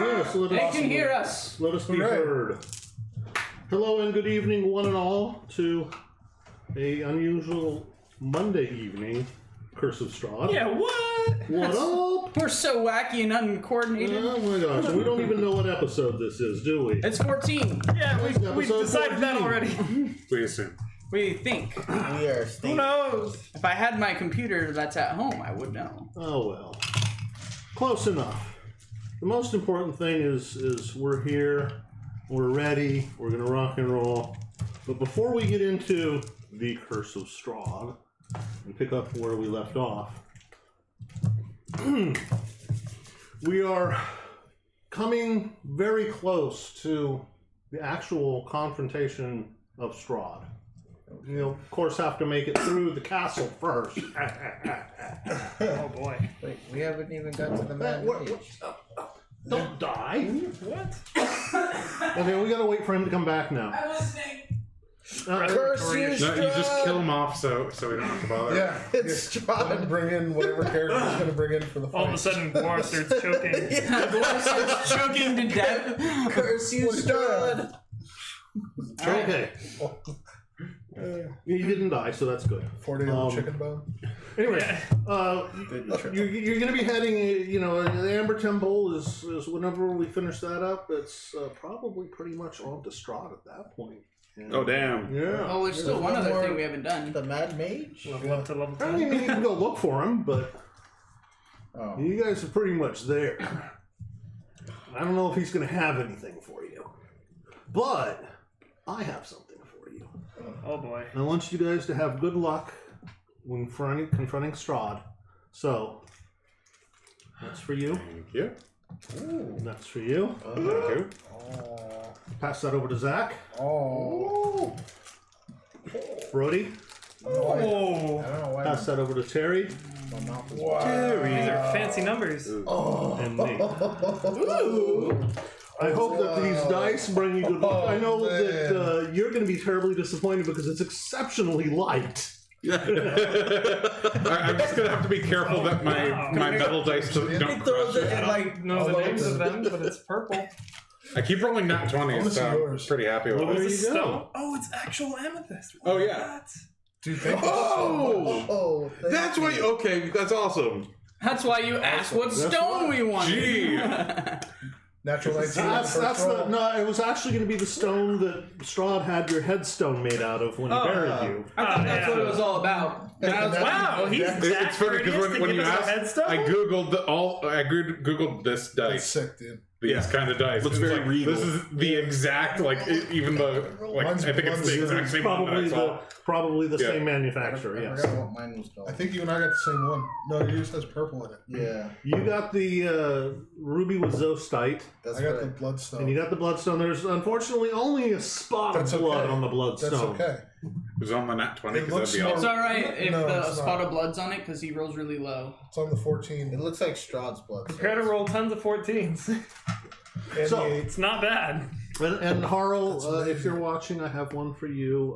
Yes, They can hear us. Let us be heard. Hello and good evening, one and all, to a unusual Monday evening. Curse of Strahd. Yeah, what? What up? We're so wacky and uncoordinated. Oh my gosh, we don't even know what episode this is, do we? It's 14. Yeah, we Episode decided that 14. already. We assume. We think. We are Who staying. knows? If I had my computer that's at home, I would know. Oh well. Close enough. The most important thing is we're here, we're ready, we're gonna rock and roll. But before we get into the Curse of Strahd and pick up where we left off, we are coming very close to the actual confrontation of Strahd. You'll, of course, have to make it through the castle first. Oh boy. Wait, we haven't even got to the man mage. Don't die. What? Okay, we gotta wait for him to come back now. I'm listening. Curse you, No, you just Strahd! kill him off so we don't have to bother. Yeah, It's Strahd. bring in whatever character he's going to bring in for the fight. All of a sudden, Guar starts choking. It's choking to death. Curse you, Strahd! Okay. You didn't die, so that's good. 40 on the chicken bone. Anyway, Good you're going to be heading, the Amber Temple is whenever we finish that up, it's probably pretty much on to Strahd at that point. And, Oh, damn. Yeah. Oh, there's still one other thing we haven't done. The mad mage? Level up to level I 10. mean, you can go look for him, but Oh. you guys are pretty much there. I don't know if he's going to have anything for you, but I have something for you. Oh boy. I want you guys to have good luck when confronting Strahd. So, that's for you. Thank you. That's for you. Thank you. Pass that over to Zach. Oh. Brody, Oh, I don't know why. pass that over to Terry. My mouth is these are fancy numbers. And me. I hope that these dice bring you good luck. I know that you're going to be terribly disappointed because it's exceptionally light. I'm just gonna have to be careful that my metal dice don't He crush throws it it. in I like don't know the names of them, but it's purple. I keep rolling nat 20s, so I'm pretty happy with Well, there it. you go. Stone? Oh, it's actual amethyst. Oh, yeah. What? Dude, thank you. Oh, thank That's why. Okay, that's awesome. That's why you asked what stone we wanted. Gee. Natural 19. That's no, it was actually going to be the stone that Strahd had your headstone made out of when he buried you. I thought that's what it was all about. And I was Wow, he's that It's funny courteous because to when give you us a asked, headstone? I googled this That's dice. sick, dude. These kind of dice. Looks It's very like, regal. This is the exact even though Mine's I think it's the exact same one that I saw. Probably the Yeah. same manufacturer. I Yes. forgot what mine was I called. think you and I got the same one. No, yours has purple in it. Yeah, You got the ruby with zostite, that's I got what the bloodstone. and you got the bloodstone. There's unfortunately only a spot That's of blood okay. on the That's bloodstone. okay. It was on the nat 20 It because looks that'd be It's awesome. alright if No, the it's spot not. of blood's on it because he rolls really low. It's on the 14. it looks like Strahd's blood. Prepare to roll tons of 14s. And So- the 8. It's not bad. And Harl, if you're watching, I have one for you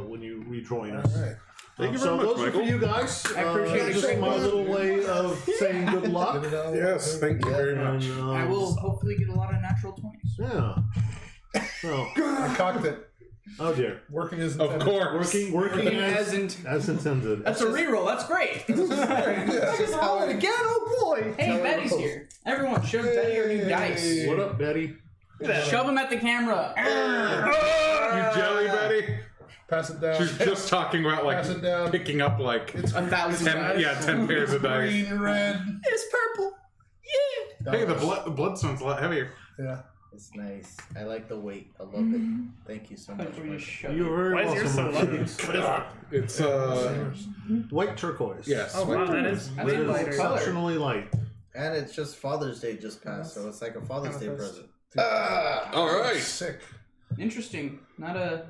when you rejoin us. All right. Thank you So very much, those are for Michael. you guys. I appreciate it. Just my little way of saying good luck. Get it out. Yes, thank you very much. And, I will hopefully get a lot of natural 20s. Yeah. So, I cocked it. oh dear. Working is Of course. Working as As intended. That's a reroll. That's great. Just how it Again, oh boy. Hey, How it Betty's rolls. here. Everyone, show Betty your new dice. What up, Betty? Shove them at the camera. You jelly, Betty? Pass it down. She's just talking about Pass it down. picking up like It's 1,000 10, dice. 10 pairs of dice. green, red. It's purple. Hey, the bloodstone's a lot heavier. Yeah. It's nice. I like the weight. I love it. Thank you so much. That's where you Mike. shove You're it. very Why is yours so welcome. low? What is it? It's White turquoise. yes. Oh wow, that is I It think is lighter. exceptionally light. And it's just Father's Day just passed, so it's like a Father's Day Amethyst. present. All right. Sick. Interesting. Not a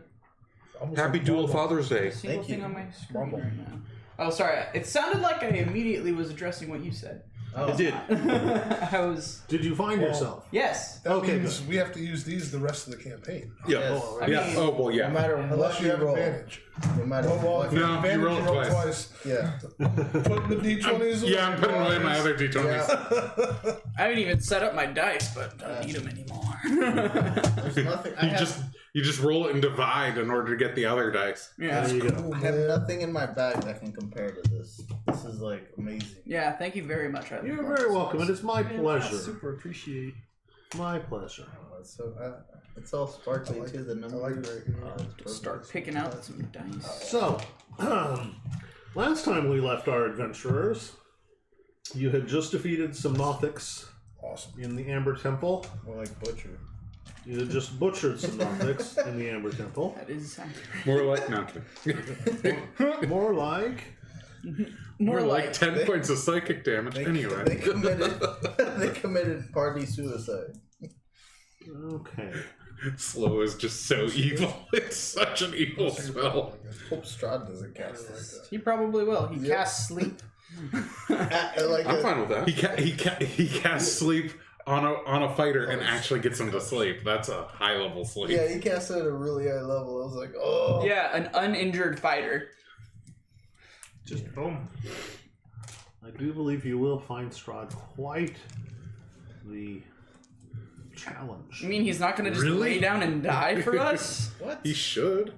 Almost Happy like dual marble. Father's Day. single Thank thing you. on my screen Marble. right now. Oh, sorry. It sounded like I immediately was addressing what you said. Oh. It did. I was. Did you find Well, yourself? Yes. That Okay, means we have to use these the rest of the campaign. Yeah. Yes. I Yeah. mean- Oh well. No Yeah. matter Unless what you you have roll. advantage. No matter Well, what. if you No, have advantage, you roll you roll twice. twice. Yeah. Put the d20s away. Yeah, I'm putting away my other d20s. Yeah. I haven't even set up my dice, but I don't need them anymore. There's nothing. I You just roll it and divide in order to get the other dice. Yeah. There you go. have nothing in my bag that can compare to this. This is like amazing. Yeah. Thank you very much. You're very welcome. It is my pleasure. Super appreciate. My pleasure. So it's all sparkly I like- too. The numbers. I like it right here. Oh, it's perfect. Start picking out some dice. So, last time we left our adventurers, you had just defeated some Nothics Awesome. in the Amber Temple. More like butcher. You had just butchered some Nothics in the Amber Temple. That is accurate. More like no. More like... More like 10 points of psychic damage. They Anyway, committed. They committed party suicide. Okay. slow is just so evil. It's such an evil spell. Hope Strahd doesn't cast this. he probably will. He Yep. casts sleep. Like I'm fine with that. He casts sleep on a fighter and actually gets him to sleep. That's a high level sleep. Yeah, he cast it at a really high level. I was like, oh. Yeah, an uninjured fighter. Just boom. I do believe you will find Strahd quite the challenge. You mean he's not going to just Really? lay down and die for us? What? He should.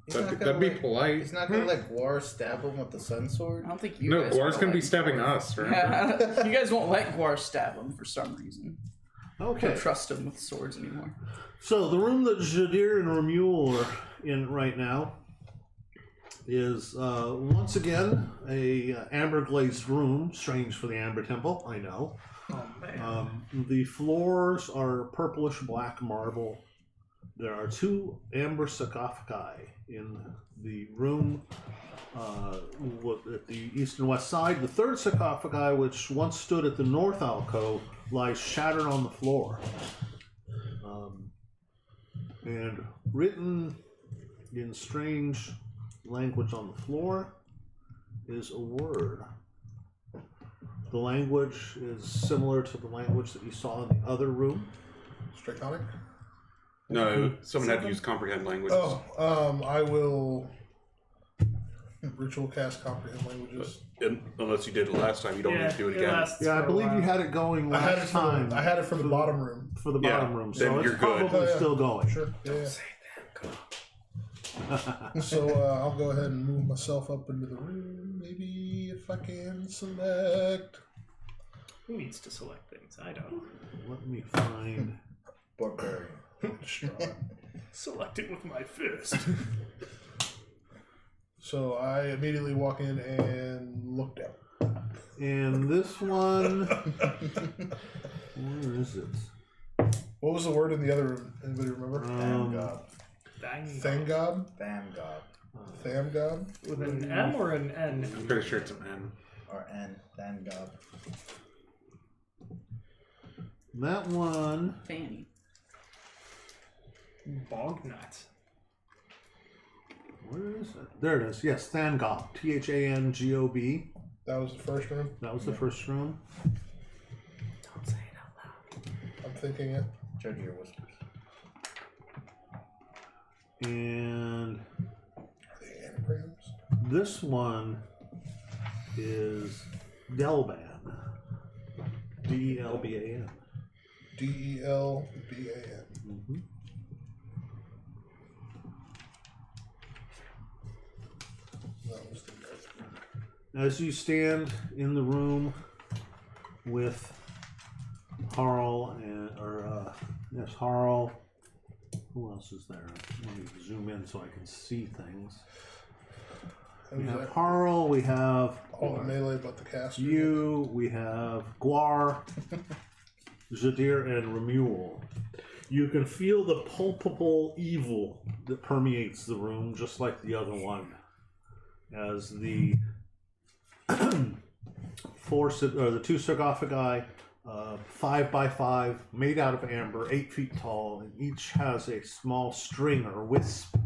He's not That'd, gonna, that'd be like- polite. He's not gonna let Gwar stab him with the sun sword. I don't think you No, guys Gor's will gonna be let stabbing Gwar- us, remember? Yeah, you guys won't let Gwar stab him for some reason. Okay. Don't trust him with swords anymore. So the room that Jadir and Ramul are in right now is once again a amber glazed room. Strange for the Amber Temple, I know. Oh man. The floors are purplish black marble. There are two amber sarcophagi in the room at the east and west side. The third sarcophagi, which once stood at the north alcove, lies shattered on the floor. And written in strange language on the floor is a word. The language is similar to the language that you saw in the other room. Striconic? No, someone had to use comprehend languages. Oh, I will ritual cast comprehend languages. Unless you did it last time, you don't need to do it again. Yeah, I believe you had it going I had it last for time. I had it for the bottom room. for the Yeah, bottom room, then so you're it's good. probably Oh, yeah. still going. Sure. Yeah. So I'll go ahead and move myself up into the room. Maybe if I can select. Who needs to select things? I don't. Let me find. Barbarian. Strahd. Select it with my fist. So I immediately walk in and look down. And this one, where is it? What was the word in the other room? Anybody remember? Thamgob. Dang. Thangob? Thamgob. Thamgob? With an M or an N? I'm pretty sure it's an N. Or N. Thamgob. That one, Fanny. Bog nut. where is it? There it is. Yes, Thangob. Thangob. That was the first room. That was the first room. Don't say it out loud. I'm thinking it. Judge your whispers. And Are they anagrams? this one is Delban. Delban. Delban. Mm-hmm. That was the north room. As you stand in the room with Harl yes, Harl. Who else is there? Let me zoom in so I can see things. We Who's have that? Harl. We have All the melee but the caster. you. We have Gwar, Jadir, and Ramul. You can feel the palpable evil that permeates the room, just like the other one, as the the two sarcophagi, 5 by 5, made out of amber, 8 feet tall, and each has a small string or wisp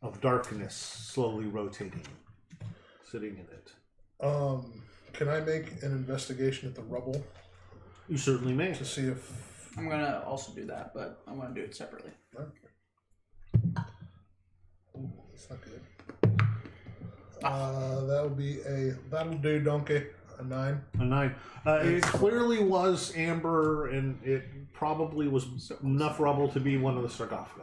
of darkness slowly rotating, sitting in it. Can I make an investigation at the rubble You certainly may. to see if... I'm gonna also do that, but I want to do it separately. Okay. Ooh, that's not good. That'll do, donkey. A 9. A 9. It clearly was amber, and it probably was enough rubble to be one of the sarcophagi.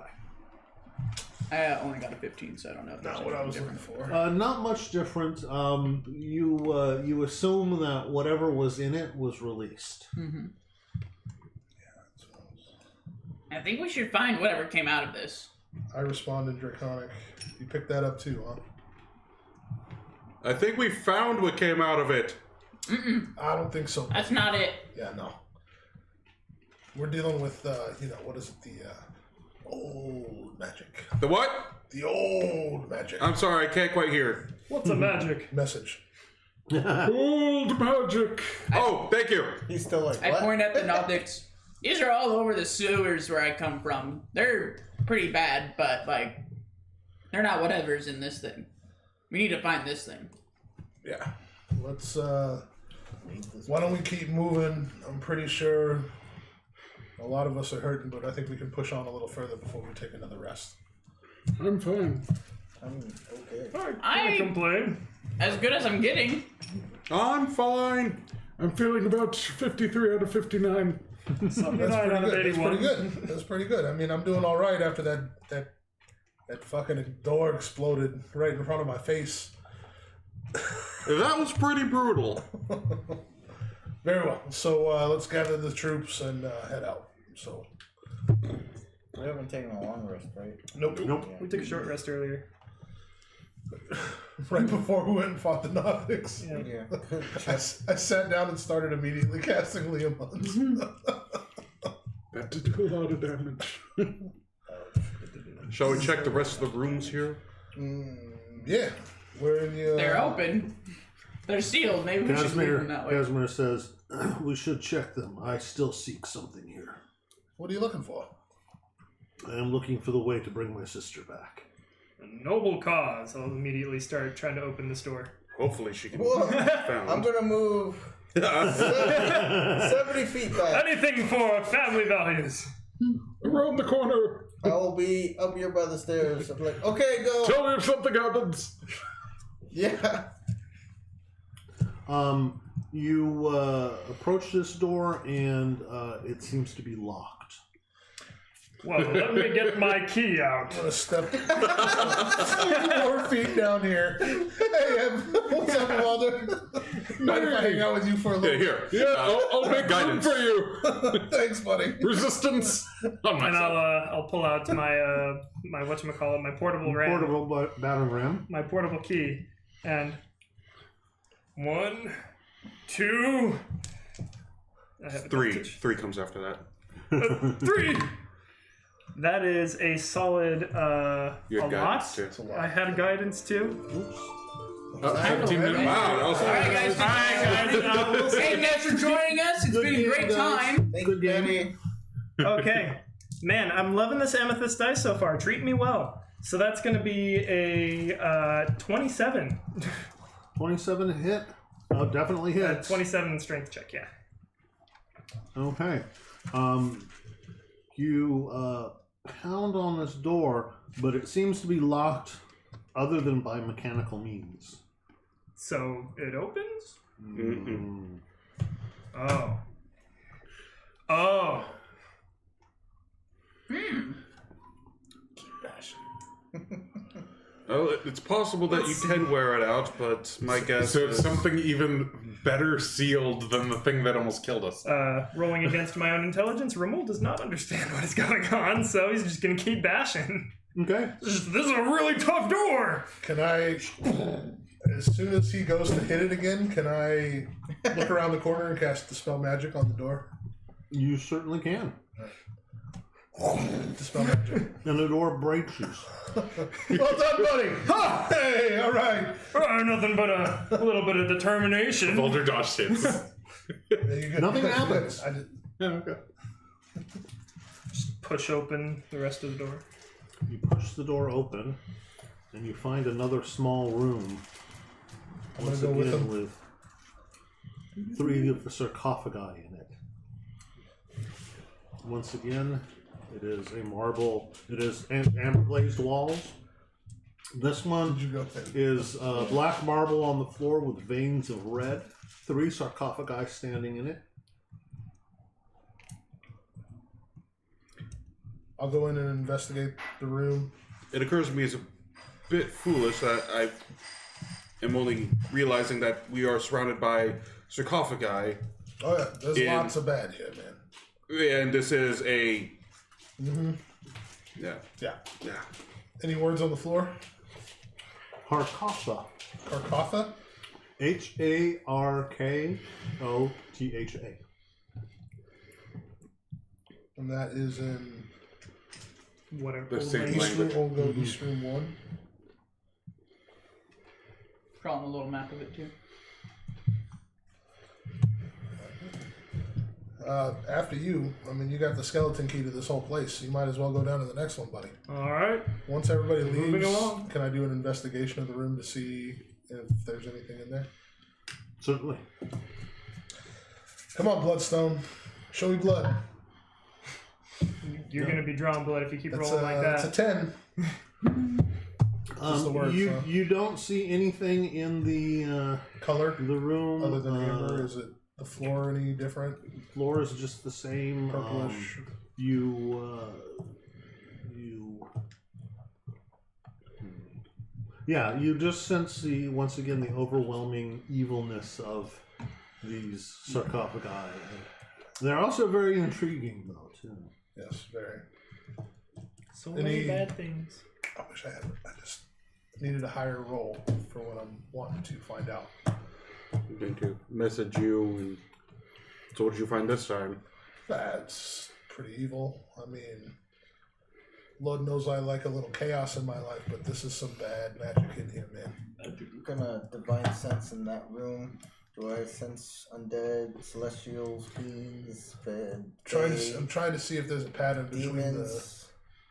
I only got a 15, so I don't know if that's Not what I was looking for. Not much different. You assume that whatever was in it was released. Mm-hmm. I think we should find whatever came out of this. I responded draconic. You picked that up too, huh? I think we found what came out of it. I don't think so. That's not it. Yeah, no. We're dealing with, what is it? The old magic. The what? The old magic. I'm sorry, I can't quite hear. What's a magic? Message. Old magic. Oh, thank you. He's still like, I what? point at the Nothics. These are all over the sewers where I come from. They're pretty bad, but, like, they're not whatever's in this thing. We need to find this thing. Yeah. Let's, why don't we keep moving? I'm pretty sure a lot of us are hurting, but I think we can push on a little further before we take another rest. I'm fine. I'm okay. I can't complain. As good as I'm getting. I'm fine. I'm feeling about 53 out of 59. 79 That's out pretty of good. 81. That's pretty good. That's pretty good. I mean, I'm doing all right after that fucking door exploded right in front of my face. That was pretty brutal. Very well. So let's gather the troops and head out. So. We haven't taken a long rest, right? Nope. We took a short rest earlier. Right before we went and fought the Nothics. Yeah. Yeah. I sat down and started immediately casting Leomons. That did do a lot of damage. Shall we check the rest of the rooms here? Yeah. Where in the, They're open. They're sealed. Maybe we should leave them that way. Casimir says, we should check them. I still seek something here. What are you looking for? I am looking for the way to bring my sister back. A noble cause. I'll immediately start trying to open this door. Hopefully she can Whoa. be I'm found. gonna move 70 feet back. Anything for family values. Around the corner. I will be up here by the stairs. I'm like, okay, go. Tell me if something happens. Yeah. You approach this door and it seems to be locked. Well, let me get my key out. I'm gonna step 4 feet down here. Hey, what's up, Walter? Mind if I hang out with you for a Yeah, little here. Yeah, I'll make room guidance. for you. Thanks, buddy. Resistance. On And myself. I'll pull out my my whatchamacallit, my portable ram. Portable battering ram. My portable key. And 1, 2 I have Three. advantage. 3 comes after that. 3. That is a solid You a had guidance, lot. too. I had guidance too. 15 minutes. Wow, that was Alright, guys. Hey, thanks for joining us. It's been a great time. Thank Good you, game. Benny. Okay. Man, I'm loving this amethyst dice so far. Treat me well. So that's going to be a 27. 27 hit. Oh, definitely hits. 27 strength check, yeah. Okay. You pound on this door, but it seems to be locked other than by mechanical means. So it opens? Mm-mm. Oh. Oh. Well, it's possible that you can wear it out, but my guess So it's is... something even better sealed than the thing that almost killed us. Rolling against my own intelligence, Rommel does not understand what is going on, so he's just going to keep bashing. Okay. This is a really tough door! Can I, as soon as he goes to hit it again, can I look around the corner and cast Dispel Magic on the door? You certainly can. Dispel Magic. And the door breaks. Well done, buddy! Ha! Hey, all right. Nothing but a little bit of determination. Boulder dodge hits. There you go. Nothing happens. I did, Yeah, okay. Just push open the rest of the door. You push the door open, and you find another small room. I'm gonna Once go with again him. with 3 of the sarcophagi in it. Once again, it is a marble. It is amber glazed walls. This one Did you go is black marble on the floor with veins of red. 3 sarcophagi standing in it. I'll go in and investigate the room. It occurs to me as a bit foolish that I am only realizing that we are surrounded by sarcophagi, Oh yeah, there's In- lots of bad here, man. and this is a. Yeah. Yeah. Yeah. Any words on the floor? Harkotha. Karkatha? Harkotha. And that is in Whatever. The same Old East language. Room. We'll go East Room 1. Drawing a little map of it too. After you, I mean, you got the skeleton key to this whole place. You might as well go down to the next one, buddy. All right. Once everybody Moving leaves, along. can I do an investigation of the room to see if there's anything in there? Certainly. Come on, Bloodstone. Show me blood. You're gonna be drawing blood if you keep That's rolling like That's that. a 10. Just the words, huh? You don't see anything in the Color, room. other than amber, is it the floor any different? Floor is just the same. Purplish. Yeah, you just sense once again the overwhelming evilness of these sarcophagi. They're also very intriguing, though, too. Yes, very. So Any- many bad things. I wish I had. I just needed a higher roll for what I'm wanting to find out. I'm going to message you. And so, what did you find this time? That's pretty evil. I mean, Lord knows I like a little chaos in my life, but this is some bad magic in here, man. I'm gonna divine sense in that room. Do I sense undead, celestials, fiends, I'm trying to see if there's a pattern between demons?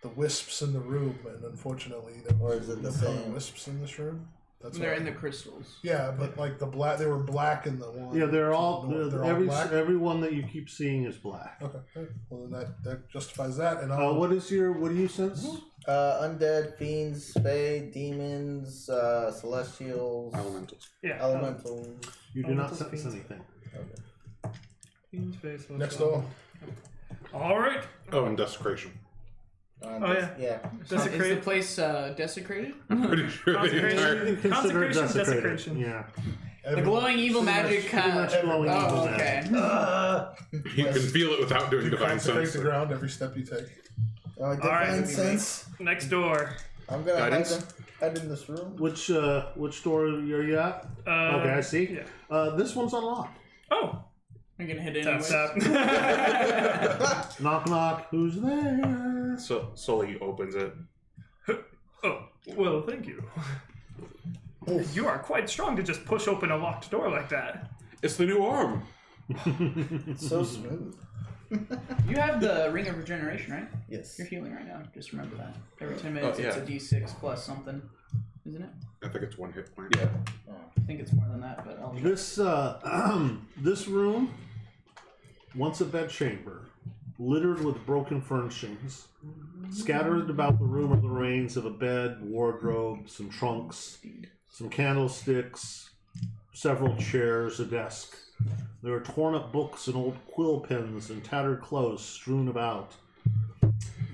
the wisps in the room, and unfortunately, there Or was is it the no color same? wisps in this room. That's They're all. in the crystals. Yeah, but like the black, they were black in the one. Yeah, they're to all the north. They're all every black. everyone that you keep seeing is black. Okay, great. Well then that justifies that. And I'll, What do you sense? Undead, fiends, fae, demons, celestials, Elementals. Yeah. elementals. You do not Elemental sense fiends. anything. Fiend's face, next door. All right. Oh, and desecration. Oh, Yeah. Is the Desecrate. place desecrated? I'm pretty sure the Consecration. entire. You can consider it Consecration, desecrated. desecration. Yeah. The glowing evil magic pretty much glowing evil Oh, magic. okay. You can feel it without doing You divine consecrate sense. the ground every step you take. Divine right. sense. Next door. I'm gonna Guidance? hide in this room. Which door are you at? Okay, I see. Yeah. This one's unlocked. Oh. You're gonna hit it Tap, anyway. tap. Knock knock. Who's there? So Sully opens it. Oh, well, thank you. You are quite strong to just push open a locked door like that. It's the new arm. It's so smooth. You have the ring of regeneration, right? Yes. You're healing right now. Just remember that. Every 10 minutes, yeah. it's a D6 plus something, isn't it? I think it's 1 hit point. I think it's more than that, but I'll. This this room, once a bedchamber, littered with broken furnishings. Scattered about the room are the remains of a bed, wardrobe, some trunks, some candlesticks, several chairs, a desk. There are torn up books and old quill pens and tattered clothes strewn about.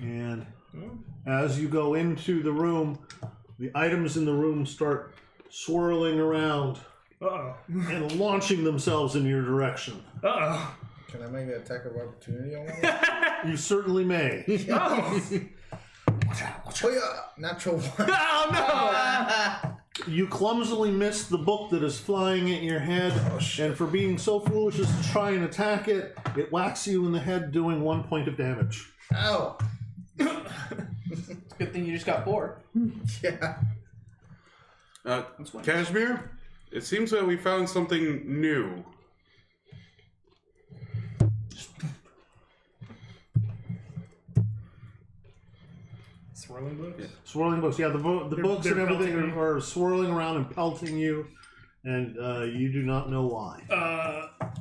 And as you go into the room, the items in the room start swirling around Uh-oh. and launching themselves in your direction. Uh-oh. Can I make an attack of opportunity on one? You certainly may. Oh. Oh yeah, natural one. Oh, no! You clumsily miss the book that is flying at your head, and for being so foolish as to try and attack it, it whacks you in the head, doing 1 point of damage. Ow. It's a good thing you just got 4. Yeah. That's one. Kashmir, it seems that we found something new. Swirling books? Swirling books, yeah, the books and they're everything pelting me. are swirling around and pelting you. And you do not know why.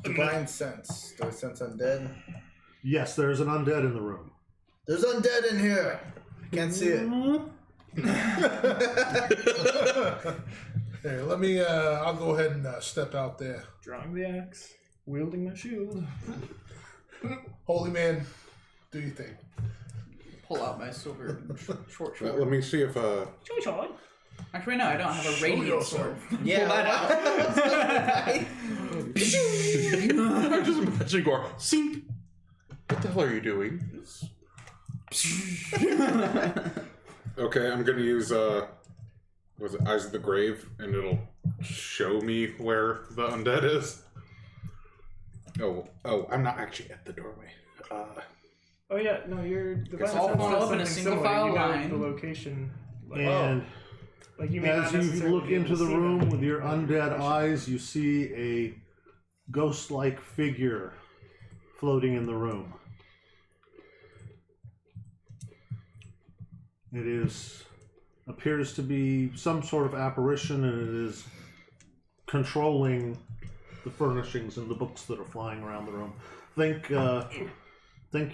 Divine sense. Do I sense undead? Yes, there's an undead in the room. There's undead in here. I can't see it. Here, let me. I'll go ahead and step out there. Drawing the axe, wielding my shield. Holy man, do you think? Pull out my silver short sword. Let me see if Actually, no, I don't have a radiant sword. Yeah. Pull that out. I just imagine Gore. Sink. What the hell are you doing? Okay, I'm gonna use was it Eyes of the Grave, and it'll show me where the undead is. Oh, I'm not actually at the doorway. Oh yeah, no, you're divine all sense fall does up in a something single similar. file You know line. the location. And Like you may as not you necessarily look be able into to the see room them. with your undead eyes, you see a ghost-like figure floating in the room. It appears to be some sort of apparition, and it is controlling the furnishings and the books that are flying around the room. Think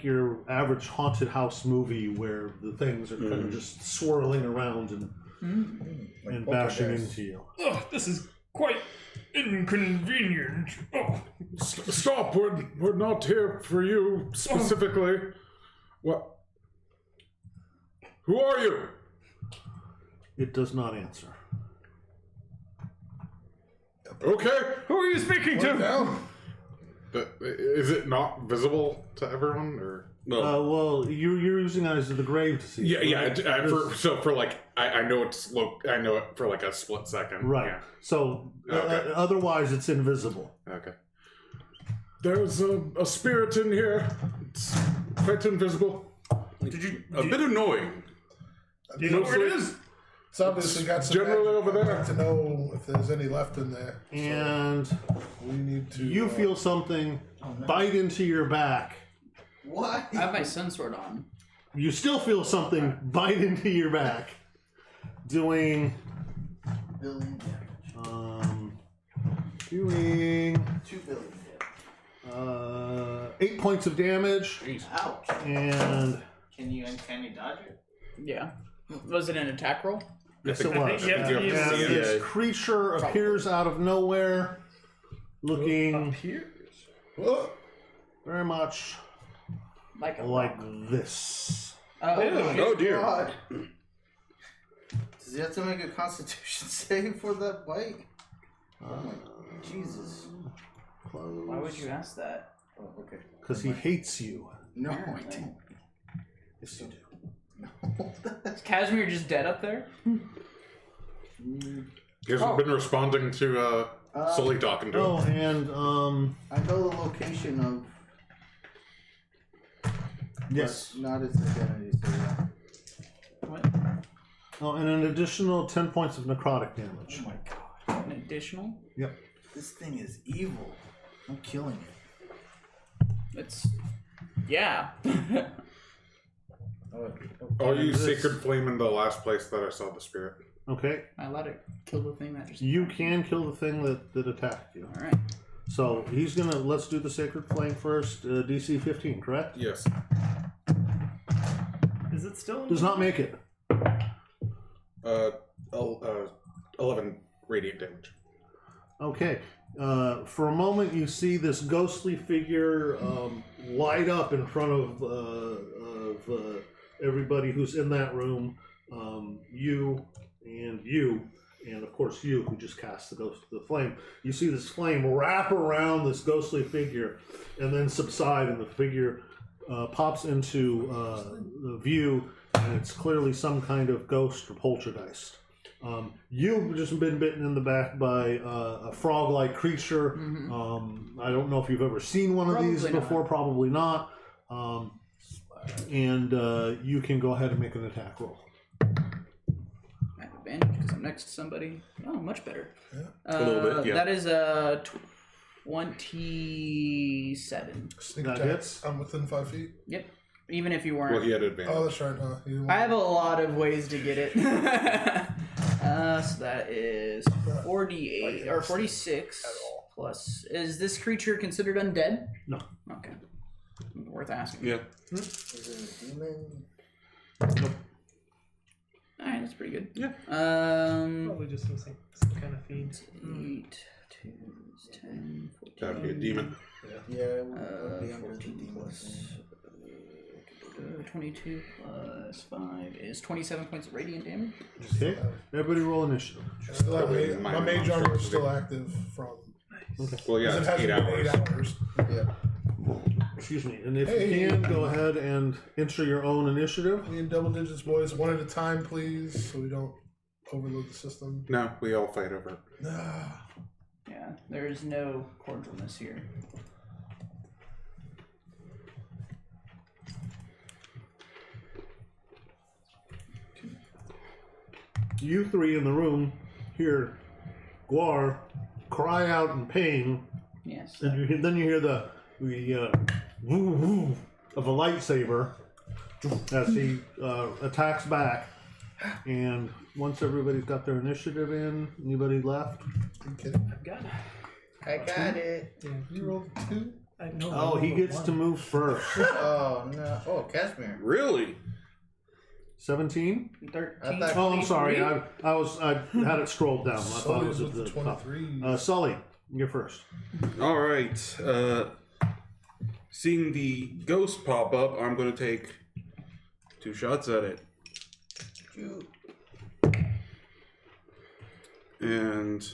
your average haunted house movie where the things are kind of just swirling around and bashing into you. Oh, this is quite inconvenient. Oh, Stop! We're not here for you specifically. What? Who are you? It does not answer. Okay. who are you speaking to? Down. Is it not visible to everyone, or? No. Well, you're using Eyes of the Grave to see. Yeah. right? For like, I know I know it for like a split second. Right. Yeah. So Okay. otherwise, it's invisible. Okay. There's a spirit in here. It's quite invisible. A bit annoying. Do you know where it is? It's obviously got some generally magic. over there. I'd like to know if there's any left in there. And We need to. you feel something bite into your back. What? I have my sun sword on. You still feel something bite into your back, doing Billion damage. doing 2 billion damage. 8 points of damage, Ouch. and Can you dodge it? Yeah. Was it an attack roll? yes, it was. you have to And use this creature appears out of nowhere, looking Here. very much Like a like rock. this. Oh, Oh dear. God. Does he have to make a Constitution save for that bite? Oh my Jesus. Close. why would you ask that? Oh, okay. Because he hates you. No, I don't. Yes, you do. Is Casimir just dead up there? He hasn't been responding to Sully talking to Oh, him. and I know the location of. yes. but not his identity, so yeah. What? Oh, and an additional 10 points of necrotic damage. Oh my god. An additional? Yep. This thing is evil. I'm killing it. It's. Yeah. I'll use this- Sacred Flame in the last place that I saw the spirit. Okay. I let it kill the thing that just. You can kill the thing that attacked you. Alright. So he's gonna. Let's do the Sacred Flame first. DC 15, correct? Yes. Is it still? Does not make it. 11 radiant damage. Okay. For a moment, you see this ghostly figure light up in front of everybody who's in that room. You, and of course you, who just cast the flame. You see this flame wrap around this ghostly figure, and then subside, and the figure pops into view, and it's clearly some kind of ghost or poltergeist. You've just been bitten in the back by a frog-like creature. I don't know if you've ever seen one of these Probably before. not. Probably not. And you can go ahead and make an attack roll. I have advantage because I'm next to somebody. Oh, much better. A little bit, yeah. That is a 27. Sneak That attack. hits. I'm within 5 feet. Yep. Even if you weren't. Well, he had advantage. Oh, that's right. I have a lot of ways to get it. So that is 48 or 46 plus. Is this creature considered undead? No. Okay. Worth asking. Yeah. Is it a demon? Alright, that's pretty good. Yeah. Probably just some kind of feed. 8, 2, 10, 14. That'd be a demon. Yeah, it would be under the 14 demon. plus 22 plus 5 is 27 points of radiant damage. Okay. Everybody roll initiative. Still have Probably my mine mage are armor is supposed to still be. active from. Well, yeah, Because it's it 8 hasn't been hours. 8 hours. Yeah. Excuse me. And if Hey. you can, go ahead and enter your own initiative. We in double digits, boys. One at a time, please, so we don't overload the system. No, we all fight over it. Ah. Yeah, there's no cordialness here. You three in the room hear Guar cry out in pain, Yes. and then you hear the woo woo of a lightsaber as he attacks back. And once everybody's got their initiative in, anybody left? Are you kidding? I've got it. I got it. Yeah. You rolled 2? I know. Oh, he gets to move first. Oh, no. Oh, Cashmere. Really? 17? 13. I thought- Oh, I'm sorry. 23? I had it scrolled down. I thought it was Sully's at with the the top. 23. Sully, you're first. All right. Seeing the ghost pop up, I'm going to take 2 shots at it. And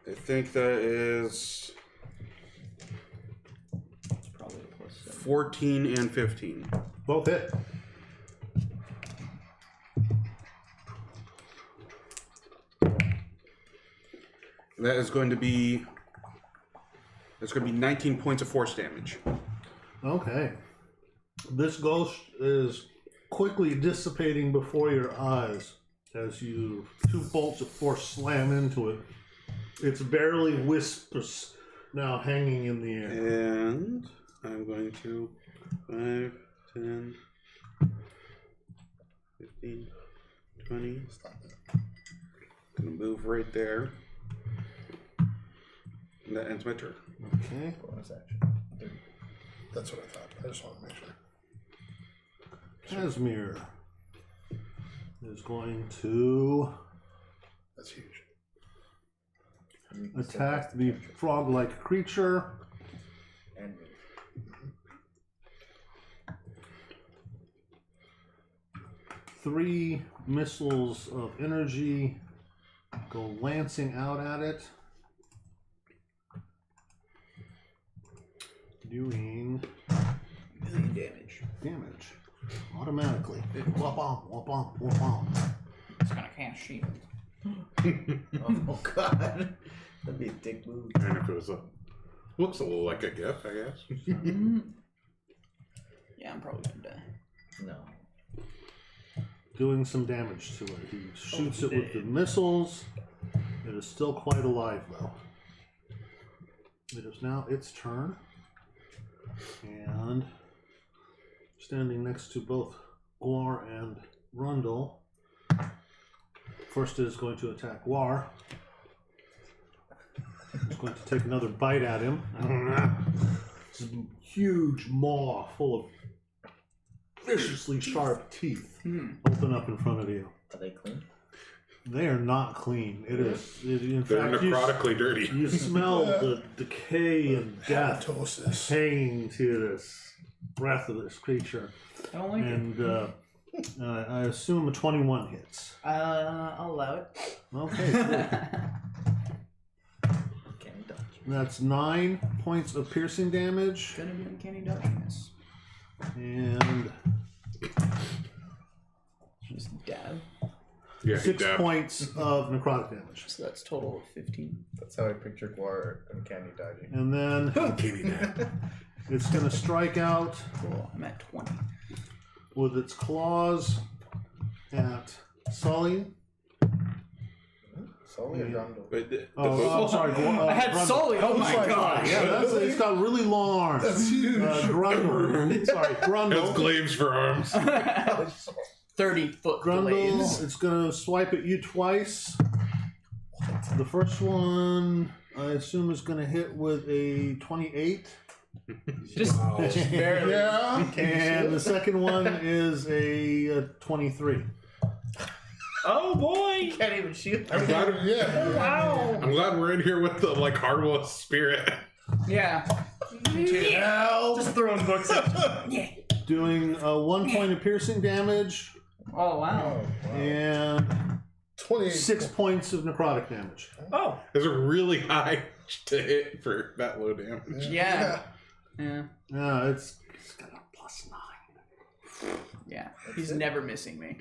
I think that is Probably a plus 7. 14 and 15. Both hit. That is going to be 19 points of force damage. Okay. This ghost is quickly dissipating before your eyes as you 2 bolts of force slam into it. It's barely wisps now hanging in the air. And I'm going to 5, 10, 15, 20. Gonna move right there. And that ends my turn. Okay. Bonus action. That's what I thought. I just want to make sure. Casimir is going to That's huge. attack the frog-like creature. And 3 missiles of energy go lancing out at it, doing Million damage. automatically. Wha-bom, wha-bom, wha-bom. It's gonna cast shield. oh god. That'd be a dick move. And if it was looks a little like a gift, I guess. Yeah, I'm probably gonna die. No. Doing some damage to it. He shoots it with the missiles. It is still quite alive, though. It is now its turn. And standing next to both Guar and Rundle. First is going to attack Guar. He's going to take another bite at him. This huge maw full of viciously sharp teeth open up in front of you. Are they clean? They are not clean. It is. In They're fact, you necrotically dirty. you smell the decay and death Halitosis. hanging to this breath of this creature. I don't like it. And I assume a 21 hits. I'll allow it. Okay, cool. Can't dodge. That's 9 points of piercing damage. Gonna be uncanny dodging this. And Just dab. Yeah, he 6 dabbed. points of necrotic damage. So that's total of 15. That's how I picture Guar uncanny dodging. And then it's going to strike out Cool. I'm at 20. with its claws at Sully. Sully or Gondor? But the Oh, I'm sorry. I had Grundle. Sully. Oh my Sorry, god. Yeah, it's got really long arms. That's huge. Grundle. Sorry, Has Grundle. glaives for arms. 30-foot Grundle, blades. it's gonna swipe at you twice. The first one, I assume, is gonna hit with a 28. Just barely. Yeah. And the second one is a 23. Oh boy! Can't even shoot. I'm glad, yeah. Wow! I'm glad we're in here with the like Hardwell spirit. Yeah. Just throwing books at you. Doing 1 point of piercing damage Oh, wow. and 28. 6 points of necrotic damage. Oh, Is it really high to hit for that low damage? Yeah. It's got a +9. Yeah. He's never missing me.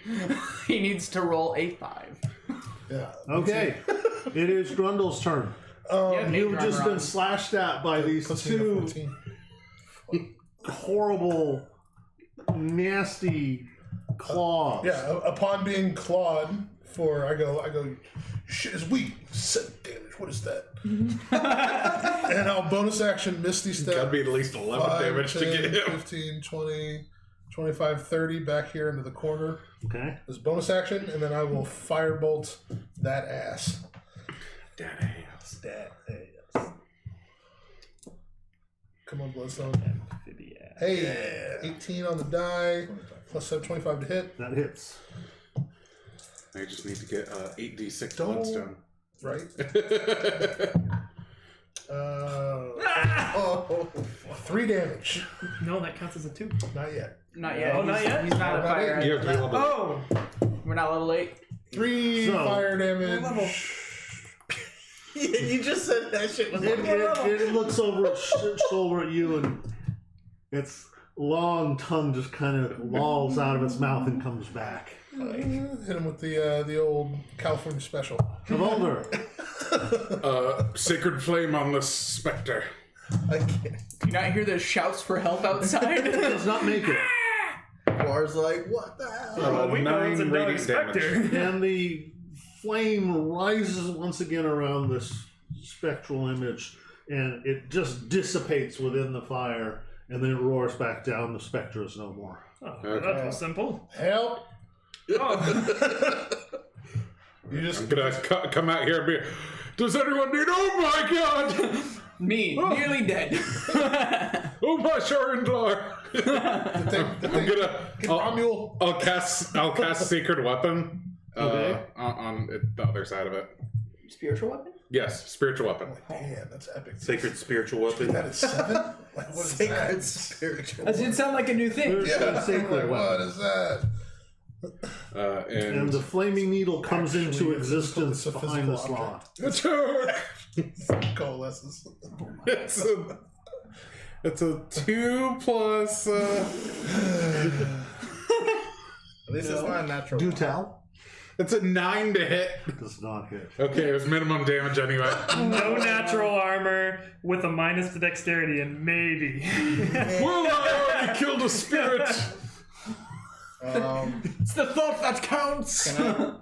He needs to roll a 5. Yeah. Okay, it is Grundle's turn. Yeah, You've just been slashed at by these Puts me at two 14. horrible, nasty claws. Yeah, upon being clawed for, I go, shit is weak. 7 damage. What is that? And I'll bonus action Misty Step. Gotta be at least 11 5, damage 10, to get him. 15, 20, 25, 30 back here into the corner. Okay. As bonus action, and then I will firebolt that ass. That ass. That ass. Come on, Bloodstone. Hey, 18 on the die, plus 7, 25 to hit. That hits. I just need to get 8d6 Don't- bloodstone. Right? Oh, 3 damage. no, that counts as a 2. Not yet. Not yet. Oh, not He's- yet? He's not a Not fire. yet. You have to be able to. Oh! We're not level 8. 3 So- fire damage. you just said that shit was It looks over its shoulder at you, and its long tongue just kind of lolls out of its mouth and comes back. Hit him with the old California special. Travolder. Sacred flame on the specter. I can't. Do you not hear the shouts for help outside? Does not make it. Bar's like, what the hell? We know it's a 9 dog radiant damage. specter. And the flame rises once again around this spectral image, and it just dissipates within the fire, and then it roars back down. The specter is no more. Oh, Okay. that was simple. Help! Oh, You just I'm gonna come out here and be. Does anyone need? Oh my god! Me, nearly dead. Oh my Sharindlar! I'm gonna. Romulo. I'll cast Sacred Weapon. Okay. On the other side of it. Spiritual weapon? Yes, spiritual weapon. Damn, that's epic. Sacred spiritual weapon. That is 7? Like, what is Sacred that? spiritual. That didn't sound like a new thing. There's Yeah, a sacred like, what weapon. is that? And the flaming needle comes into Actually, existence it's a behind physical this law. Attack! Coalesces. It's a 2 plus. At least it's not a natural. Do tell. It's a 9 to hit. Does not hit. Okay, it was minimum damage anyway. no natural armor with a minus to dexterity, and maybe. Well, I already killed a spirit. It's the thought that counts.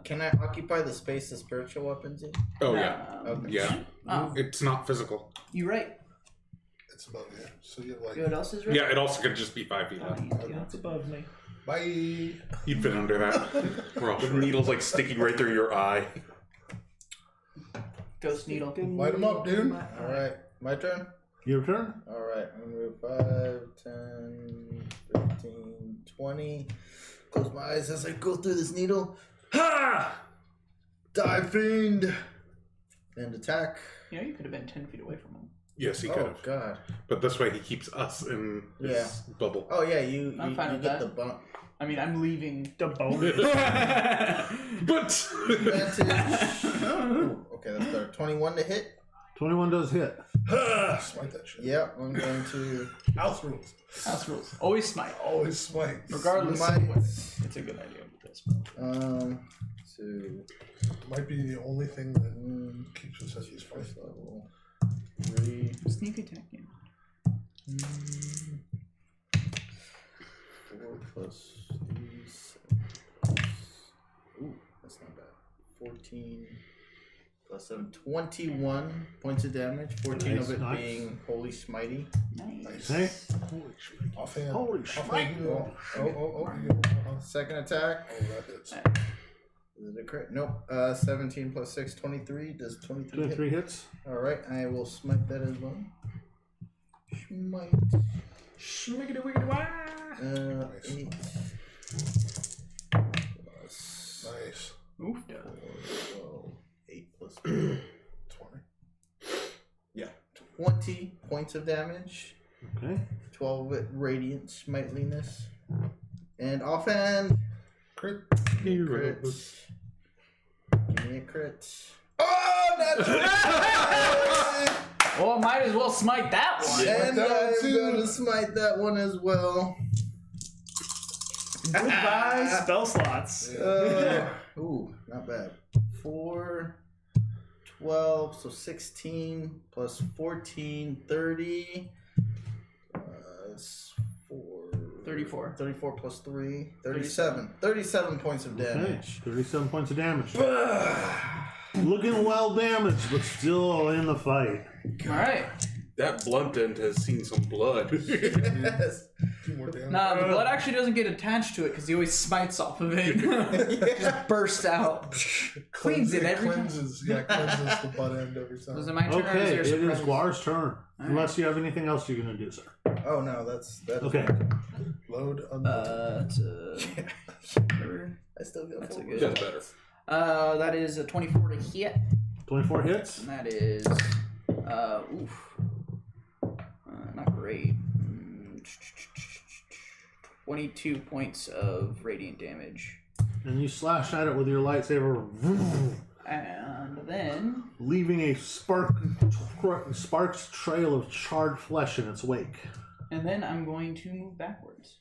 Can I occupy the space the spiritual weapons in? Oh yeah, Okay. yeah. Oh, It's not physical. you're right. It's above you. So you have You like, know what else is right? Yeah, it also could just be 5 feet Oh, up. yeah. That's above me. bye. You've been under that. We're all The short. needle's like sticking right through your eye. Ghost needle. Light him up, dude. Alright, my turn? Your turn? Alright, I'm gonna move 5, 10, 15, 20. Close my eyes as I go through this needle. Ha! Die, fiend! And attack. You know, you could have been 10 feet away from him. Yes, he could Oh, have. God. But this way he keeps us in his Yeah. bubble. Oh, yeah, you I'm fine with get that. the bump. I mean, I'm leaving. The bone. But Advantage. Ooh, okay, that's better. 21 to hit. 21 does hit. Smite that shit. Yep, I'm going to. House rules. House rules. Always smite. Always smite. Regardless Smite. of what. It's a good idea with this. Two. Might be the only thing that keeps us at this fight. First level. 3. Sneak attack, yeah. 4 plus 3, 7 plus. Ooh, that's not bad. 14. plus 7, 21 points of damage. 14 of it Nice. being Holy Smitey. Nice. Okay. Offhand. Holy Offhand. shit. Oh. Second attack. Oh, that hits. Is it a crit? Nope. 17 plus 6, 23. Does 23 hit? 23 hits. Alright, I will smite that as well. Smite. Schmiggity wiggity wah. 8. Plus Nice. Oof. 12. 8 plus 20. Yeah. 20 points of damage. Okay. 12 of it radiant smiteliness. And offhand. Crit. Crit. Give me a crit. Oh, that's right! Well, I might as well smite that one. And that one I'm too. gonna smite that one as well. Goodbye, spell slots. Ooh, not bad. 4, 12, so 16 plus 14, 30. 34. 34 plus 3, 37. 37 points of Okay. damage. 37 points of damage. Looking well damaged, but still in the fight. All right. That blunt end has seen some blood. Yes. 2 more damage. Nah, the blood actually doesn't get attached to it because he always smites off of it. Just bursts out. Cleans it every time. cleanses the butt end every time. Was it my turn or Okay, is it there is Guar's turn. right. Unless you have anything else you're going to do, sir. Oh no, that's Okay. Load That's I still got That's a 4 good- Just better. that is a 24 to hit. 24 hits. And that is, not great. 22 points of radiant damage. And you slash at it with your lightsaber, And then, leaving a sparks trail of charred flesh in its wake. I'm going to move backwards.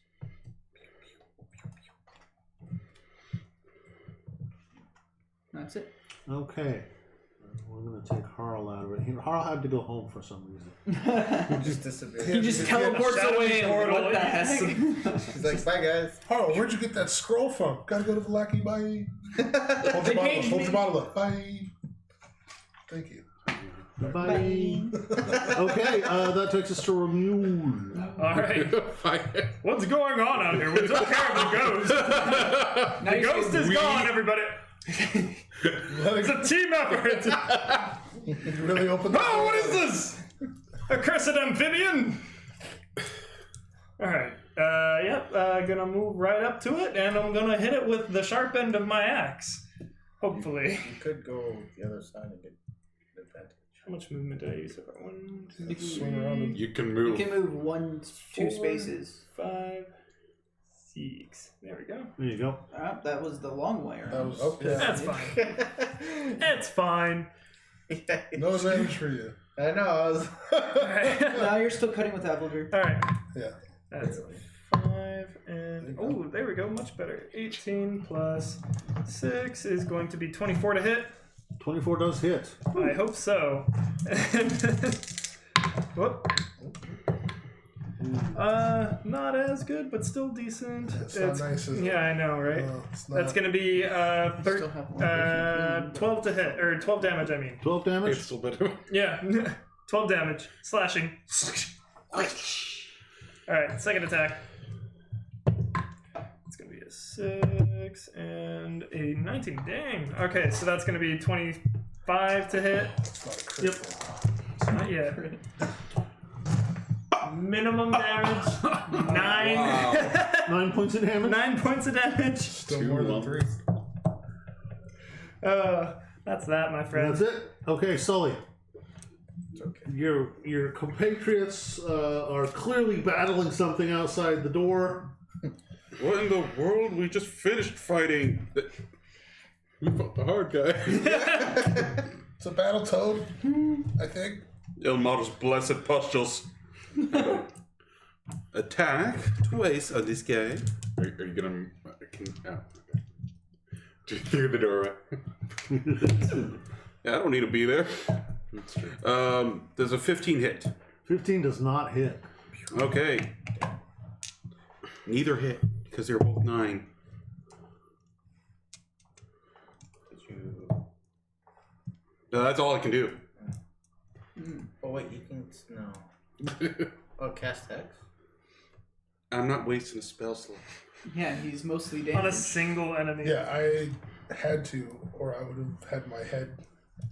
That's it. Okay. We're going to take Harl out of it. Harl had to go home for some reason. He just disappeared. He just teleports shadowy away. And portal, what the yes. heck? He's like, bye guys. Harl, where'd you get that scroll from? Gotta go to the lackey. Bye. Hold They your bottle. paged Hold me. your bottle up. Bye. Thank you. Bye. Okay, that takes us to Remule. All right. What's going on out here? We took care of the ghost. The ghost is gone, everybody. It's a team effort. You really opened the Oh, what is this? A cursed amphibian. All right. Gonna move right up to it, and I'm gonna hit it with the sharp end of my axe. Hopefully. You could go the other side and get an advantage. How much movement did I use? 1, 2, Swing around and You can You move. can move 1, 2 4, spaces. 5, 6. There we go. There you go. That was the long way around. that was That's fine. It's fine. no advantage for you. I know. I was. No, you're still cutting with Applebeer. All right. Yeah. That's 5 and oh, there we go. Much better. 18 plus 6 is going to be 24 to hit. 24 does hit. I hope so. Whoop. Not as good, but still decent. It's not nice, is it? Yeah, I know, right? It's not. That's gonna be Still have one. 12 to hit, or 12 damage. I mean, 12 damage. It's still better. yeah, 12 damage, slashing. All right, second attack. It's gonna be a 6 and a 19. Dang. Okay, so that's gonna be 25 to hit. It's not a crit. Yep. Not yet. Minimum damage 9. 9 points of damage. 9 points of damage. Still more than 3. That's that, my friend. That's it. Okay, Sully. It's okay. Your compatriots are clearly battling something outside the door. What in the world? We just finished fighting. We fought the hard guy. It's a battle toad, I think. Ilmater's blessed pustules. Attack twice on this guy. Are you gonna? Through the doorway. Yeah, I don't need to be there. That's true. There's a 15 hit. 15 does not hit. Okay. Neither hit because they're both 9. No, that's all I can do. Oh wait, you can no. Oh, cast hex. I'm not wasting a spell slot. Yeah, he's mostly On a damaged. single enemy. Yeah, I had to, or I would have had my head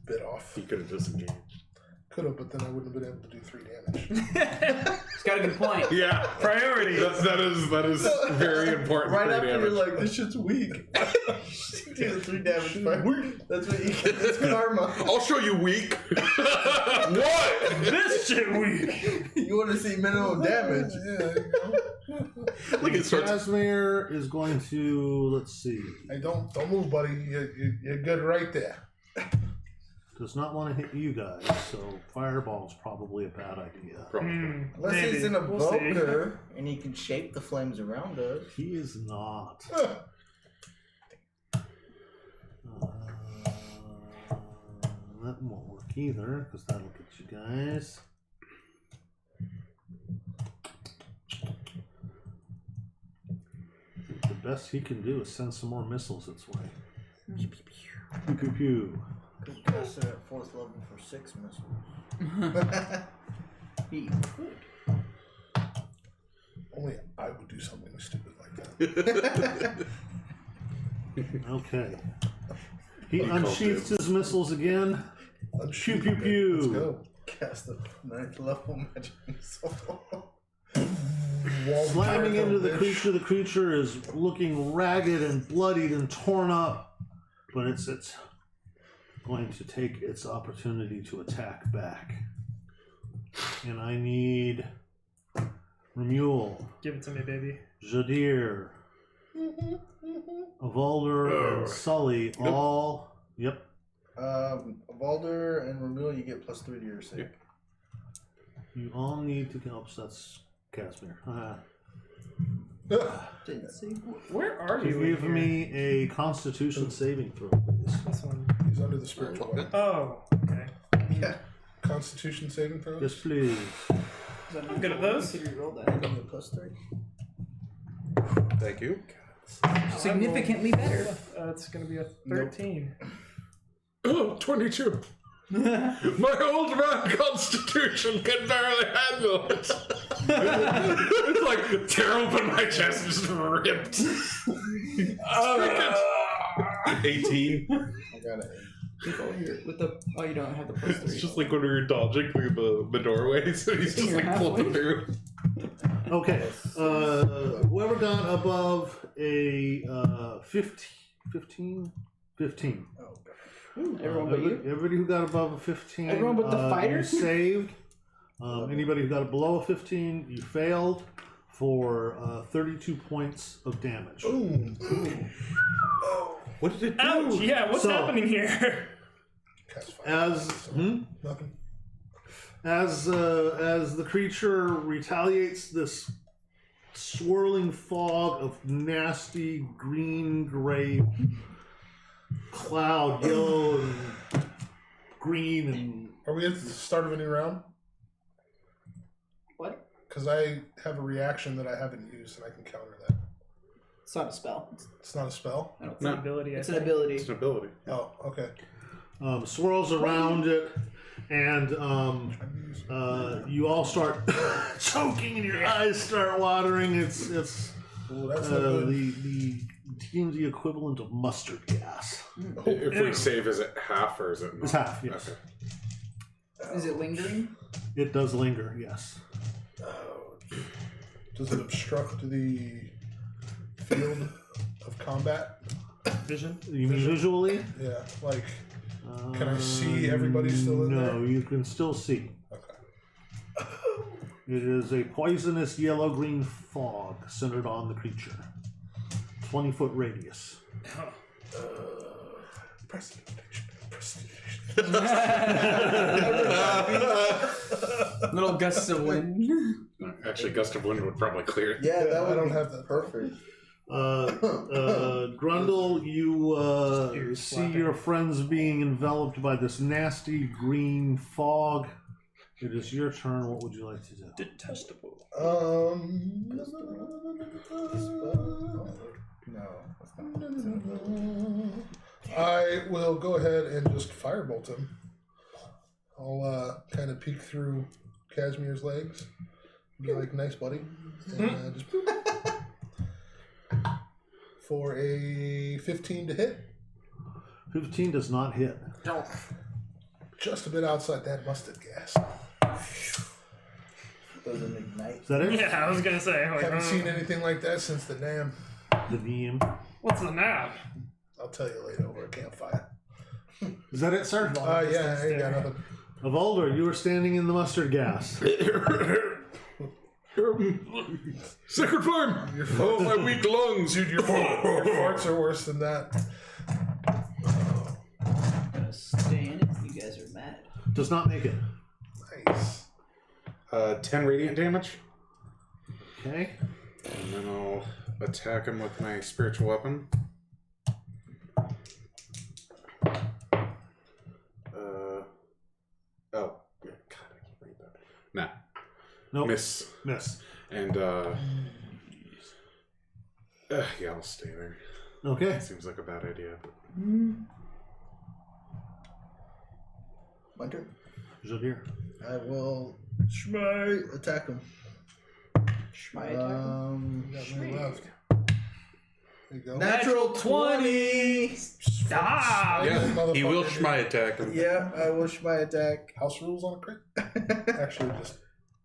bit off. He could have disengaged. Could have, but then I wouldn't have been able to do 3 damage. He's got a good point. Yeah. Priority. That is very important. Right for after damage. you're like, this shit's weak. Do the 3 damage first. That's what you get. It's karma. I'll show you weak. What? This shit weak. You want to see minimum damage. Yeah, there you go. Like it starts. Casimir is going to, let's see, Hey, don't move, buddy. You're good right there. does not want to hit you guys, so fireball's probably a bad idea. Unless Maybe. he's an We'll see. evoker and he can shape the flames around us. He is not. That won't work either, because that'll get you guys. The best he can do is send some more missiles its way. Pew pew pew. Could cast it at 4th level for 6 missiles. He could. Only I would do something stupid like that. Okay. He You called unsheaths it. his missiles again. Pew pew Let's pew. go. Cast a 9th level magic missile. Wall Slamming power into the bitch. creature. The creature is looking ragged and bloodied and torn up, but it's going to take its opportunity to attack back. And I need Remuel, Give it to me, baby. Jadir, Evolder, and Sully all. Yep. Valder and Ramil, you get +3 to your save. You all need to help. So that's Casimir. Didn't see. Where are you? in Give here? me a Constitution saving throw, please. This one. He's under the spiritual weapon. Oh, okay. Yeah. Constitution saving throws? Yes, please. I'm good at those. Consider you rolled I that. give you +3. Thank you. Significantly better. It's gonna be a 13. Oh, 22. My old man constitution can barely handle it. It's like tear open my chest and just ripped. 18. I got an With the you don't have the +3. It's just like when we were dodging through the doorway, so he's just like flipping through. Okay. Whoever got above a 15? 15. Oh, God. Everyone but you. Everybody who got above a 15. Everyone but the fighter? You saved. Anybody who got below a 15, you failed for 32 points of damage. Ooh. What did it do? Ouch! Yeah, what's So- happening here? Cast fire. Nothing. Nothing. As the creature retaliates, this swirling fog of nasty green gray cloud, yellow and green, and Are we at the start of a new round? What? Because I have a reaction that I haven't used and I can counter that. It's not a spell. It's not a spell? I don't It's an think. ability. I It's an think. ability. It's an ability. Oh, okay. swirls around it, and you all start choking, and your eyes start watering. It's Ooh, that's not good. the D&D equivalent of mustard gas. If we save, is it half or is it not? It's half, yes. Okay. Is it lingering? It does linger, yes. Does it obstruct the field of combat? Vision. You mean visually? Yeah, like, can I see everybody still in no, there? you can still see. Okay. It is a poisonous yellow-green fog centered on the creature. 20-foot radius. Prestidigitation. Little gusts of wind. Actually, gust of wind would probably clear it. Yeah, that I would don't be have that. perfect. Grundle, you Ears see flapping. your friends being enveloped by this nasty green fog. It is your turn. What would you like to do? Detestable. No, that's not. I will go ahead and just firebolt him. I'll kind of peek through Casimir's legs. Be like, nice buddy. And just for a 15 to hit. 15 does not hit. Just a bit outside that mustard gas. Doesn't ignite. Is that it? Yeah, I was gonna say. Like, Haven't seen anything like that since the NAM. The VM. what's the nap? I'll tell you later over a campfire. Is that it, sir? Yeah, I ain't got nothing. Evolder, you are standing in the mustard gas. Sacred flame! Oh, my weak lungs! Dude, your farts are worse than that. I'm gonna stay in it. You guys are mad. Does not make it. Nice. 10 radiant damage. Okay. And then I'll attack him with my spiritual weapon. Oh. Yeah, God, I can't read that. Nah. Nope. Miss. Miss. And, yeah, I'll stay there. Okay. Seems like a bad idea. My turn. Jadir. I will attack him. Schmei attack. Got me left. There you go. Natural 20! Stop! Yeah, he will Motherfucker, Schmei attack him. Yeah, I will Schmei attack. House rules on a crit? Actually, just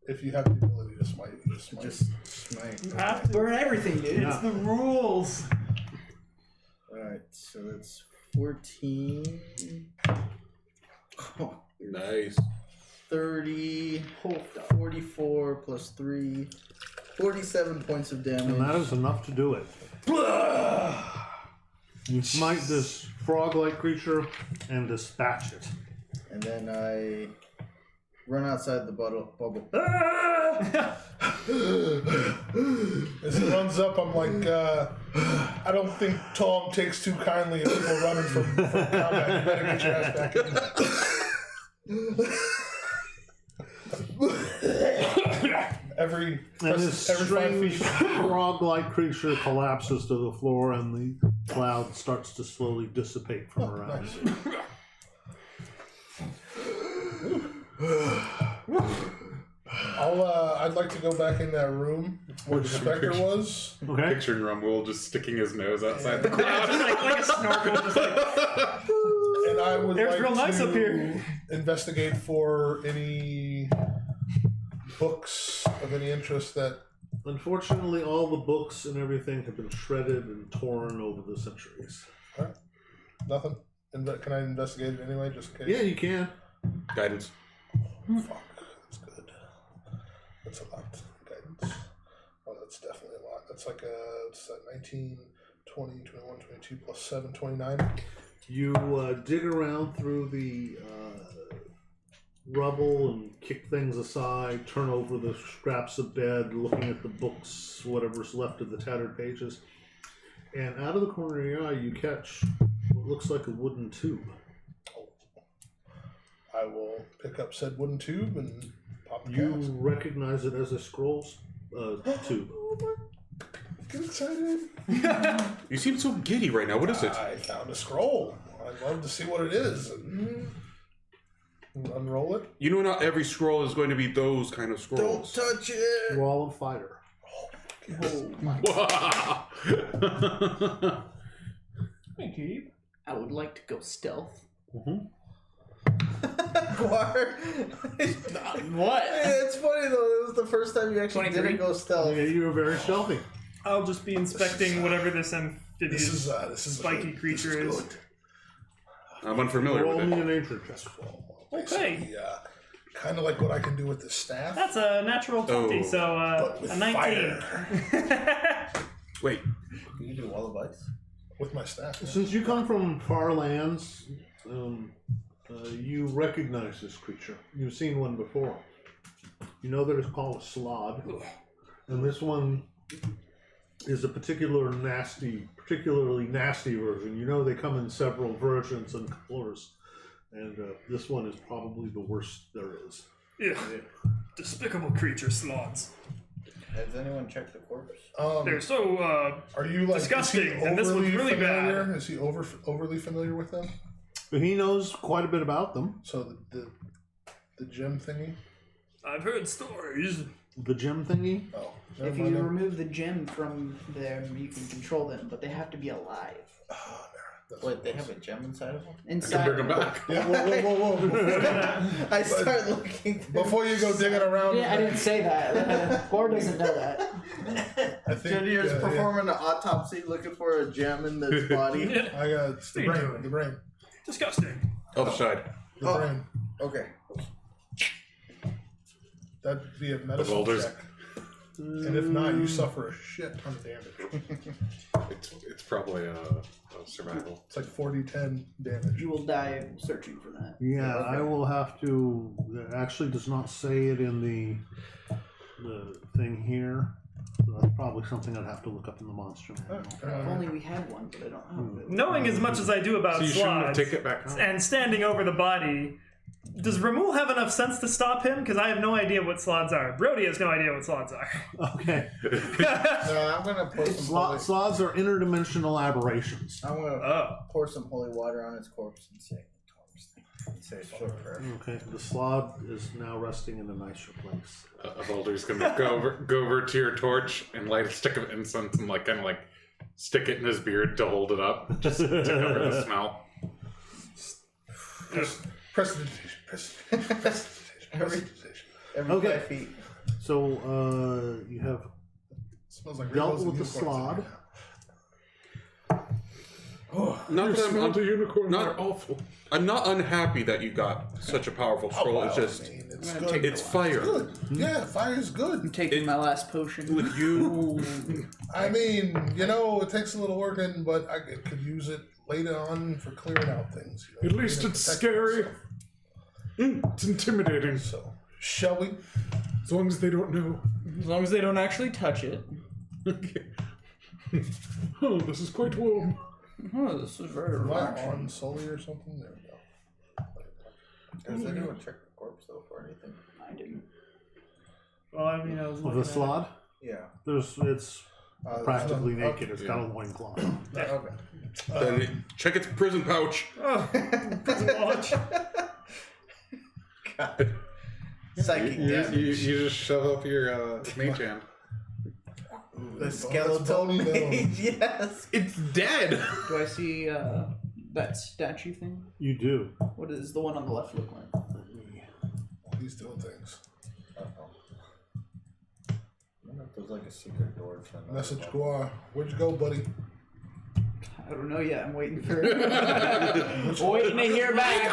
if you have the ability to smite, you just smite. Just Schmei. You have to burn everything, dude. Yeah. It's the rules. Alright, so that's 14. Oh, Nice. 30, 44 plus 3, 47 points of damage. And that is enough to do it. You smite this frog-like creature and dispatch it. And then I run outside the bubble. As he runs up, I'm like, I don't think Tom takes too kindly if people running from combat. You better get your ass back in. every And this 5 strange feet. frog-like creature collapses to the floor, and the cloud starts to slowly dissipate from around it. I'd like to go back in that room where the specter was. Okay. Picturing Rumble just sticking his nose outside the cloud. Just like a snorkel, just like And I would There's like real nice to up here. investigate for any books of any interest that. Unfortunately, all the books and everything have been shredded and torn over the centuries. Nothing. Can I investigate it anyway, just in case? Yeah, you can. Guidance. Fuck, that's good. That's a lot. Guidance. Oh, that's definitely a lot. That's like it's 19, 20, 21, 22 plus 7, 29. You dig around through the rubble and kick things aside, turn over the scraps of bed, looking at the books, whatever's left of the tattered pages. And out of the corner of your eye, you catch what looks like a wooden tube. I will pick up said wooden tube and pop the You caps. recognize it as a scrolls tube. Get excited. You seem so giddy right now. What is it? I found a scroll. I'd love to see what it is. Unroll it. You know, not every scroll is going to be those kind of Don't scrolls. touch it! Wall of Fire. Thank you. I would like to go stealth. Guar. What? It's funny though, it was the first time you actually 23? didn't go stealth. Yeah, you were very stealthy. I'll just be inspecting whatever this amphibious This is spiky creature is. good. I'm unfamiliar Roll with me it. a nature check. Okay. Kind of like what I can do with the staff. That's a natural 20, Oh. so But with a 19. fire. Wait, Can you do wall of ice? With my staff. Yeah. Since you come from far lands, you recognize this creature. You've seen one before. You know that it's called a Strahd, and this one is a particularly nasty version. You know they come in several versions and colors, and this one is probably the worst there is. Yeah. Despicable creature slots. Has anyone checked the corpse? They're so, Are you like disgusting, Is he and this one's overly really familiar? bad. Is he overly familiar with them? But he knows quite a bit about them. So the The gem thingy? I've heard stories. The gem thingy? Oh. If never you mind. remove the gem from them, you can control them, but they have to be alive. That's Wait, they have a gem inside of them? I can Inside. bring them back. Yeah, whoa. I start looking. Before you go digging around. Yeah, I didn't say that. Gore doesn't know that. I think Junior's performing an autopsy looking for a gem in this body. I got the brain. The brain. Disgusting. Other side. The brain. Okay. That'd be a The medicine boulders. check. And if not, you suffer a shit ton of damage. It's probably a survival. It's like 40-10 damage. You will die searching for that. Yeah, I will have to. It actually does not say it in the thing here. So that's probably something I'd have to look up in the monster manual. If only we had one, but I don't have it. Knowing as much as I do about So you shouldn't have Strahd taken it back home. and standing over the body, does Ramul have enough sense to stop him? Because I have no idea what slots are. Brody has no idea what slots are. Okay. No, I'm gonna pour some holy, Sloths are interdimensional aberrations. I'm gonna Oh. pour some holy water on his corpse and say a short prayer. Okay, the sloth is now resting in a nicer place. A boulder's gonna go over to your torch and light a stick of incense and kind of stick it in his beard to hold it up, just to cover the smell. Prestidigitation. Every Okay. 5 feet. So you have Smells like dealt rainbows and with the unicorns in slod. Not that I'm the unicorn. not awful. I'm not unhappy that you got such a powerful here. scroll. Oh, It's well, just I mean, it's I'm gonna good. take it's fire. Good. Yeah, fire's good. I'm taking my last potion. With you, I mean, it takes a little working, but I could use it later on for clearing out things. At least it's scary. It's intimidating. So, shall we? As long as they don't know. As long as they don't actually touch it. Okay. Oh, this is quite warm. Oh, this is very Am I relaxing. on Sully or something? There we go. Does anyone check the corpse though for anything? I didn't. Well, I mean, I was Of looking the at slod, Yeah. it's practically okay. naked. It's got a loincloth. Okay. then check its prison pouch. it. Oh, prison watch. God. Psychic You damage. just shove up your mage hand. The skeletal bony metal. mage, yes. It's dead. Do I see that statue thing? You do. What does the one on the left look like? He's doing things. I wonder if there's like a secret door to another Message level. Guar. Where'd you go, buddy? I don't know yet. I'm waiting for. Waiting to hear back.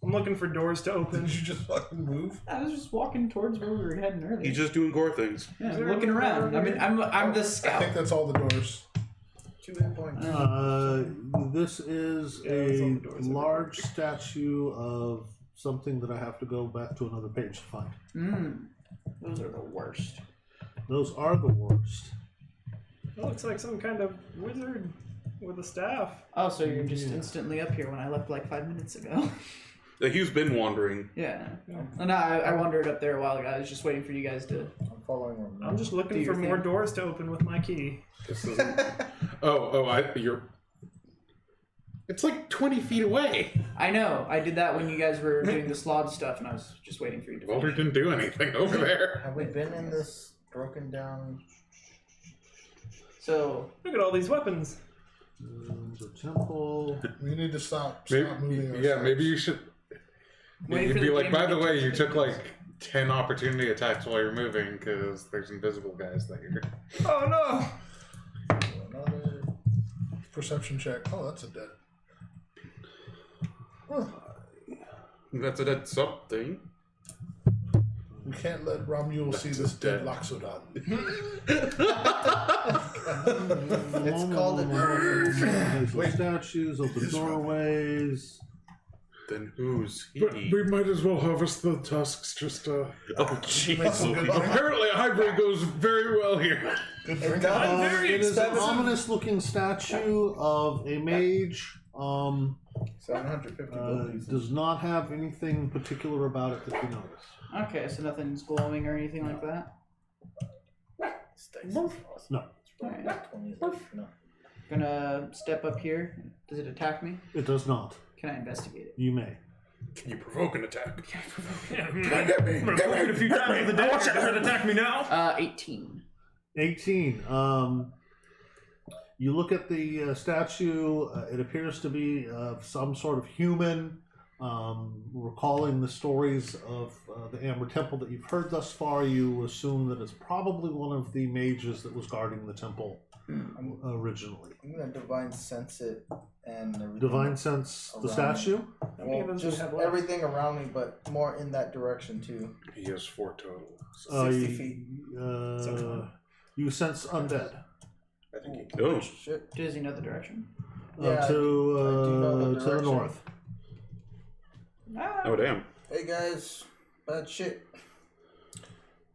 I'm looking for doors to open. Did you just fucking move? I was just walking towards where we were heading earlier. He's just doing gore things. Yeah, I'm looking around. I mean, I'm the I think scout. that's all the doors. 2 hit points. This is Yeah, that's all a the doors that large statue of something that I have to go back to another page to find. Those are the worst. Those are the worst. It looks like some kind of wizard with a staff. Oh, so you're just instantly up here when I left like 5 minutes ago. He's been wandering. Yeah. No, I wandered up there a while ago. I was just waiting for you guys to. I'm following him. I'm just looking Do for your more thing. doors to open with my key. This isn't. You're. It's like 20 feet away. I know. I did that when you guys were doing the slod stuff, and I was just waiting for you to. Boulder finish. didn't do anything over there. Have we been in this broken down? So Look at all these weapons. The temple. We need to stop Maybe, moving. yeah, maybe you should. Wait You'd for be the like, game by to the get way, to you the took game." like 10 opportunity attacks while you're moving because there's invisible guys there. Oh no! Another. Perception check. Oh, that's a dead. Huh. That's a dead something. We can't let Romuald see this dead Loxodon. It's called an Wait. Statues, open doorways. Then who's he? But we might as well harvest the tusks. Just Oh Make jeez. some good drink. apparently ivory goes very well here. Good drink. Very It is an expensive. ominous-looking statue of a mage. 750 gold pieces. Does not have anything particular about it that you notice. okay, so nothing's glowing or anything like that. No. Alright. 20 is like, no. Gonna step up here. Does it attack me? It does not. Can I investigate it? You may. Can you provoke an attack? Yeah, I'm gonna poke it a few times with the dagger. Does it attack me now? 18. 18. You look at the statue. It appears to be some sort of human, recalling the stories of the Amber Temple that you've heard thus far. You assume that it's probably one of the mages that was guarding the temple originally. I'm gonna divine sense it and everything. Divine sense the around statue? Well, just everything around me, but more in that direction too. He has 4 total. 60 feet. You sense undead. I think he can. Oh. Shit. Does he know the direction? Yeah, I do know the to the direction. north. Oh, damn. Hey guys, bad shit.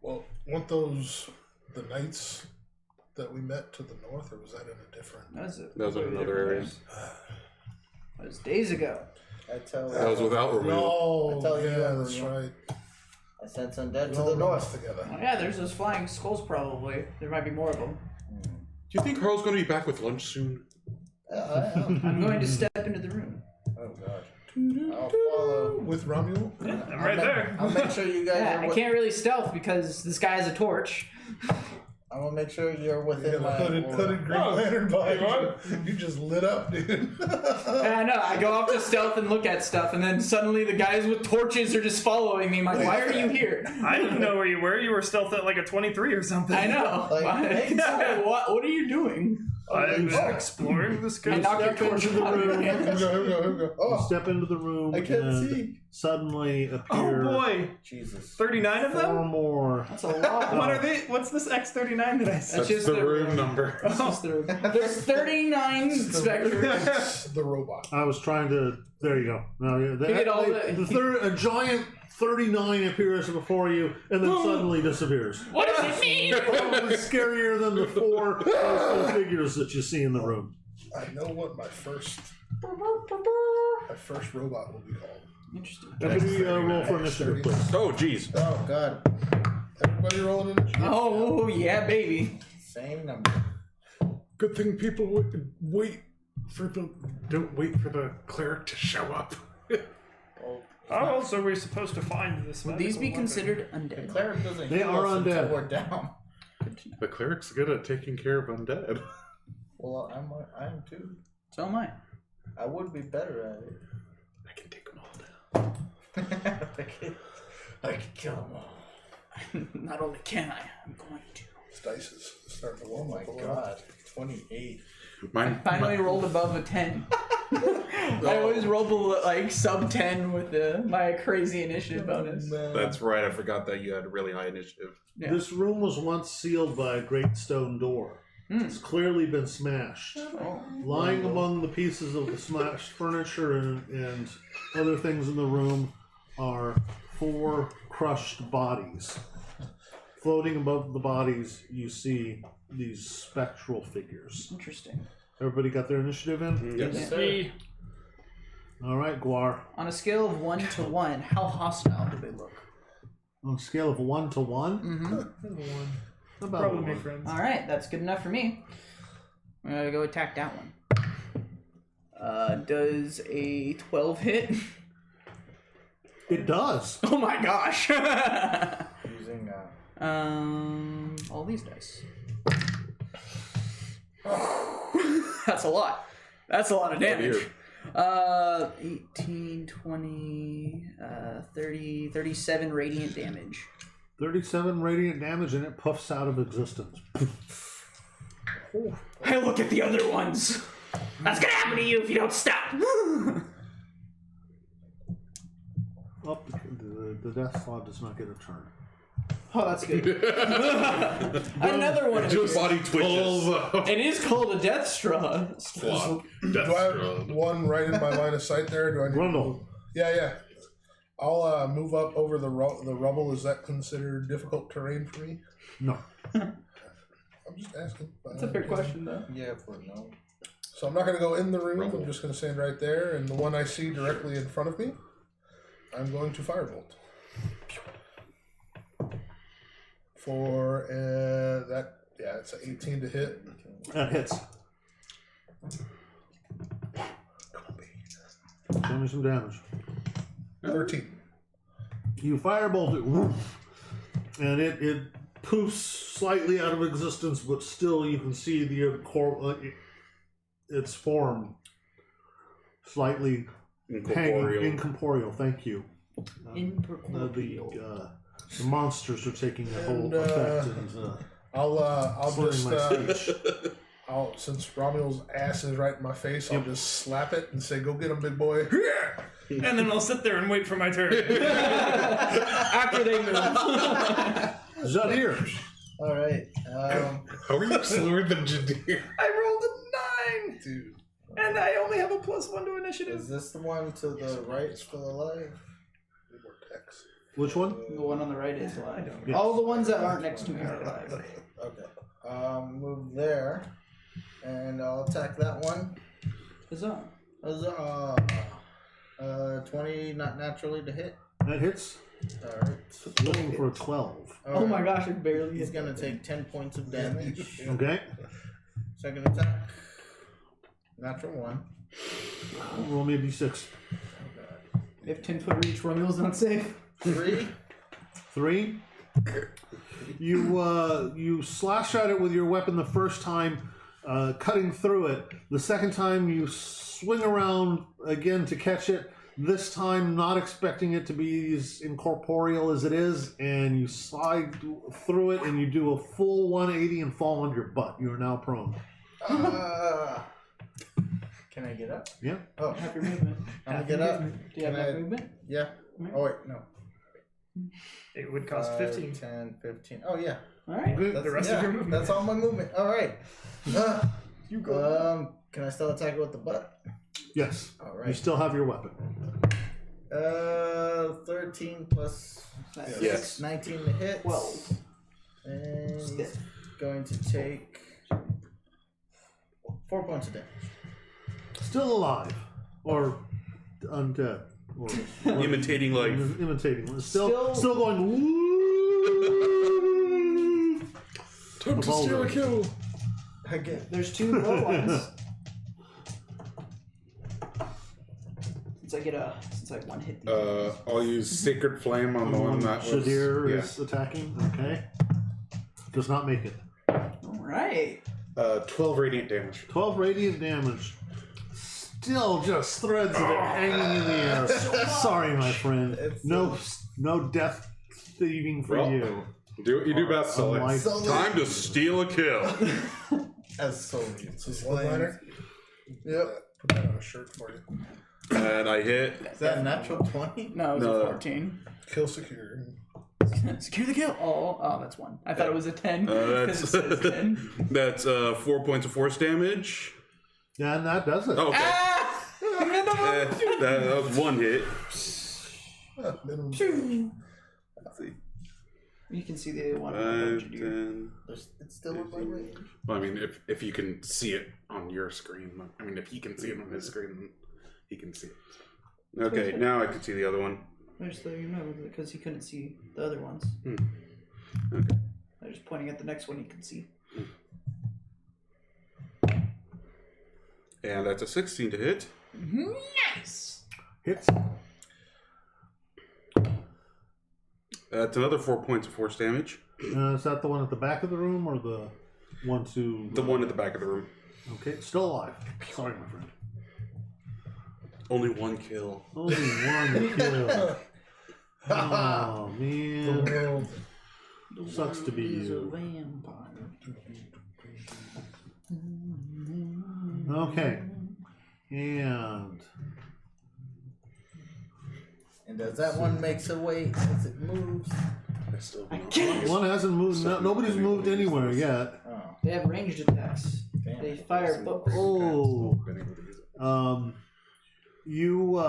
Well, weren't those the knights that we met to the north, or was that in a different? That was in another area. That was days ago. I tell That was without Ramil. No, I tell you, yeah, that's right. I sense undead We to all the know north. us together. Oh, yeah, there's those flying skulls probably. There might be more of them. Do you think Carl's going to be back with lunch soon? I am. I'm going to step into the room. Oh god. I'll follow. With Romulo? Yeah, I'm right there. I'll make sure you guys Yeah, are I with, can't really stealth because this guy has a torch. I'm gonna make sure you're You within got a my hooded Green Lantern behind you. You just lit up, dude. Yeah, I know. I go off to stealth and look at stuff, and then suddenly the guys with torches are just following me. I'm like, why are you here? I didn't know where you were. You were stealth at like a 23 or something. I know. Like, Why- hey, what are you doing? I'm exploring this I ghost. knock your Step torch into the out of your room. Here we hand. go, here we go, here we go. You Oh, step into the room I can't and see. suddenly Oh appear boy, Jesus. 39 of 4 them. more. That's a lot. What are they? What's this X39 that I see? That's That's just the the room number. That's just the- There's 39 specters. It's the robot. I was trying to. There you go. No, You get all the- a giant 39 appears before you and then suddenly disappears. What does it mean? Probably scarier than the 4 postal figures that you see in the room. I know what my first robot will be called. Interesting. Everybody roll for initiative, please. Oh, jeez. Oh god. Everybody rolling in the Oh, yeah, baby. Same number. Good thing people don't wait for the cleric to show up. How else are we supposed to find this? Would these be magical considered The undead? cleric doesn't They heal are us until undead. we're down. The cleric's good at taking care of undead. Well, I am too. So am I. I would be better at it. I can take them all down. I could kill them all. Not only can I, I'm going to. This dice is starting to Oh warm my up a little. god. 28. Mine, Finally rolled above a 10. I always roll below, like sub 10 with my crazy initiative bonus. That's right. I forgot that you had really high initiative. Yeah. This room was once sealed by a great stone door. Mm. It's clearly been smashed. Lying among the pieces of the smashed furniture and other things in the room are 4 crushed bodies. Floating above the bodies, you see these spectral figures. Interesting. Everybody got their initiative in? Yes. Me. All right, Guar. On a scale of 1 to 1, how hostile do they look? On a scale of 1 to 1? Mm-hmm. About Probably 1. me, friends. All right, that's good enough for me. I'm gonna go attack that one. Does a 12 hit? It does. Oh my gosh! Using all these dice. That's a lot. That's a lot of damage. 18, 20, 30, 37 radiant damage. 37 radiant damage and it puffs out of existence. I look at the other ones. That's gonna happen to you if you don't stop. Oh, the death slot does not get a turn. Oh, that's good. Another one. Just body twitches. It is called a death straw. Do I have one right in my line of sight there? Do I need Rundle. to... Yeah. I'll move up over the rubble. Is that considered difficult terrain for me? No. I'm just asking. That's a fair question, though. yeah, for no. So I'm not going to go in the room. I'm just going to stand right there. And the one I see directly in front of me, I'm going to firebolt. For it's an 18 to hit. That hits. Show me some damage. 13. You firebolt it, woof, and it poofs slightly out of existence, but still you can see its form slightly incorporeal. Thank you. The monsters are taking a whole effect. And, I'll slurring my just since Romuald's ass is right in my face, I'll just slap it and say, "Go get him, big boy." And then I'll sit there and wait for my turn. After they move. Zadir. All right. How are you slower than Jadir? I rolled a 9, Dude. and I only have a +1 to initiative. Is this the one to the right still alive? Which one? The one on the right is alive. Yes. All the ones that aren't next to me are alive. Okay. Move there, and I'll attack that one. Huzzah. 20 not naturally to hit. That hits. All right. Looking for a 12. Oh my gosh, I barely He's hit gonna that. take 10 points of damage. Okay. Second attack. Natural 1. Roll me a d6. If 10-foot reach, Romeo's not safe. 3. 3. You slash at it with your weapon the first time, cutting through it. The second time you swing around again to catch it. This time not expecting it to be as incorporeal as it is, and you slide through it and you do a full 180 and fall on your butt. You are now prone. Can I get up? Yeah. Oh, Half your movement. I'm gonna get up. Do you have Can enough I- movement? Yeah. Oh wait, no. It would cost 15. 10, 15. Oh yeah. Alright. That's, The rest of your movement. That's all my movement. All right. You go. Can I still attack it with the butt? Yes. All You right. still have your weapon. 13 plus That's Yes. 19 to hit. 12. And he's Stiff. going to take 4 points of damage. Still alive. Or undead. Or Imitating life. Imitating. Still Still- going. Woo! Time to steal a kill. Again. There's 2 low ones. Since I one hit these. I'll use Sacred Flame on the one that was. Shadir Yeah. is attacking. Okay. Does not make it. Alright. 12 radiant damage. 12 radiant damage. Still just threads of it hanging in the air. Sorry, my friend. No death thieving for Well, you. Do what you do best, Sully. Unlike- Time to steal a kill. As Soviets. This one liner. Yep. Put that on a shirt for you. And I hit. Is that a natural 20? No, it was No. a 14. Kill secure. Secure the kill. Oh, that's 1. I thought it was a 10. That's 'cause it says 10. that's 4 points of force damage. Yeah, and that does it. Oh, okay. Ah! That was 1 hit. Minimum. Let's see. You can see the one. 5, 10. It's still in my range. Well, I mean, if you can see it on your screen. I mean, if he can see it on his screen, then he can see it. Okay, now I can see the other one. There's the because he couldn't see the other ones. Okay. I was just pointing at the next one he could see. And that's a 16 to hit. Nice. Hits. That's another 4 points of force damage. Is that the one at the back of the room or the one to The one at the back of the room. Okay, still alive. Sorry, my friend. Only 1 kill. Only 1 kill. Oh The man. world. Sucks to be He's a you. vampire. Okay. And As that one makes a way as it moves. I still I don't. can't. one hasn't moved. Nobody's moved anywhere yet. Oh, They have ranged attacks. damn. They fire both. Oh. Been able to use it. You,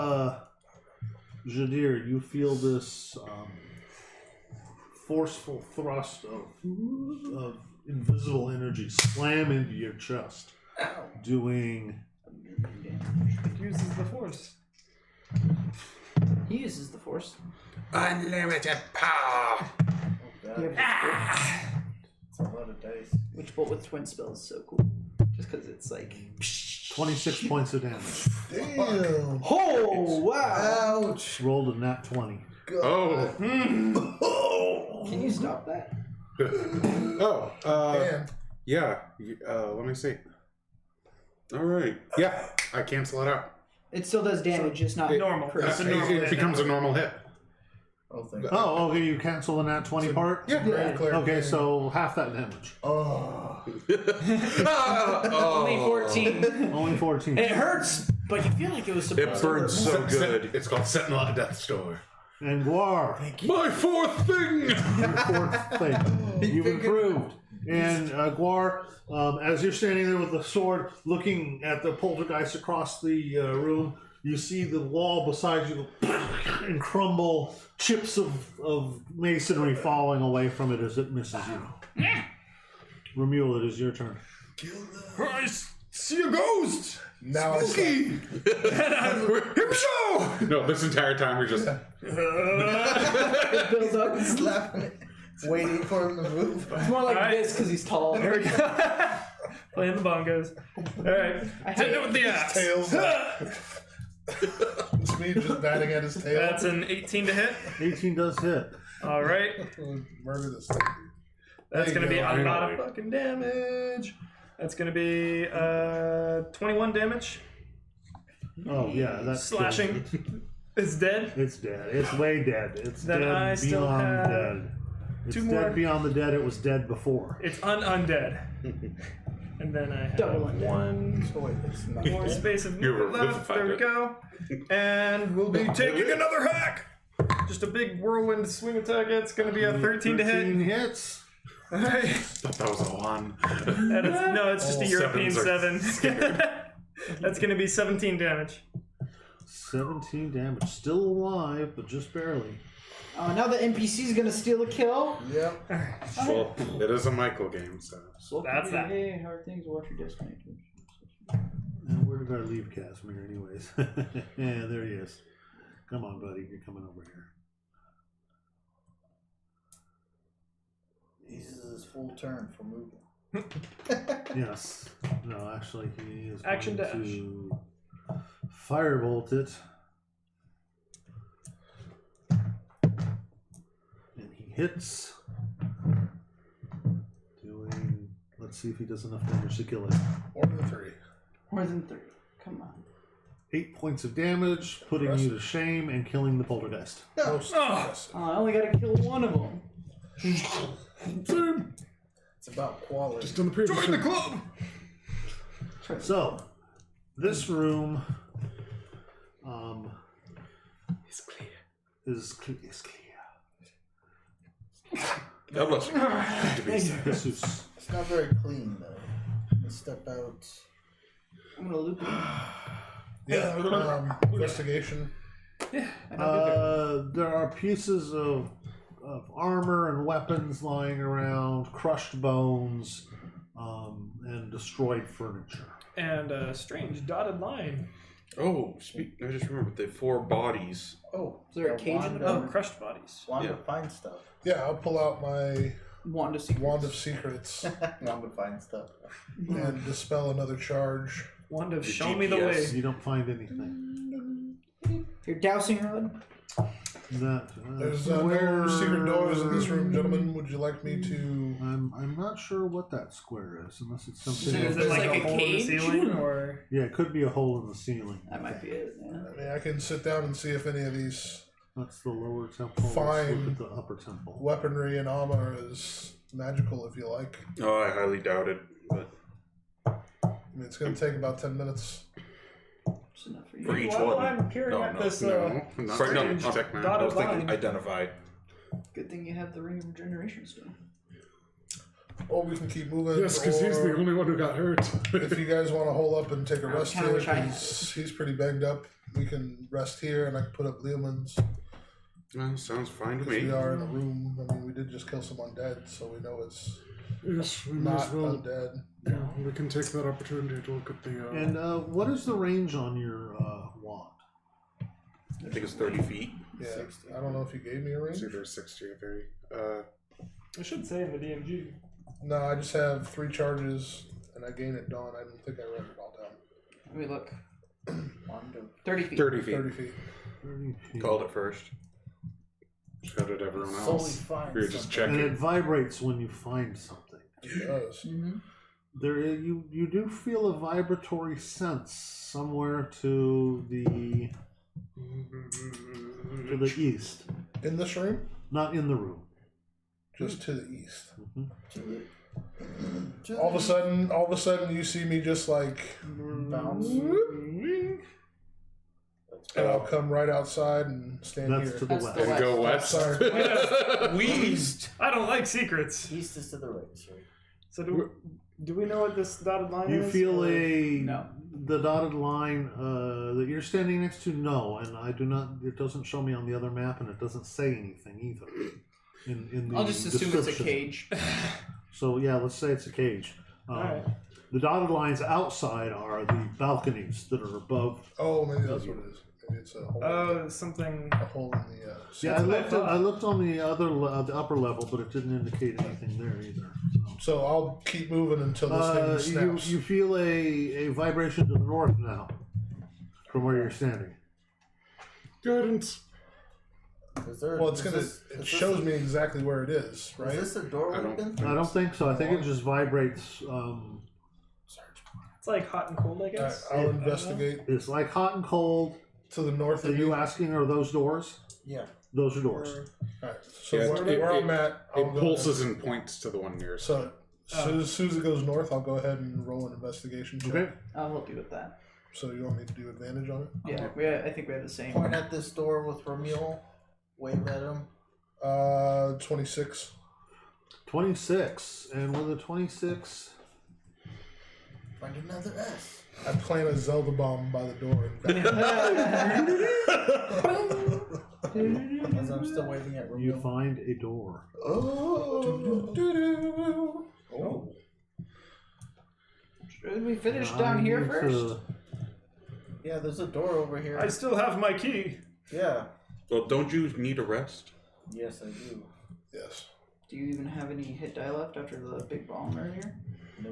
Jadir, you feel this forceful thrust of invisible energy slam into your chest, doing. It uses the force. He uses the force. Unlimited power. Oh, God. He has It's a lot of dice. which, but with twin spells, is so cool. Just because it's like. 26 points of damage. Damn. Oh wow! Ouch. Rolled a nat 20. Oh. Can you stop that? Oh. And Yeah. Let me see. All right. Yeah, I cancel it out. It still does damage, just not Normal. It's a normal It hit. becomes a normal hit. Oh, thank you. Oh, okay, you cancel the nat 20 part? Yeah. Grave cleric. Okay, so half that damage. Oh. Only 14. Only 14. It hurts, but you feel like it was supposed It to burns hurt. so good. It's called Sentinel at Death's Door. And Guar, My fourth thing. your fourth thing. You've improved. And Guar, as you're standing there with the sword, looking at the poltergeist across the room, you see the wall beside you and crumble, chips of masonry falling away from it as it misses you. Romuald, it is your turn. I see a ghost. Now Spooky. Hip show. No, this entire time we're just. It builds up. Slapping it. Waiting for him to move. It's more like Alright. this because he's tall. There we go. Playing the bongos. Alright. Hitting it with the axe. tails. It's me just batting at his tail. That's an 18 to hit. 18 does hit. Alright. Murder this thing. That's There going to you be go. a lot of fucking damage. That's going to be 21 damage. Oh, yeah, that's Slashing. It's dead. It's dead. It's way dead. It's Then dead I still beyond have dead. It's two dead more. beyond the dead. It was dead before. It's undead. And then I have Double undead. one Oh, wait, it's not. more space of You movement left. There we revivified go. And we'll be taking another hack. Just a big whirlwind swing attack. It's going to be a 13 to hit. 13 hits. Alright. Thought that was a 1. And no, it's just a All European sevens 7. That's going to be 17 damage. 17 damage. Still alive, but just barely. Oh, now the NPC's gonna steal a kill. Yep. Well, it is a Michael game, so. That's that. Hey, how are things? Watch your disconnect. And where did our leave Casimir, anyways? Yeah, there he is. Come on, buddy. You're coming over here. He uses his full turn for moving. Yes. No, actually, he is Action going dash. to firebolt it. And he hits. Doing. Let's see if he does enough damage to kill it. More than 3. More than 3. Come on. 8 points of damage, putting you to shame and killing the poltergeist. Most impressive. Oh, I only gotta kill one of them. It's about quality. On the previous Join the club. So, this room It's clear. is clear. God bless you. Jesus. It's not very clean though. Let's step out. I'm gonna loop it. Yeah, investigation. There are pieces of armor and weapons lying around, crushed bones, and destroyed furniture. And a strange dotted line. Oh, I just remembered the 4 bodies. Oh, Is there a yeah, cage in wand the Oh, of- crushed bodies. Wand Yeah. of find stuff. Yeah, I'll pull out my Wand of Secrets. Wand of Secrets Wand of find stuff. and dispel another charge. Wand of The show me the way. GPS. You don't find anything. Your dowsing rod. That There's no secret doors in this room, gentlemen. Would you like me to? I'm not sure what that square is, unless it's So something. is Is it It's like, like a a hole in the cage? ceiling or? Yeah, it could be a hole in the ceiling. That might be it. Yeah. I mean, I can sit down and see if any of these That's the lower temple. Let's Fine. look at the upper temple. weaponry and armor is magical, if you like. Oh, I highly doubt it. But I mean, it's going to take about 10 minutes. It's enough for you. For each While one. I'm peering No, at no, this No, not Sorry, no, strange. no, Check, man. I dotted was thinking line. identify. Good thing you have the Ring of Regeneration still. Or we can keep moving. Yes, because he's the or only one who got hurt. if you guys want to hold up and take a I rest kinda here, wish I had 'cause he's pretty banged up, we can rest here and I can put up Leomans. Well, sounds fine to Because we me. are in a room. I mean, we did just kill some undead, so we know it's Yes, we not undead. Yeah, we can take that opportunity to look at the. And what is the range on your wand? I think it's 30 feet. Yeah, I don't know if you gave me a range. It's either 60 or 30. I should say in the DMG. No, I just have 3 charges and I gain at dawn. I don't think I wrote it all down. Let me look. Wand of 30 feet. 30 feet. 30 feet. 30 feet. Called it first. Shut it, everyone So we else. find You're just something. And it checking. vibrates when you find something. It does. You do feel a vibratory sense somewhere to the east, In this room, not in the room. just to the east. To All of the- a sudden, you see me just like, bounce. and I'll come right outside and stand That's here. to the That's west. the And go west. Sorry. East. I don't like secrets. East is to the right, sorry. So do we know what this dotted line You is? feel or- No. the dotted line that you're standing next to. No, and I do not. It doesn't show me on the other map, and it doesn't say anything either. In the I'll just assume it's a description. cage. So yeah, let's say it's a cage. Alright. The dotted lines outside are the balconies that are above. Oh, maybe that's what it is. Maybe it's a hole. Something. A hole in the. Yeah, I looked on the upper level, but it didn't indicate anything there either. So I'll keep moving until this thing snaps. You feel a vibration to the north now, from where you're standing. Guidance. Is there, Well, it's is gonna. this- It is shows this me exactly where it is, a, right? Is this a door I we've don't been think through? I don't think so. I think it just vibrates. It's like hot and cold, I guess. I'll investigate It's like hot and cold. to the north Are of you you. asking, are those doors? Yeah. Those are doors. Alright, so Yeah, where I'm at, I'll It go pulses and points to the one nearest. So as soon as it goes north, I'll go ahead and roll an investigation check. Okay. I'll help you with that. So you want me to do advantage on it? Yeah, I think we have the same. Point at this door with Ramil. Wave at him. 26. 26, and with a 26, Find another S. I plant a Zelda bomb by the door. As I'm still waving at Ramil. you find a door. Oh. Should we finish I down here need first? to- Yeah, there's a door over here. I still have my key. Yeah. Well, don't you need a rest? Yes, I do. Yes. Do you even have any hit die left after the big bomb earlier? No.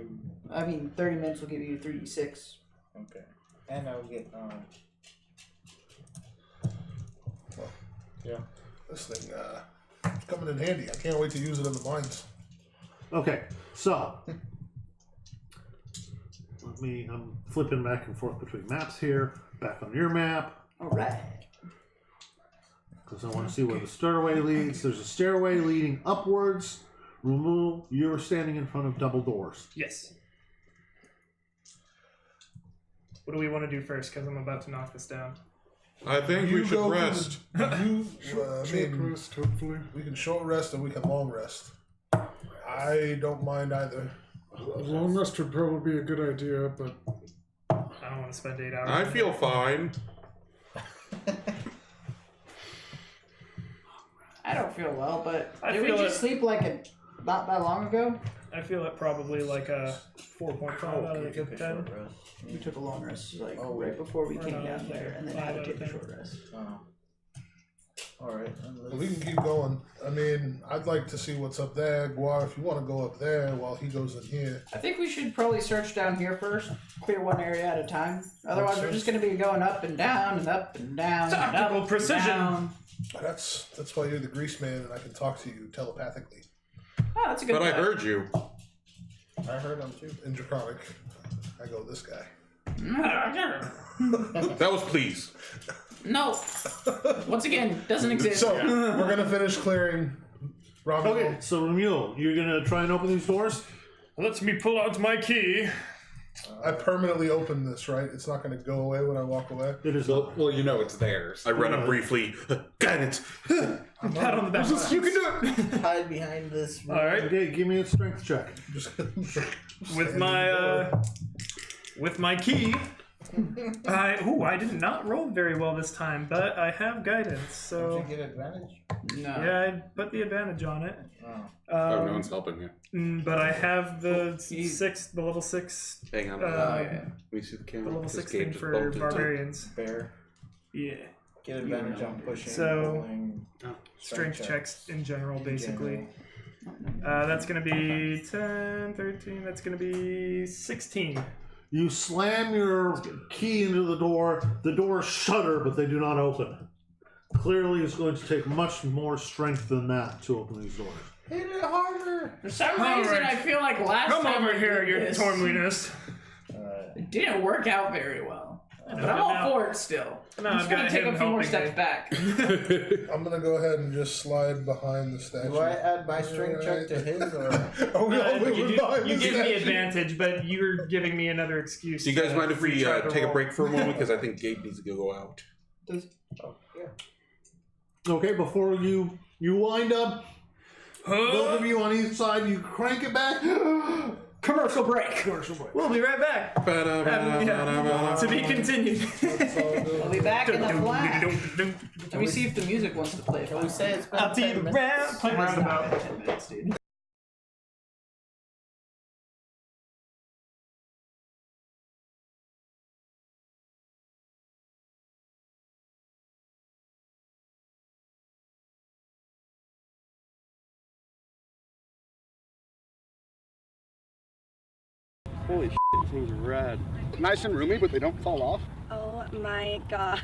I mean, 30 minutes will give you 3d6. Okay. And I'll get yeah. This thing it's coming in handy. I can't wait to use it in the mines. Okay, so I'm flipping back and forth between maps here. Back on your map, Alright. because I want to see where the stairway leads. There's a stairway leading upwards. Rumul, you're standing in front of double doors. Yes. What do we want to do first? Because I'm about to knock this down. I think we should go to rest. You, I mean, Rest, hopefully. we can short rest and we can long rest. I don't mind either. A long rest would probably be a good idea, but I don't want to spend 8 hours. I feel fine. I don't feel well, but I did we feel just it. sleep like not that long ago? I feel it probably like a 4.5 out of a good 10. We took a long rest like Oh, right before we Or came no, down there, and then had to take a short rest. Oh. Alright. Well, we can keep going. I mean, I'd like to see what's up there. Guar, if you want to go up there while he goes in here. I think we should probably search down here first, clear one area at a time. Otherwise, we're just going to be going up and down and up and down. Tactical and up precision. And down. That's why you're the grease man and I can talk to you telepathically. Oh, that's a good But I point. heard you. I heard him too. In Draconic, I go this guy. That was please. No. Once again, doesn't exist. So we're gonna finish clearing. Romulus. Okay, so Ramul, you're gonna try and open these doors. Lets me pull out my key. I permanently open this, right? It's not gonna go away when I walk away. It is well, you know it's theirs. I run up briefly. Guidance. Pat on the back. You can do it. Hide behind this. All right. okay. Give me a strength check. With my key. I did not roll very well this time, but I have guidance, Don't so you get advantage? No. yeah, I put the advantage on it. Oh. Oh, no one's helping you. But I have the He- level 6, Hang on. Oh, yeah. Let me see the the camera. level This 6 game thing just for bumped into- barbarians. Bear. Yeah, Get advantage on pushing. So- pulling, strength checks in general, in basically. general. That's gonna be 10, 13. That's gonna be 16. You slam your key into the door. The doors shudder, but they do not open. Clearly, it's going to take much more strength than that to open these doors. Hit it harder. For some All reason, right. I feel like last Come time over we here, did your this, tormliness. it didn't work out very well. But I'm now- all for it still. now I'm just I've gonna got take him a few more helping steps me. back. I'm gonna go ahead and just slide behind the statue. Do I add my strength check to his or? Oh, we all live You behind the give me statue. advantage, but you're giving me another excuse. Do you guys to mind if we retry the take a roll. break for a moment? Because I think Gabe needs to go out. Oh, yeah. Okay, before you wind up, both of you on each side, you crank it back. Commercial break. Commercial break. We'll be right back. To be continued. That's all good. We'll be back in the flat. Let me see if the music wants to play. Can we say it's been I'll be 10 minutes? around. Roundabout. 10 minutes, dude. Holy shit, things are rad. Nice and roomy, but they don't fall off. Oh my god.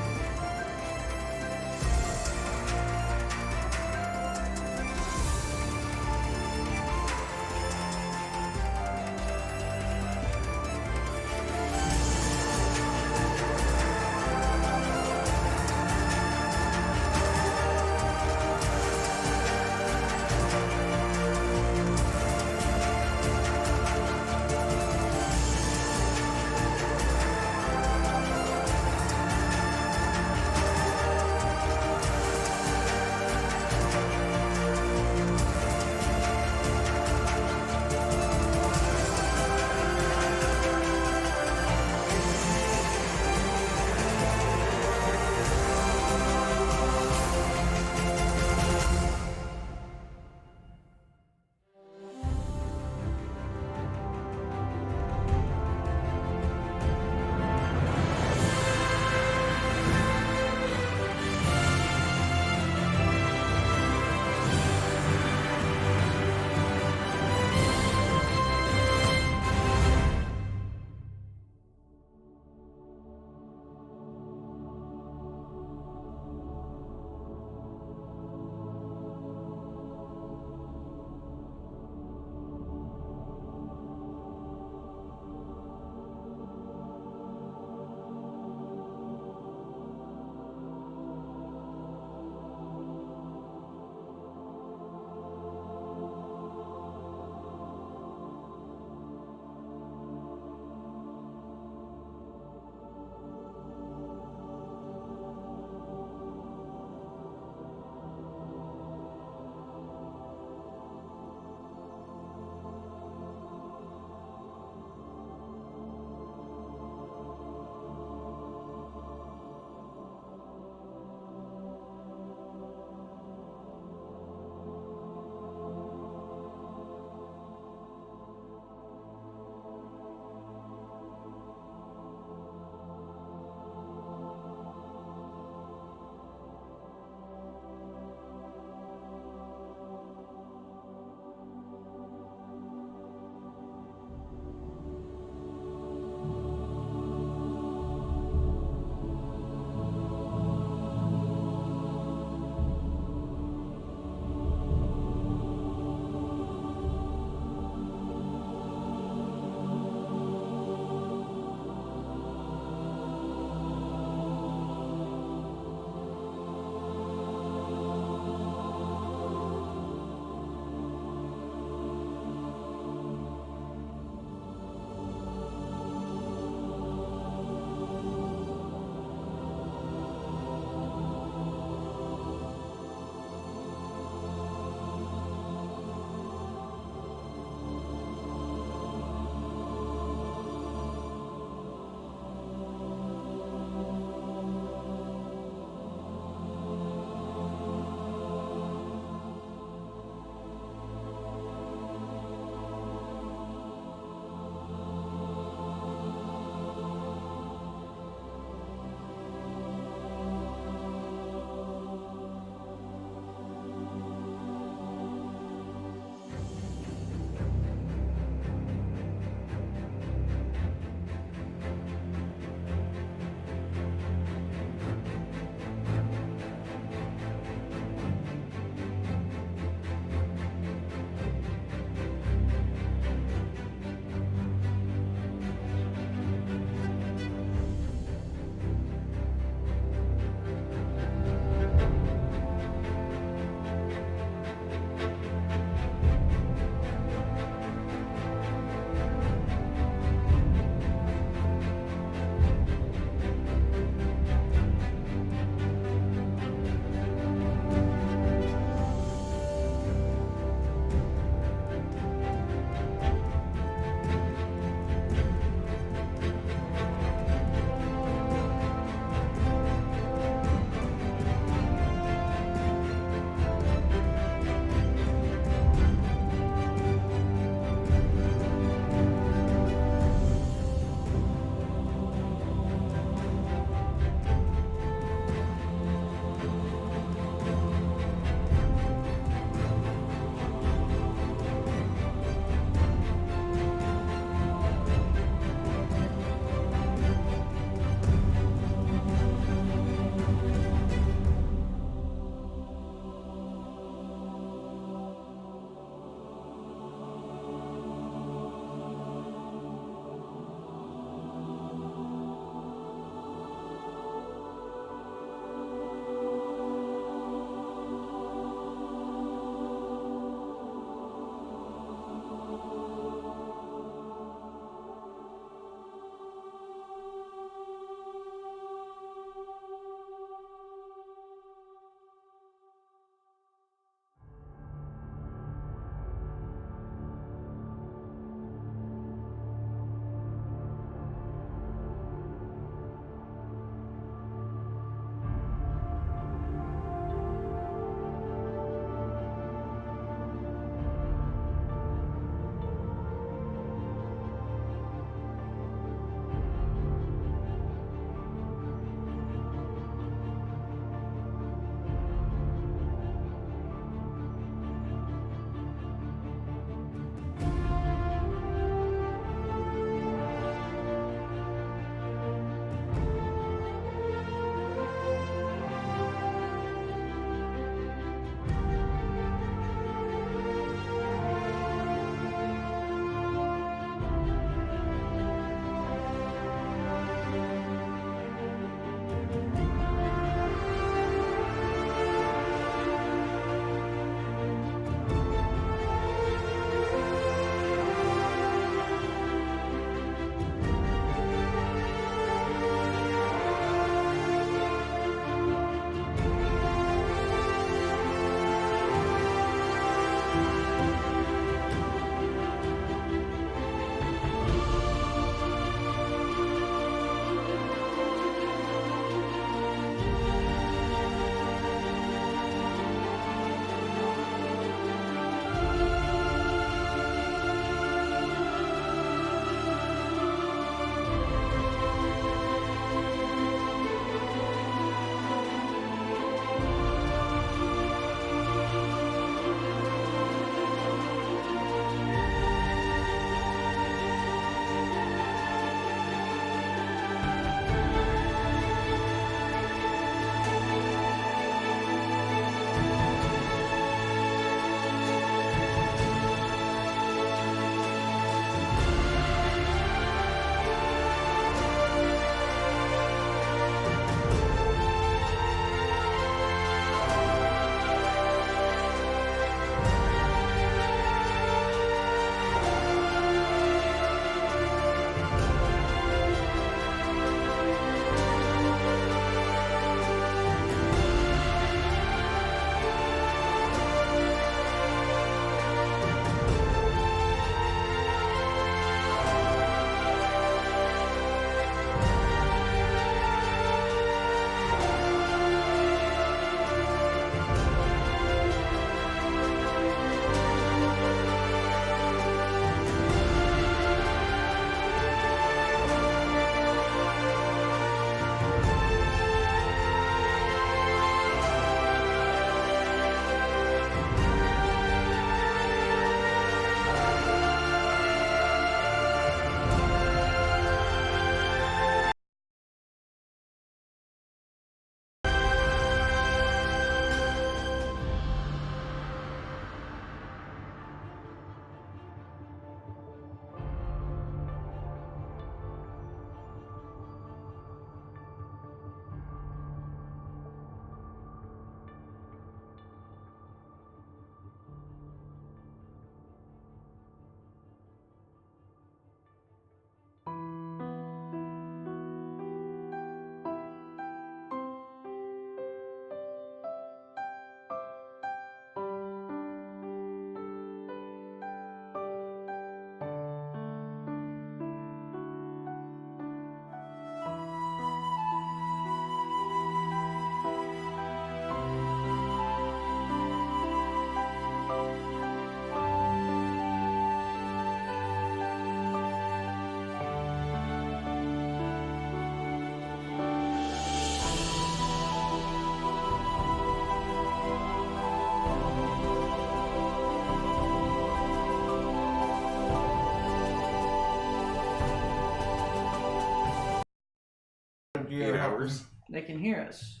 hear 8 hours. They can hear us.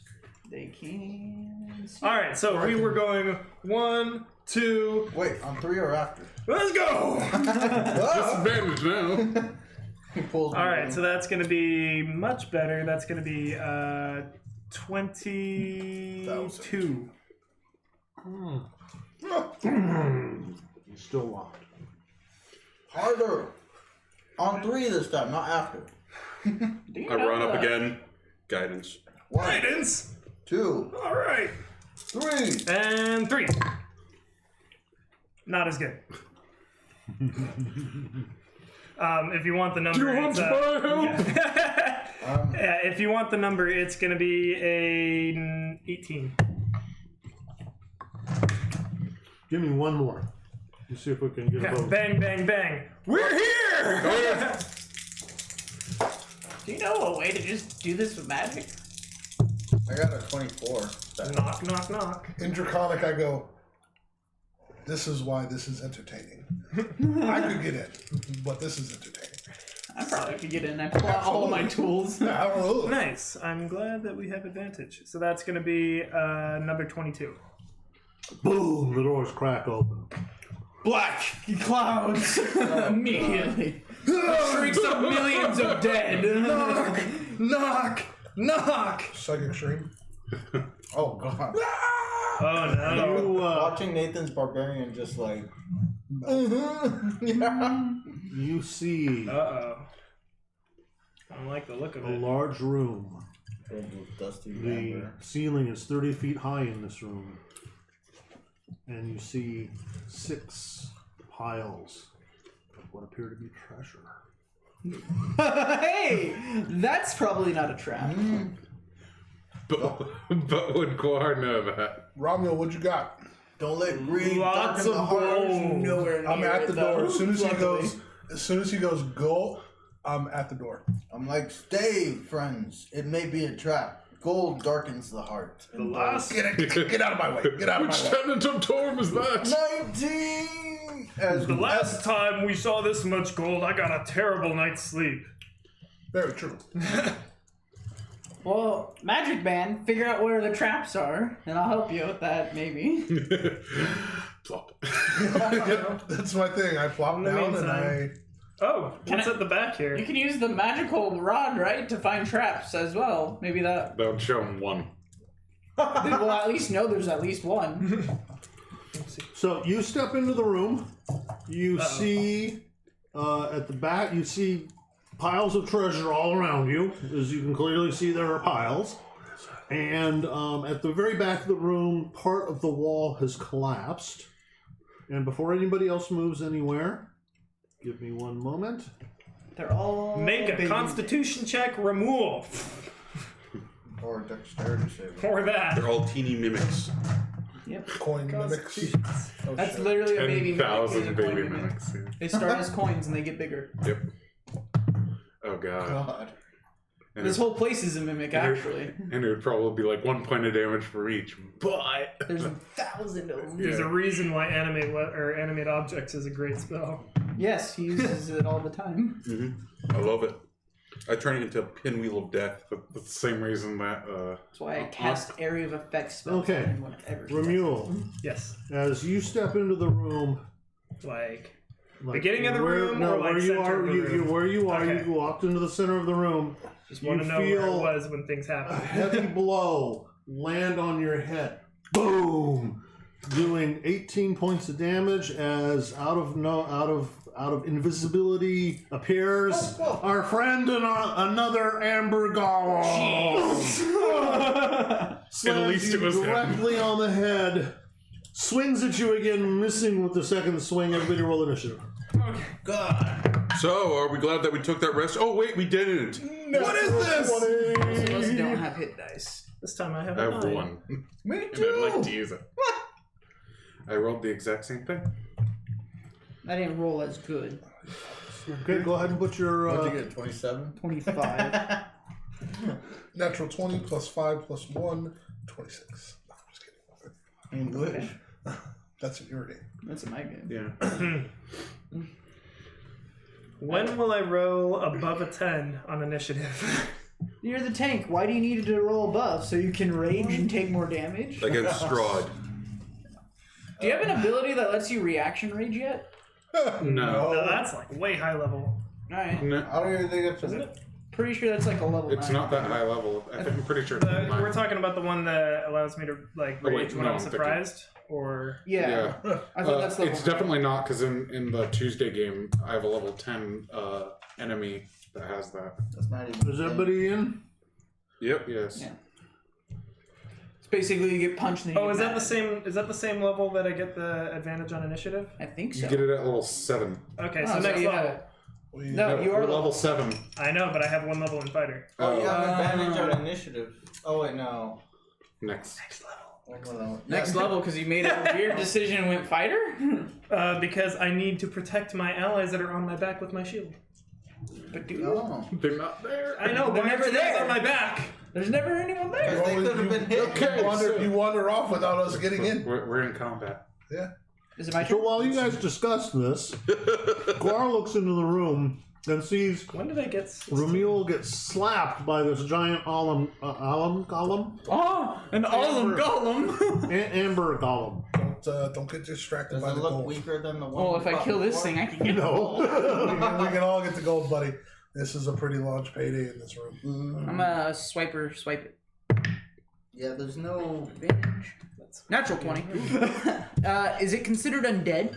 They can see. All right, so we were going 1, 2. Wait, on 3 or after? Let's go. Disadvantage now. He pulls me All right, down. so that's going to be much better. That's going to be 22. Still locked. Harder. On 3 this time, not after. I run up again. Guidance. 1, Guidance. 2, All right. 3. And 3. Not as good. If you want the number, it's, if you want the number, it's going to be a 18. Give me one more. Let's see if we can get a vote. Bang, bang, bang. We're here! Do you know a way to just do this with magic? I got a 24. Knock, knock, knock. In Draconic, I go, this is why this is entertaining. I could get in, but this is entertaining. I probably could get in. I pull out all my tools. Absolutely. Nice. I'm glad that we have advantage. So that's going to be another 22. Boom! The doors crack open. Black clouds immediately. Shrieks of millions of dead. Knock, knock, knock. Psychic Stream. Oh, God. Oh, no. You, Watching Nathan's Barbarian just like... yeah. you see Uh-oh. I don't like the look of a it. large room. Filled with dusty The amber. ceiling is 30 feet high in this room. And you see 6 piles of what appear to be treasure. Hey, that's probably not a trap. But would Quar know that? Romeo, what you got? Don't let greed Lots darken the of heart. gold. Nowhere I'm near at it, the door. though. As soon as Luckily. he goes, go, I'm at the door. I'm like, stay, friends. It may be a trap. Gold darkens the heart. The last... Get out of my way. Get out of Which my way. tenant of Torm is that? 19! As The last time we saw this much gold, I got a terrible night's sleep. Very true. Well, Magic Man, figure out where the traps are, and I'll help you with that, maybe. Plop. Yep, that's my thing. I plop In the down meantime- and Oh, what's I- at the back here? You can use the magical rod, right, to find traps as well. Maybe that That would show him one. we'll at least know there's at least one. So you step into the room. You see at the back, you see piles of treasure all around you. As you can clearly see, there are piles. And at the very back of the room, part of the wall has collapsed. And before anybody else moves anywhere, give me one moment. They're all Make a big- constitution check, remove. or dexterity save. Or that. They're all teeny mimics. Yep. coin mimics. Oh, That's shit. literally a baby mimic. 10,000 Is a baby coin mimic. mimics. Yeah. They start as coins and they get bigger. Yep. Oh, God. God. And This whole place is a mimic, actually. And it would probably be like 1 point of damage for each. But There's 1,000 of them. There's a reason why animate objects is a great spell. Yes, he uses it all the time. I love it. I turn it into a pinwheel of death. that's the same reason that That's why I cast area of effect spells. Okay. on whatever. Remuel, Yes. as you step into the room, Like, like Beginning of the where- room no, or, like, where you center are, of the room? where you are, Okay. you walked into the center of the room. just You want to know where it feel was when things a happened. heavy blow land on your head. Boom! Doing 18 points of damage as out of invisibility appears our friend and another amber golem. Slams At least you it was him. directly on the head. Swings at you again, missing with the second swing. Everybody roll initiative. God. So, are we glad that we took that rest? Oh, wait, we didn't. What is this? Most of us don't have hit dice. This time I have I a have 9. 1. Me And I'd too. like to use it. I rolled the exact same thing. I didn't roll as good. Okay, go ahead and put your. What'd you get? 27? 25. Natural 20 plus 5 plus 1, 26. No, I'm just kidding. English. That's in your game. That's in my game. Yeah. When will I roll above a 10 on initiative? You're the tank. Why do you need to roll buff so you can rage and take more damage? Against Strahd. Do you have an ability that lets you reaction rage yet? No. No, that's like way high level. Alright. No. I don't even think it's Isn't it? Pretty sure that's like a level It's 9. not that high level. I'm pretty sure. We're talking about the one that allows me to like Oh, wait, rage when no, I'm I'm thinking- surprised, or Yeah. I thought that's level It's 9. definitely not because in the Tuesday game, I have a level 10 enemy that has that. That's not even. Is everybody in? Yep. Yes. Yeah. It's basically you get punched and then you oh, get is that mad. the same? Is that the same level that I get the advantage on initiative? I think You so. get it at level 7. Okay, Oh, so next you have level. it. No, you we're are level 7. I know, but I have one level in fighter. Oh, you have Uh, advantage on initiative. Oh wait, no. Next. Next level because you made a weird decision and went fighter? Because I need to protect my allies that are on my back with my shield. But dude, No. They're not there. I know, They're but never never there. on my back. there's never anyone there. Because they could have been hit. Okay, You wander off without us getting in. We're in combat. Yeah. Is it my So turn? while you guys discuss this, Guar looks into the room and sees When did I get? Ramil get slapped by this giant golem, Oh, an Alum Golem! amber golem. Don't get distracted Does by it the look gold. weaker than the one? Well, we if I fought kill this before? thing, I can get No. we can all get the gold, buddy. This is a pretty large payday in this room. I'm a swiper, swipe it. Yeah, there's no. Advantage. Natural 20. Is it considered undead?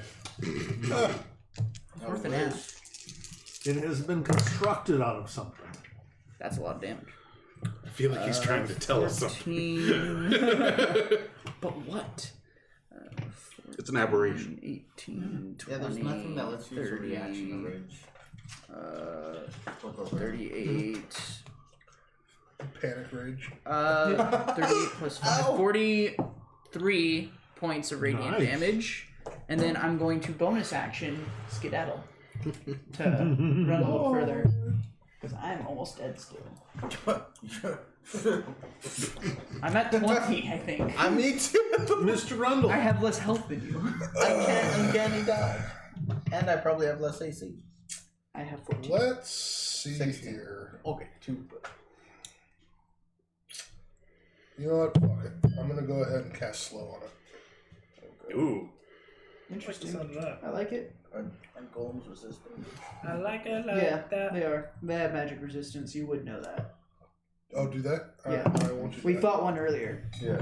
Worth an ass. It has been constructed out of something. That's a lot of damage. I feel like he's trying to tell us something. 14. But what? It's an aberration. 18, 20, Yeah, there's nothing that lets you use a 30, reaction to rage. 38. Panic rage. 38 plus 5. 43 points of radiant Nice. damage. And then I'm going to bonus action skedaddle to run a little further. Because I'm almost dead still. I'm at 20, I think. I me too. Mr. Rundle. I have less health than you. I can't uncanny dodge, and I probably have less AC. I have 14. Let's see 16. here. Okay, 2. You know what? Fuck it. I'm gonna go ahead and cast slow on it. Ooh. Interesting. Sound of that. I like it. And golems resistant. I like it like Yeah, that. they are. They have magic resistance. You would know that. Oh, do that? Yeah. I won't do We that. fought one earlier. Yeah.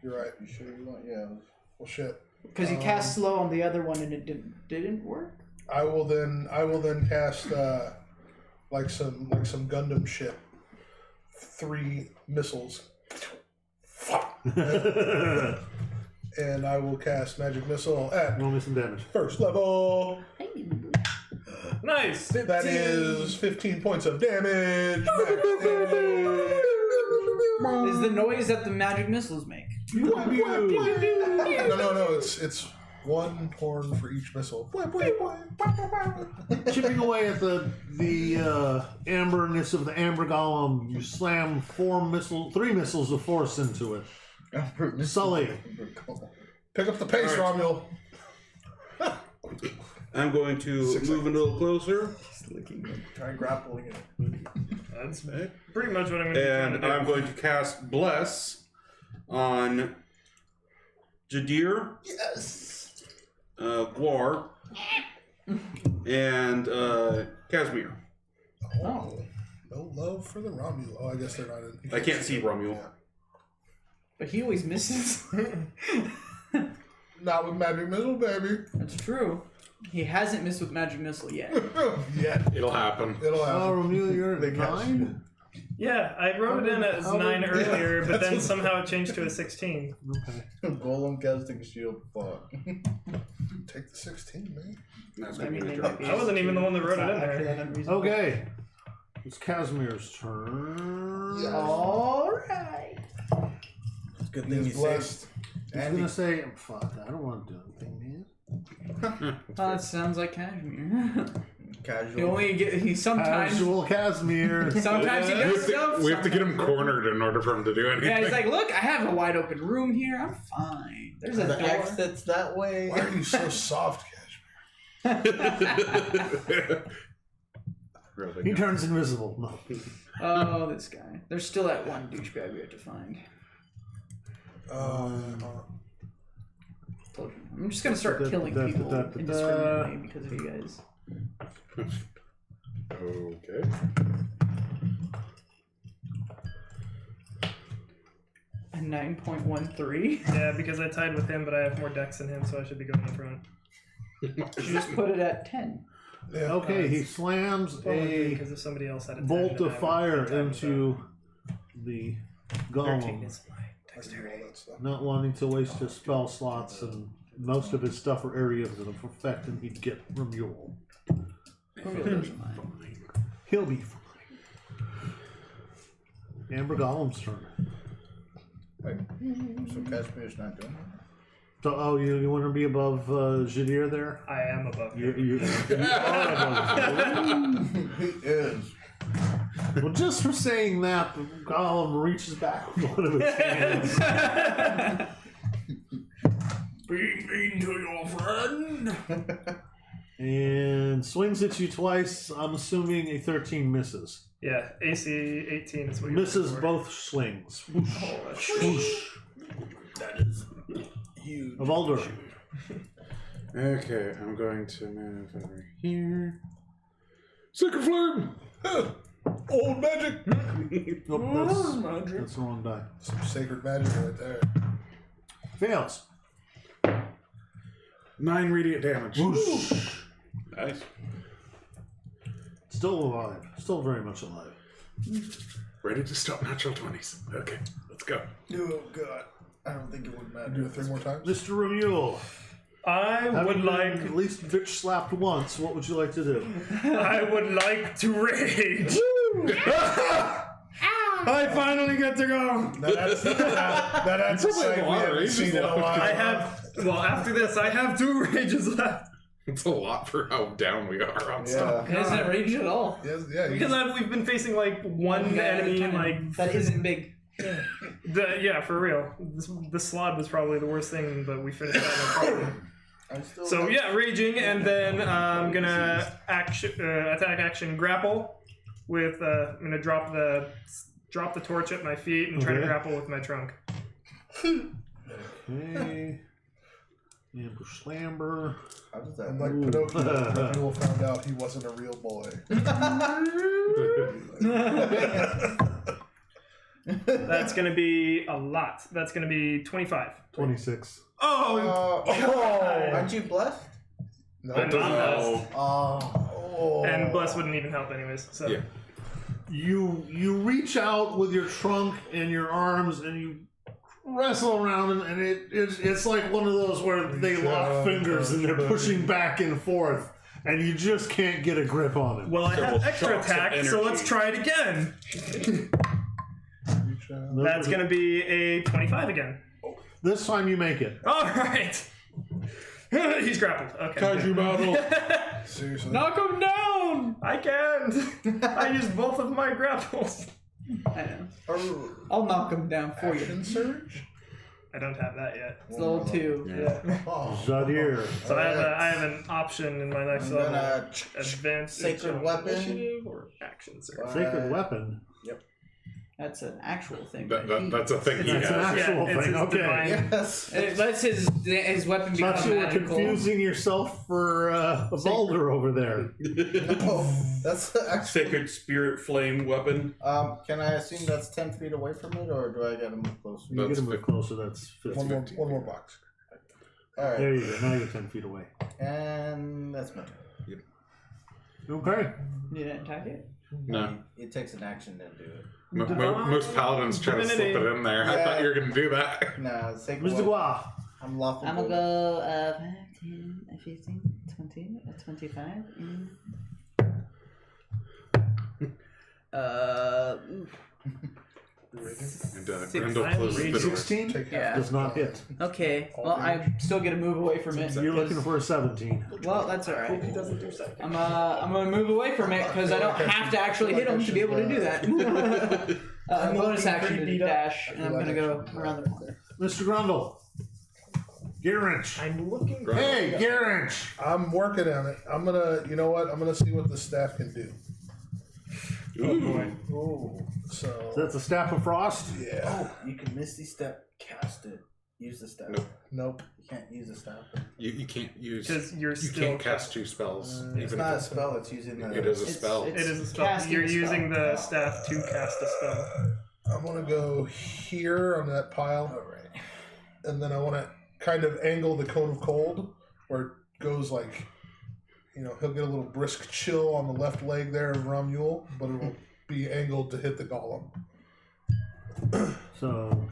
You're right. You sure you want? Yeah. Well, shit. Because you cast slow on the other one and it didn't work. I will then cast like some Gundam shit. 3 missiles. And I will cast magic missile at Roll me some damage. first level. Nice. That is 15 points of damage. Max damage. Is the noise that the magic missiles make. No. It's 1 horn for each missile. Chipping away at the amberness of the amber golem, you slam 3 missiles of force into it. Sully. Pick up the pace, Romulo. I'm going to move a little closer, Try grappling it. That's pretty much what I'm going to be trying and to do. I'm going to cast Bless on Jadir, Yes. Guar, and Casimir. Oh. No love for the Romulo. Oh, I guess they're not in. I can't see Romulo. But he always misses. Not with magic missile, baby. That's true. He hasn't missed with magic missile yet. Yeah, It'll happen. it'll Oh, happen. Ramil, you're at They cast 9? Yeah, I wrote it in as How 9 did- earlier, but then That's- somehow it changed to a 16. Okay. Golem casting shield. Fuck. Take the 16, man. That's I going mean, to be they the might turn. be I wasn't even the one that wrote it in actually there. that unreasonable. Okay. It's Casimir's turn. Alright. It's a good He thing is you blessed. saved. He's Andy. gonna say, "Fuck, I don't want to do anything, man." Oh, that sounds like Cashmere. Casual. he only get he sometimes Casual Casimir. sometimes he We does have, stuff. we have to get him sometimes- cornered in order for him to do anything. Yeah, he's like, look, I have a wide open room here. I'm fine. There's a the door. exit's that way. Why are you so soft, Cashmere? really He good. turns invisible. No. Oh, this guy. There's still that one douchebag we have to find. Told you. I'm just gonna start killing people indiscriminately because of you guys. Okay. A 9.13. Yeah, because I tied with him, but I have more decks than him, so I should be going in front. You just put it at 10. Yeah, Okay, he slams a Because if somebody else had a 10, bolt then I of would fire have tied with into the 13 golem, is my I can do dexterity. all that stuff. not wanting to waste his spell slots, and most of his stuff are areas of effect, and he'd get Remuel. He'll be fine. Amber Golem's turn. Wait, so Cashmere's not doing it? So, you want to be above Jadir there? I am above You you. are above him. He is. Well, just for saying that, the Golem reaches back with one of his hands. Being mean to your friend. And swings at you twice. I'm assuming a 13 misses. Yeah, AC 18 is what you're Misses looking for. both swings. Whoosh, Oh, that's whoosh. That is huge. Of Alder. Okay, I'm going to move over here. Sacred Flame! Old magic. Nope, that's the wrong die. Some sacred magic right there. Fails. 9 radiant damage. Whoosh. Nice. Still alive. Still very much alive. Ready to stop natural 20s. Okay, let's go. Oh, God. I don't think it would matter. Do it 3 more times. Mr. Remuel. I would Having like been at least bitch slapped once. What would you like to do? I would like to rage. I finally get to go. That adds a sight we haven't seen in a while. I have after this I have 2 rages left. It's a lot for how down we are on stuff. Yeah. It isn't rage at all. Yes, yeah, Because we've been facing like one enemy and like that isn't big. yeah, for real. The slot was probably the worst thing, but we finished that no problem. I'm still So yeah, raging, and then I'm gonna attack action grapple with I'm gonna drop the torch at my feet and try to Okay. grapple with my trunk. Okay. Ambush Slamber. How does that And work? like Pinocchio, Pinocchio found out he wasn't a real boy. That's gonna be a lot. That's gonna be 25. 26. Oh, Aren't you blessed? No, I'm not blessed. Oh. And bless wouldn't even help anyways. So Yeah. You reach out with your trunk and your arms and you wrestle around and it's like one of those where they lock fingers and they're pushing back and forth and you just can't get a grip on it. well, I Several have extra shocks of attack, so let's energy. try it again. That's gonna be a 25 again. This time you make it. All right. He's grappled. Okay. Kaiju battle. seriously. Knock him down! I can't. I used both of my grapples. I know. I'll knock him down for you. Action surge? I don't have that yet. It's level 2. Yeah. Oh. Jadir. So I have an option in my next I'm level. gonna Advanced Sacred Weapon. Initiative or action surge. Sacred Weapon. That's an actual thing. That's a thing he That's an has. actual it's thing. his Okay. divine- Yes. It lets his weapon become Thought you were magical. confusing yourself for a boulder over there. No, that's actually. Sacred Spirit Flame weapon. Can I assume that's 10 feet away from it, or do I gotta move closer? You get That's a bit closer, that's 50. One more box. All right, There you go. Now you're 10 feet away. and that's my turn. Okay. You didn't attack it? No. It takes an action to do it. Most paladins try to slip it in there. I Yeah. thought you were going to do that. No, sacred Mr. weapon. Gua. I'm lawful. I'm gonna good. go 5, 10, 15, 20, 25. And Six. Grendel closes the door. 16 Take Yeah. does not hit. Okay, well, I still get to move away from it. You're looking because- for a 17. Well, that's alright. He doesn't do second. I'm gonna move away from it because I don't have to actually hit him to be able to do that. Bonus action to dash, and I'm gonna go around the corner. Mr. Grundle. Gearinch. I'm looking. Hey, Gearinch. I'm working on it. I'm gonna, you know what? I'm gonna see what the staff can do. Oh boy. Oh. So That's a staff of frost. yeah. Oh, you can Misty Step cast it. Use the staff. Nope. Nope. You can't use the staff. You can't use. Because you're You still can't cast 2 spells. It's even not a if spell, it's using the... It is a spell. It is a spell. casting You're a spell. using the staff to cast a spell. I'm gonna go here on that pile, Alright. and then I want to kind of angle the cone of cold where it goes like, he'll get a little brisk chill on the left leg there of Romuald, but it will be angled to hit the golem. So,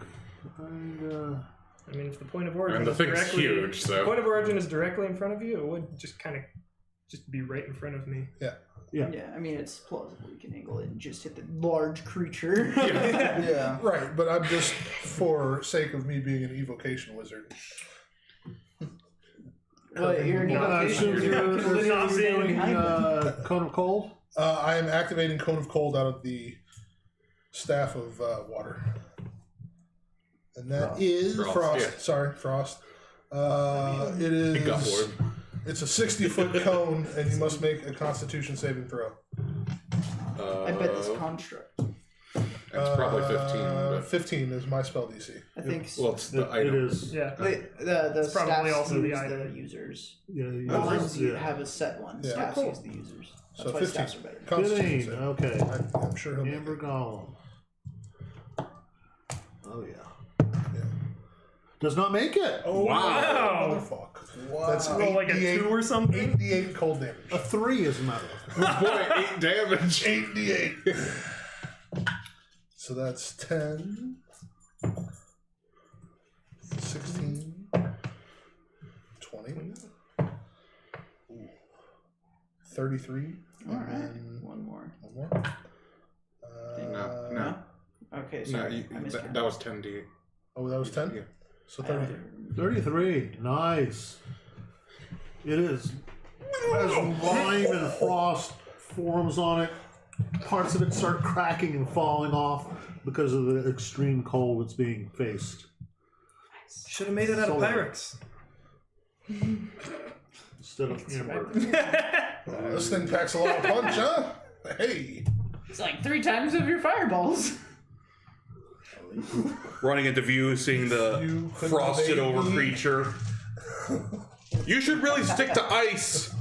kinda. I mean, if the point of origin And the is thing's directly, huge, so- the point of origin is directly in front of you, it would just kind of just be right in front of me. Yeah, I mean, it's plausible you can angle it and just hit the large creature. Yeah. Right, but I'm just for sake of me being an evocation wizard. Well, you're an Not- evocation. you're- You're you're not seeing doing behind Cone of cold. I am activating cone of cold out of the staff of water, and that is Frost, frost. yeah. Sorry, frost. It It got is. bored. It's a 60-foot cone, and you must make a Constitution saving throw. I bet this construct. It's probably 15. But, 15 is my spell DC. I think well, it's the It item. is. Yeah. the It's probably staff also the use item. the users. Yeah, The yeah, ones you yeah. have a set one. Yeah. Staffs Cool. use the users. That's So why 15. staffs are better. Constitution 15. save. Okay. I'm sure he'll make Amber it. Golem. Oh yeah. Yeah. Does not make it. Oh, Wow. motherfuck. Wow. That's Roll like a 8d8 2 or something? 8d8 cold damage. A 3 is a matter of fact. Boy, 8 damage. 8d8. So that's 10, 16, 20, ooh, 33. All right. And then One more. one more. No. Okay, No, sorry. I missed that was 10d. Oh, that was 10? Yeah. So 33. 33. Nice. It is as lime and frost forms on it. Parts of it start cracking and falling off because of the extreme cold that's being faced. Should have made it out of So- Pyrex. Instead of amber. This thing packs a lot of punch, huh? Hey. It's like 3 times of your fireballs. Running into view, seeing the You couldn't frosted evade over me. creature. You should really stick to ice.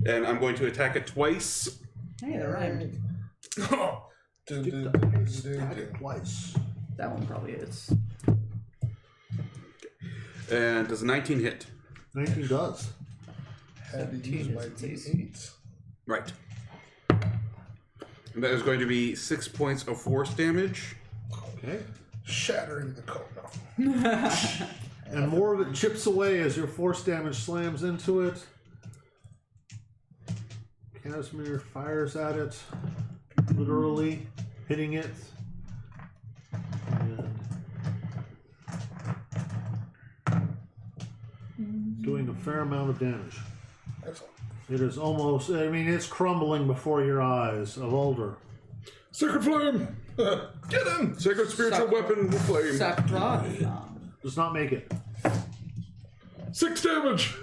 And I'm going to attack it twice. Hey, that rhymed. Dun, dun, dun, dun, dun. Twice. That one probably is. And does a 19 hit? 19 does. Had to 17 use my is its D8. Right. And that is going to be 6 points of force damage. Okay. Shattering the cone. No. And more of it chips away as your force damage slams into it. Casimir fires at it, literally hitting it. And doing a fair amount of damage. Excellent. It is almost, I mean, it's crumbling before your eyes of Older. Sacred Flame! Get him! Sacred Spiritual Weapon with Flame. Sackcloth. Does not make it. 6 damage!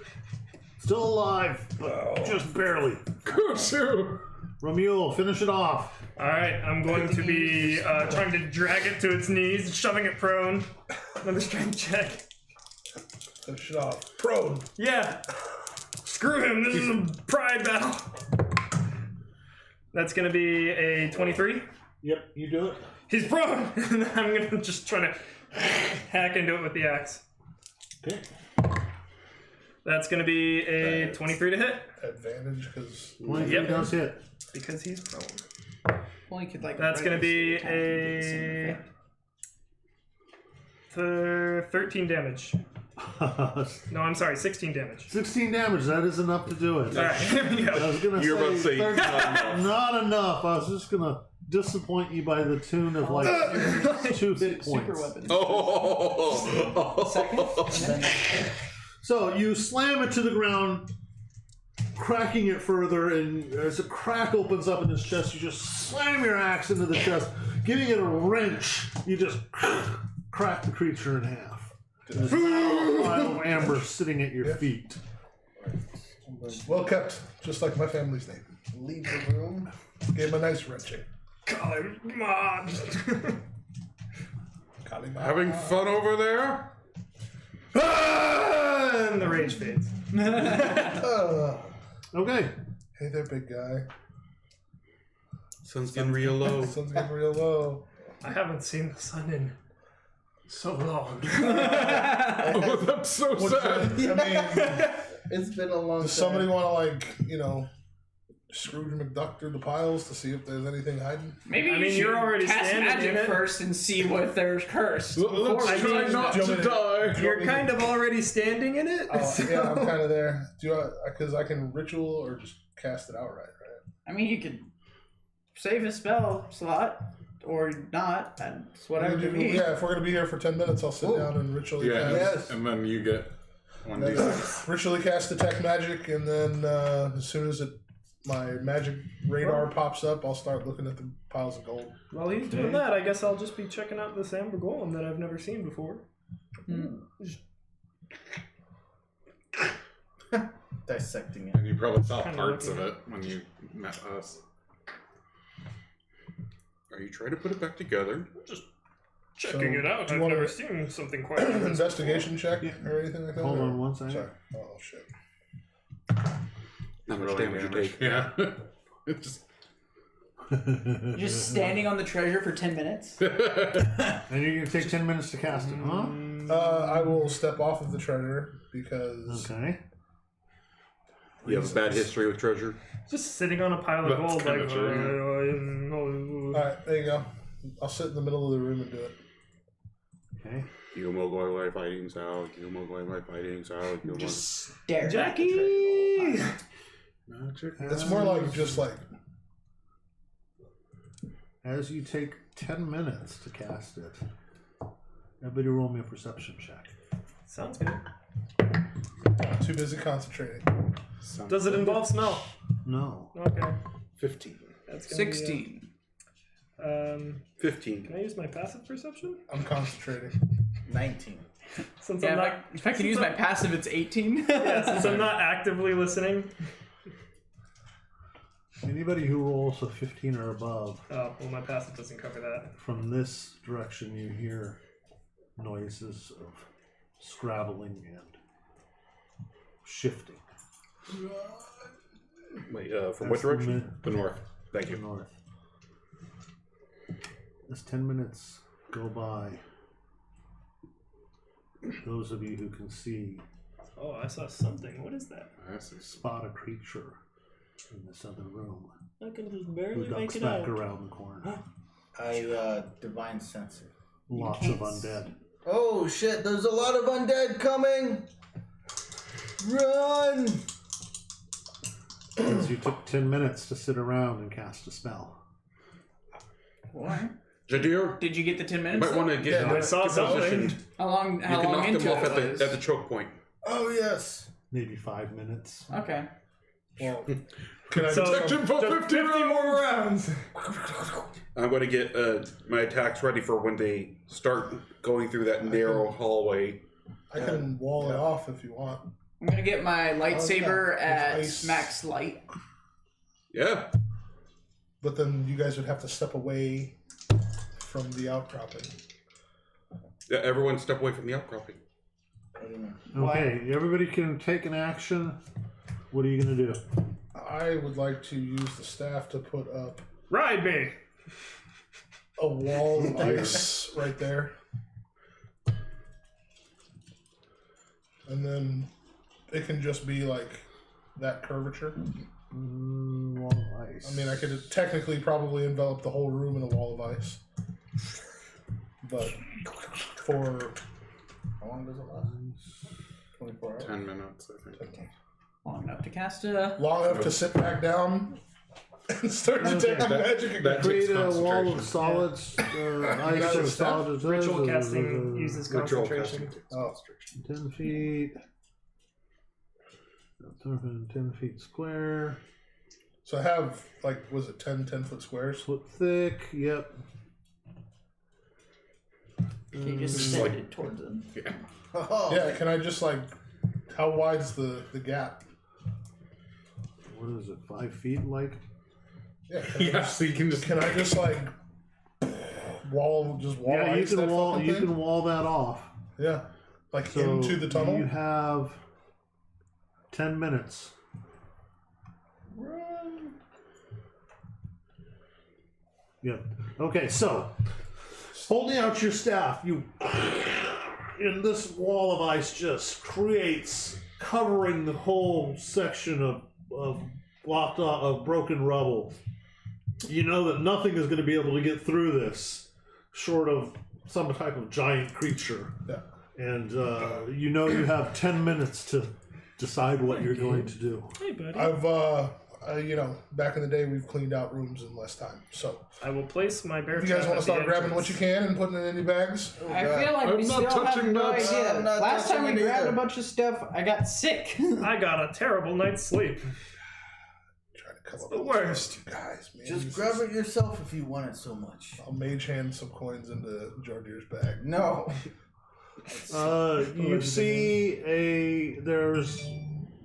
Still alive, but just barely. Curse you! Romuald, finish it off. Alright, I'm going to be trying to drag it to its knees, shoving it prone. Another strength check. Finish it off. Prone. Yeah! Screw him, this is a pride battle! That's gonna be a 23. Yep, you do it. He's prone! And I'm gonna just try to hack into it with the axe. Okay. That's gonna be a 23 to hit, Advantage because 23 Yep. does hit. because he's prone. Well, you could like. That's gonna be attack and get the same a effect. 13 damage. No, I'm sorry, 16 damage. 16 damage, that is enough to do it. Alright, here we I go. was gonna You're about to say, 30 not enough. not enough. I was just gonna disappoint you by the tune of like 2 hit Super points. weapon. Oh! Second. So you slam it to the ground, cracking it further, and as a crack opens up in his chest, you just slam your axe into the chest, giving it a wrench. You just crack the creature in half. There's a pile of amber sitting at your feet. well kept, just like my family's name. Leave the room. Give him a nice wrenching. Kalimad. Kalimad. Having fun over there? And the rage fades. Okay. Hey there, big guy. Sun's getting real low. Sun's getting real low. I haven't seen the sun in so long. Oh, that's so sad. I mean, It's been a long time. does somebody want to, like, you know, Scrooge McDuck through the piles to see if there's anything hiding? Maybe I you mean, should you're already cast standing magic in it. first and see what there's cursed. Let's I try mean, not do you to want me to- die. You're kind of already standing in it. Oh, so- yeah, I'm kind of there. Because I can ritual or just cast it outright, right? I mean, you could save a spell slot or not. That's whatever to me. Yeah, if we're gonna be here for 10 minutes, I'll sit Ooh. down and ritually Yeah, cast. Yes. and then you get 1d6. Ritually cast detect magic, and then as soon as my magic radar pops up, I'll start looking at the piles of gold. While he's doing that, I guess I'll just be checking out this amber golem that I've never seen before. Dissecting it. And you probably saw Kinda parts of looking it when you met us. Are you trying to put it back together? Just checking So, it out. do you I've wanna- never seen something quite like this. Investigation check or anything like that? Hold or- on one second. Sorry. Oh, shit. How much damage you take? Yeah. It's just Just standing on the treasure for 10 minutes. And you're going to take 10 minutes to cast it, huh? I will step off of the treasure because Okay. You have a bad history with treasure? Just sitting on a pile of That's gold, kinda like. All right, there you go. I'll sit in the middle of the room and do it. Okay. Gilmogoi fighting Sal, Gilmogoi fighting Sal, Just stare. Jackie! magic. It's more like just like As you take 10 minutes to cast it, everybody roll me a perception check. Sounds good. too busy concentrating. Does it involve smell? No. Okay. 15. That's gonna 16. Be, 15. can I use my passive perception? I'm concentrating. 19. Since Yeah, I'm not, if I can use my passive, it's 18. yeah, since I'm not actively listening. Anybody who rolls a 15 or above, Oh, well, my passive doesn't cover that. from this direction you hear noises of scrabbling and shifting. Wait, from That's what direction? The north. Thank The you. north. As 10 minutes go by, those of you who can see Oh, I saw something. What is that? I see. spot a creature in this other room I can just who barely ducks make it back out. around the corner. I divine sense it. Lots of undead. Oh shit, there's a lot of undead coming! Run! As you took 10 minutes to sit around and cast a spell. What? Jadir, Did you get the 10 you minutes? might want to get, I saw something. positioned. How long? You How can long knock into them off it at was? the choke point. Oh yes! Maybe 5 minutes. Okay. Well, can I So, just, Protection for just 50 more rounds. I'm going to get my attacks ready for when they start going through that narrow hallway. I can wall it off if you want. I'm gonna get my lightsaber With at ice. max light. Yeah. But then you guys would have to step away from the outcropping. Yeah, everyone step away from the outcropping. Okay, everybody can take an action. What are you going to do? I would like to use the staff to put up Ride me. a wall of ice right there. And then it can just be like that curvature. Wall of ice. I mean, I could technically probably envelop the whole room in a wall of ice. But for How long does it last? 24 hours. 10 minutes, I think. Long enough to cast a. long enough to sit back down and start to take magic again. that- create takes a wall of concentration. solids. Ice got or a solids. Ritual casting uses Ritual concentration. casting takes Oh. concentration. 10 feet. 10 feet square. So I have, like, was it 10-foot squares? Foot thick. Yep. You just Just send like- it towards them. Yeah. Oh, Yeah, can I just, like, how wide's the gap? What is it? 5 feet? Like Yeah. Yeah, so you can just. Can I just like wall Yeah, you ice can that wall. fucking You thing? can wall that off. Yeah. Like So into the tunnel. you have 10 minutes. Yeah. Okay, so holding out your staff, you and this wall of ice just creates covering the whole section of blocked off of broken rubble. You know that nothing is going to be able to get through this, short of some type of giant creature. Yeah. And you know you have 10 minutes to decide what you're going to do. Hey, buddy. I've back in the day we've cleaned out rooms in less time. So I will place my bear you trap guys want at to start the grabbing what entrance. you can and putting it in any bags? I feel like we I'm not still have touching no that. idea. I'm not Last time we touching it grabbed a either. bunch of stuff, I got sick. I got a terrible night's sleep. Try to come up the with worst. You guys, man. Just grab it yourself if you want it so much. I'll mage hand some coins into Jardier's bag. No. You see there's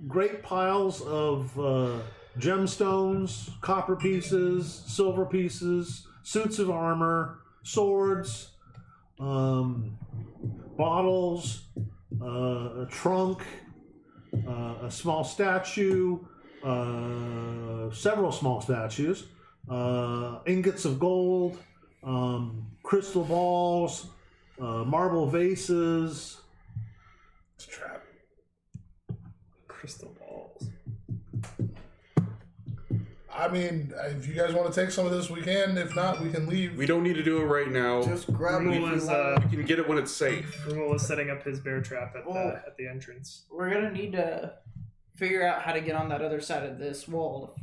great piles of gemstones, copper pieces, silver pieces, suits of armor, swords, bottles, a trunk, a small statue, several small statues, ingots of gold, crystal balls, marble vases. It's a trap. Crystal balls. I mean, if you guys want to take some of this, we can. If not, we can leave. We don't need to do it right now. Just grab it if Rumul you is, want. We can get it when it's safe. Rumul is setting up his bear trap at Oh. at the entrance. We're gonna need to figure out how to get on that other side of this wall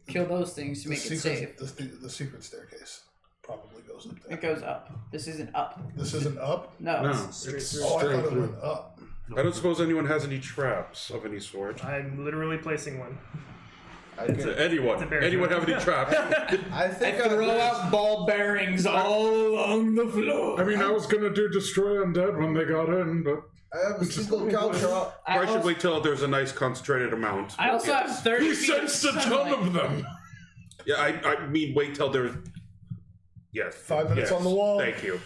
to kill those things to make it safe. The secret staircase probably goes up there. It goes up. This isn't up. This isn't up? No. No, it's- it's Oh, I straight thought it through. went up. I don't suppose anyone has any traps of any sort. I'm literally placing one. I Anyone? It's a bear Anyone trap. have any traps? I I think throw out ball bearings all along the floor. I mean, I was gonna do destroy undead when they got in, but I have a single caltrops. I should wait till there's a nice concentrated amount. I also have 30 he feet of sensed a ton sunlight. of them. Yeah, I mean, wait till there's. Yes. 5 minutes yes. on the wall. Thank you.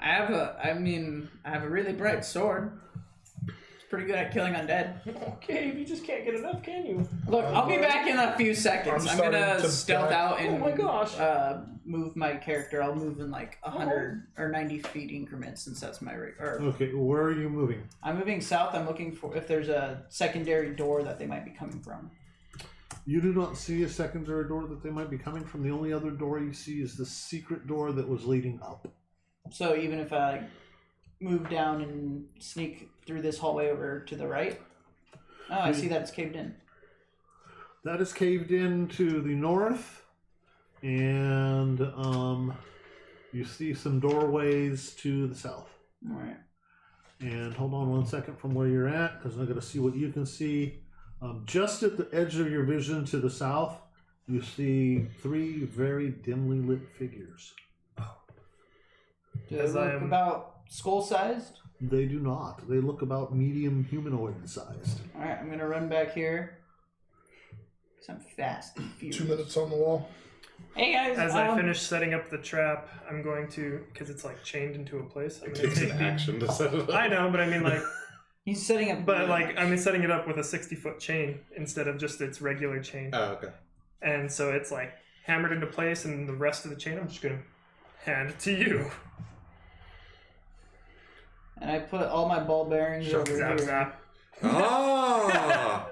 I have a really bright sword. It's pretty good at killing undead. Okay, you just can't get enough, can you? Look, I'll be back in a few seconds. I'm I'm gonna starting to stealth back- out and Oh my gosh. move my character. I'll move in like 100 or 90 feet increments since that's my rate. Or Okay, where are you moving? I'm moving south. I'm looking for if there's a secondary door that they might be coming from. You do not see a secondary door that they might be coming from. The only other door you see is the secret door that was leading up. So even if I move down and sneak through this hallway over to the right. Oh, I see that it's caved in. That is caved in to the north, and you see some doorways to the south. All right. And hold on 1 second from where you're at, because I'm going to see what you can see. Just at the edge of your vision to the south, you see 3 very dimly lit figures. Do they As I look am- about skull-sized? They do not. They look about medium humanoid sized. All right, I'm gonna run back here. 'Cause I'm fast and furious. 2 minutes on the wall. Hey guys, As I finish setting up the trap, I'm going to, because it's like chained into a place. I'm it gonna takes take an the- action to set it up. I know, but I mean like, he's setting up. but like I'm setting it up with a 60-foot chain instead of just its regular chain, Oh, okay. and so it's like hammered into place, and the rest of the chain I'm just gonna hand to you. and I put all my ball bearings over Zap, here. zap. Ah!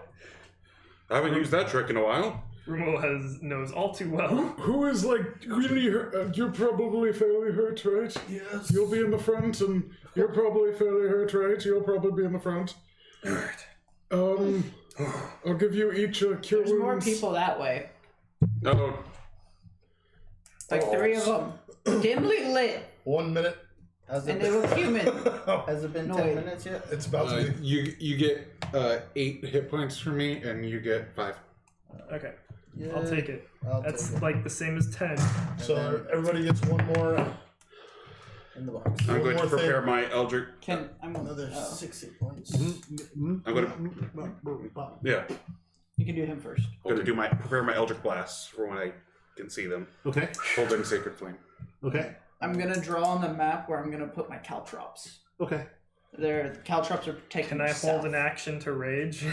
I haven't used that trick in a while. Rumul knows all too well. Who is like really hurt? You're probably fairly hurt, right? Yes. You'll be in the front, and you're probably fairly hurt, right? You'll probably be in the front. I'll give you each a cure There's more wounds. people that way. Oh, Like 3 of them, dimly lit, 1 minute. Has and it they been, look human. has it been No, 10 wait. minutes yet? It's about to be. You get 8 hit points from me, and you get 5. Okay, Yeah, I'll take it. I'll That's take it. like the same as 10. So everybody gets 1 more. In the box. I'm going to more thing. prepare my Eldritch. Can I'm Another oh. 60 points. I'm gonna. Yeah. You can do him first. I'm gonna prepare my Eldritch Blasts for when I can see them. Okay. Holding Sacred Flame. Okay. I'm gonna draw on the map where I'm gonna put my caltrops. Okay. The caltrops are taking. Can I hold an action to rage?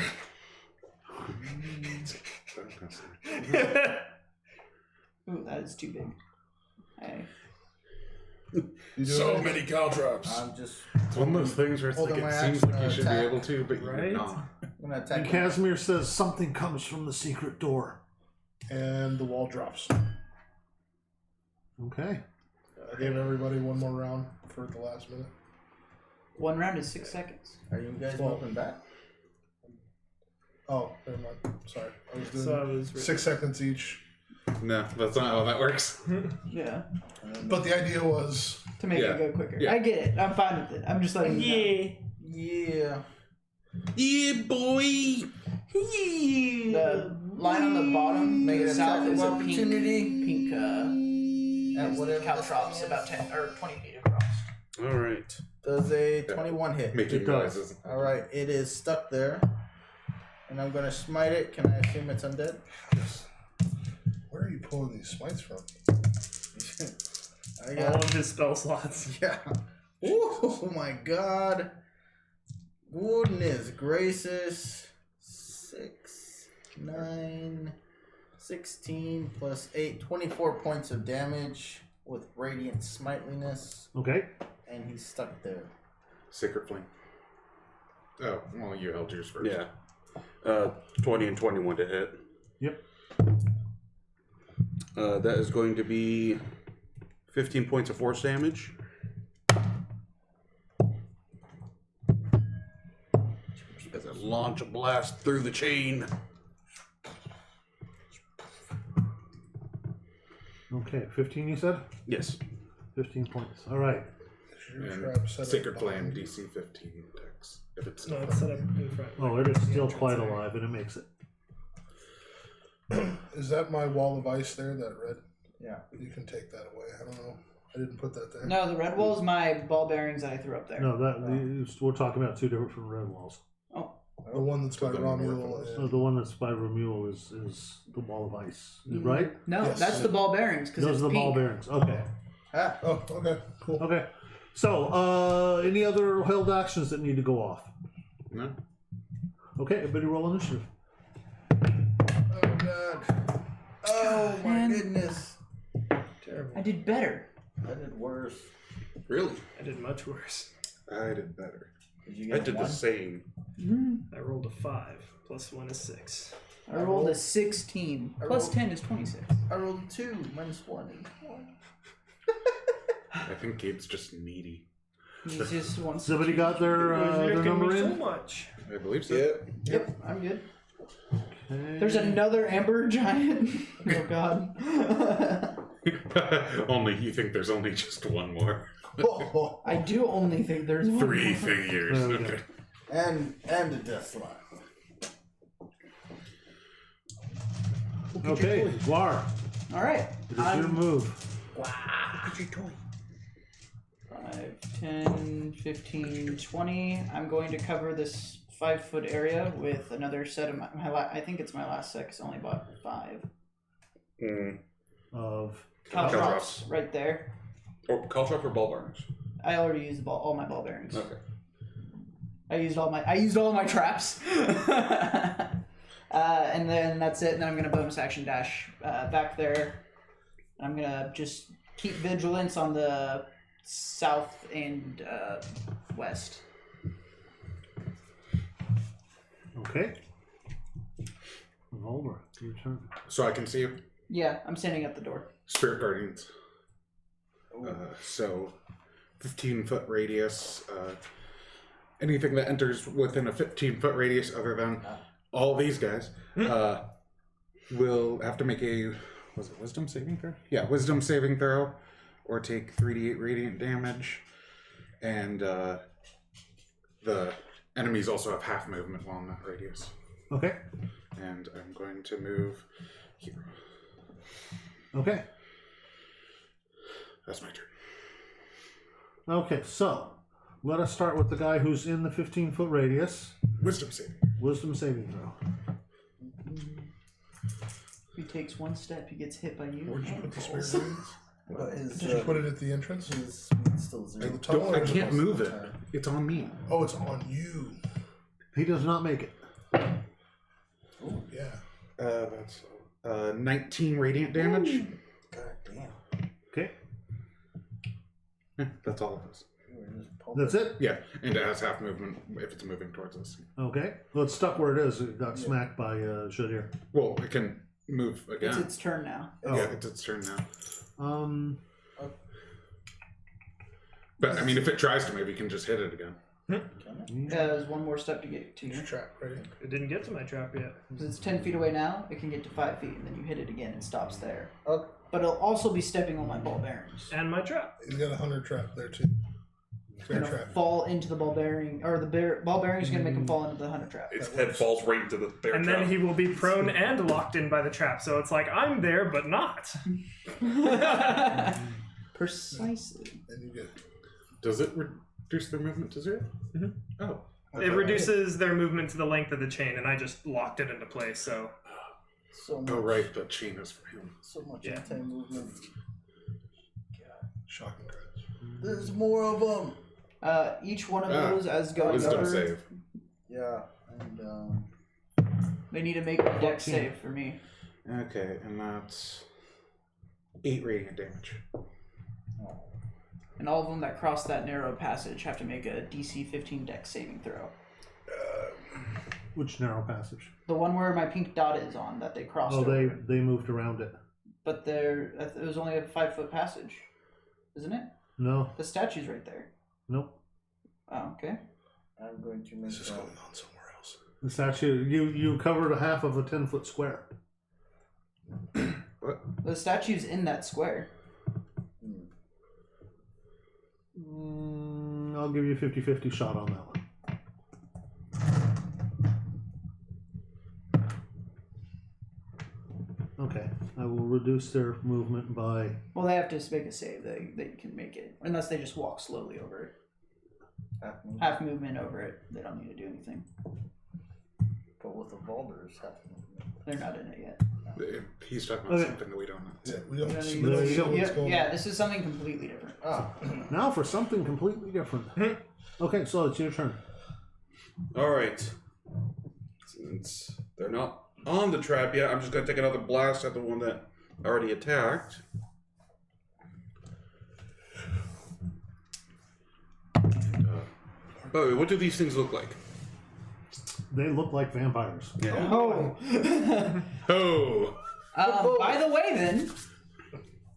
Ooh, that is too big. Hey. So many caltrops. I'm just It's one of those things where it's like Holding it my seems action like you should attack. be able to, but Right? you're not. I'm gonna And attack. Casimir says something comes from the secret door. And the wall drops. Okay. I gave everybody one more round for the last minute. 1 round is 6 seconds. Are you guys Well- moving back? Oh, never mind. Sorry. I was doing So I was 6 seconds each. No, that's not how that works. Yeah. But the idea was To make Yeah. it go quicker. Yeah. I get it. I'm fine with it. I'm just letting you Yeah. Yeah, boy. know. The line on the bottom, Make to it the south, attack is of a opportunity. pink At whatever. caltrops this thing about is. 10 or 20 feet across. All right. Does a 21 hit? Making It does. noises. All right, it is stuck there, and I'm gonna smite it. Can I assume it's undead? where are you pulling these smites from? I all got. of his spell slots. Yeah. Oh my God. Goodness gracious. 6, 9, 16 plus 8, 24 points of damage with radiant smiteliness, Okay. and he's stuck there. Sacred Flame. Oh, well, you held yours first. Yeah. 20 and 21 to hit. Yep. That is going to be 15 points of force damage. As I launch a blast through the chain. Okay. 15, you said? Yes. 15 points. All right. Is your And trap set up Sacred Flame, behind? DC 15 dex. If it's No, it's set up in front. Oh, it is still quite alive, and it makes it. Is that my wall of ice there, that red? Yeah. You can take that away. I don't know. I didn't put that there. No, the red wall is my ball bearings that I threw up there. No, we're talking about two different red walls. Oh, The one that's by To the Romuald. north of So the one that's by Romuald is the wall of ice, right? no, Yes. that's the ball bearings because Those it's are the ball pink. bearings. Okay. Ah, Oh, okay, cool. Okay. So, any other held actions that need to go off? No? Okay, everybody roll initiative. oh God. Oh my Man. goodness. Terrible. I did better. I did worse. Really? I did much worse. I did better. Did you I get did one? the same. I rolled a 5. Plus 1 is 6. I rolled a 16. I Plus rolled- 10 is 26. I rolled a 2 minus 1 is 1. I think Gabe's just needy. He just wants. Somebody got their number so in? much. I believe so. Yep, I'm good. Okay. There's another amber giant. Oh God. Only you think there's only just one more. I do only think there's one 3 more. figures. There we go. Okay. and a death slot. Okay, Guar, All right. it is your move. 5, 10, 15, 20. I'm going to cover this 5-foot area with another set of I think it's my last set 'cause I only bought 5. Of Caltrops right there. Or caltrop or ball bearings? I already used all my ball bearings. Okay. I used all my traps. And then that's it. And then I'm gonna bonus action dash back there. I'm gonna just keep vigilance on the south and west. okay. Revolver, your turn. So I can see you. Yeah, I'm standing at the door. Spirit Guardians. So 15-foot radius. Anything that enters within a 15-foot radius other than all these guys will have to make a wisdom saving throw? Yeah, wisdom saving throw or take 3d8 radiant damage. And the enemies also have half movement while in that radius. Okay. And I'm going to move here. Okay. That's my turn. Okay, so let us start with the guy who's in the 15-foot radius. Wisdom saving. Wisdom saving throw. takes one step, he gets hit by you. Where'd you and put the spare falls. grenades? But his, Did you put it at the entrance? his speed's still zero. At the top or I at the can't bottom? move it. It's on me. Oh, it's on you. He does not make it. Oh, yeah. That's 19 radiant damage. God damn. Okay. That's all it is. That's it? Yeah, and it has half movement if it's moving towards us. Okay. Well, it's stuck where it is. It got smacked by Shadir. Well, it can move It's again. its turn now. Yeah, it's its turn now. But I mean, if it tries to move, you can just hit it again. There's one more step to get to you. Your trap, right? It didn't get to my trap yet. Because it's 10 feet away now, it can get to 5 feet, and then you hit it again and stops there. Okay. But it'll also be stepping on my ball bearings. And my trap. He's got a hunter trap there too. It's Bear gonna trap. fall into the ball bearing, or the ball bearing is gonna make him fall into the hunter trap. Its head falls right into the bear And trap. then he will be prone and locked in by the trap. So it's like, I'm there, but not. Precisely. And you get Does it reduce their movement to 0? Mhm. Oh. It reduces their movement to the length of the chain, and I just locked it into place, so. So much. Oh, right, the chain is for him. So much Yeah. anti-movement. shocking crits. There's more of them. Each one of those, as going Wisdom over, save. Yeah, and they need to make a dex save for me. Okay, and that's 8 radiant damage. And all of them that cross that narrow passage have to make a DC 15 dex saving throw. Which narrow passage? The one where my pink dot is on that they crossed Oh, over. they moved around it. But it was only a 5-foot passage, isn't it? No. The statue's right there. Nope. Oh, okay. I'm going to make This is going on somewhere else. The statue, you covered a half of a 10-foot square. The statue's in that square. I'll give you a 50-50 shot on that one. Okay, I will reduce their movement by... Well, they have to make a save. They can make it. Unless they just walk slowly over it. Half movement over it. They don't need to do anything. But with the boulders happening. They're not in it yet. He's talking about Okay. something that we don't know. Yeah, we don't see No, you don't- what's going Yeah, on. this is something completely different. Ah, Now for something completely different. Okay, so it's your turn. Alright. Since they're not on the trap yet, I'm just going to take another blast at the one that already attacked. And, by the way, what do these things look like? They look like vampires. Yeah. Oh. Oh! By the way, then,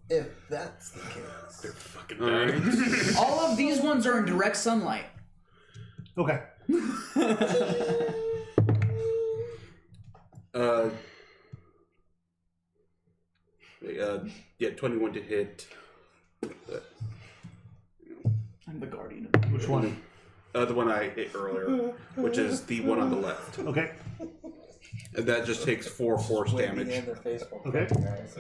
if that's the case. They're fucking Alright. bad. all of these ones are in direct sunlight. Okay. Yeah, 21 to hit. I'm the guardian of Which one? The one I hit earlier, which is the one on the left. Okay. And that just takes 4 force Waving damage. in their face while Okay. fighting, guys.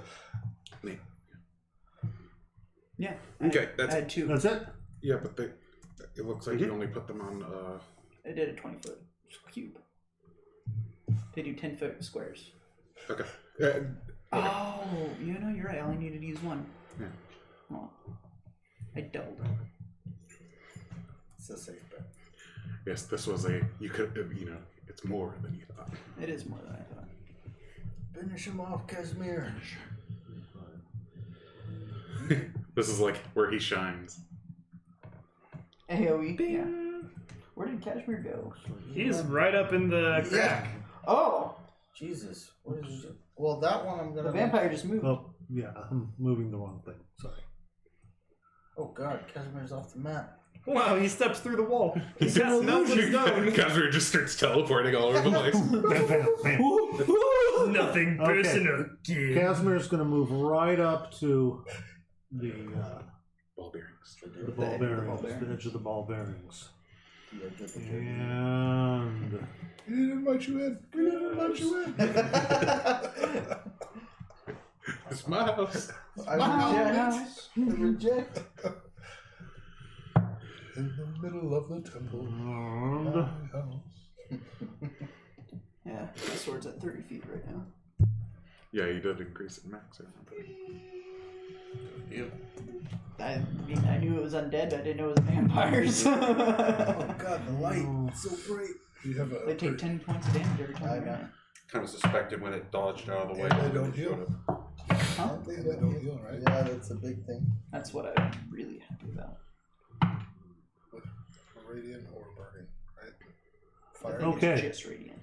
Yeah. Okay, I that's had 2. That's it? Yeah, but it looks like you only put them on. I did a 20-foot cube. They do 10-foot squares. Okay. Oh, you know, you're right. I only needed to use 1. Yeah. Well, I doubled. It's a safe bet. Yes, this was a. You could, it's more than you thought. It is more than I thought. Finish him off, Casimir. This is like where he shines. AoE. Yeah. Where did Kashmir go? He's right up in the crack. Oh, Jesus. What did you do? Well, that one I'm the gonna. vampire just moved. Oh, yeah, I'm moving the wrong thing. Sorry. Oh God, Casimir's off the map. Wow, he steps through the wall. He casts Mountain Stone. Casimir just starts teleporting all over the place. Bam, bam, bam. Nothing Okay. personal. kid. Casimir's going to move right up to the Ball bearings. ball edge of the bearings, ball the bearings. edge of the ball bearings. Yeah, get the And He didn't invite you in. He didn't invite you in. It's my house. I reject. In the middle of the temple. and my house. Yeah, my sword's at 30 feet right now. Yeah, you did increase it max. Yep. I mean, I knew it was undead, but I didn't know it was vampires. Oh god, the light. It's so bright. You have a. They take 10 points of damage every time I they're know. in it. Kind of suspected when it dodged out of the way. And they don't It showed heal. up. Huh? And they don't heal, right? Yeah, that's a big thing. That's what I'm really happy about. Radiant or burning, right? I Fire. think Okay. it's just radiant.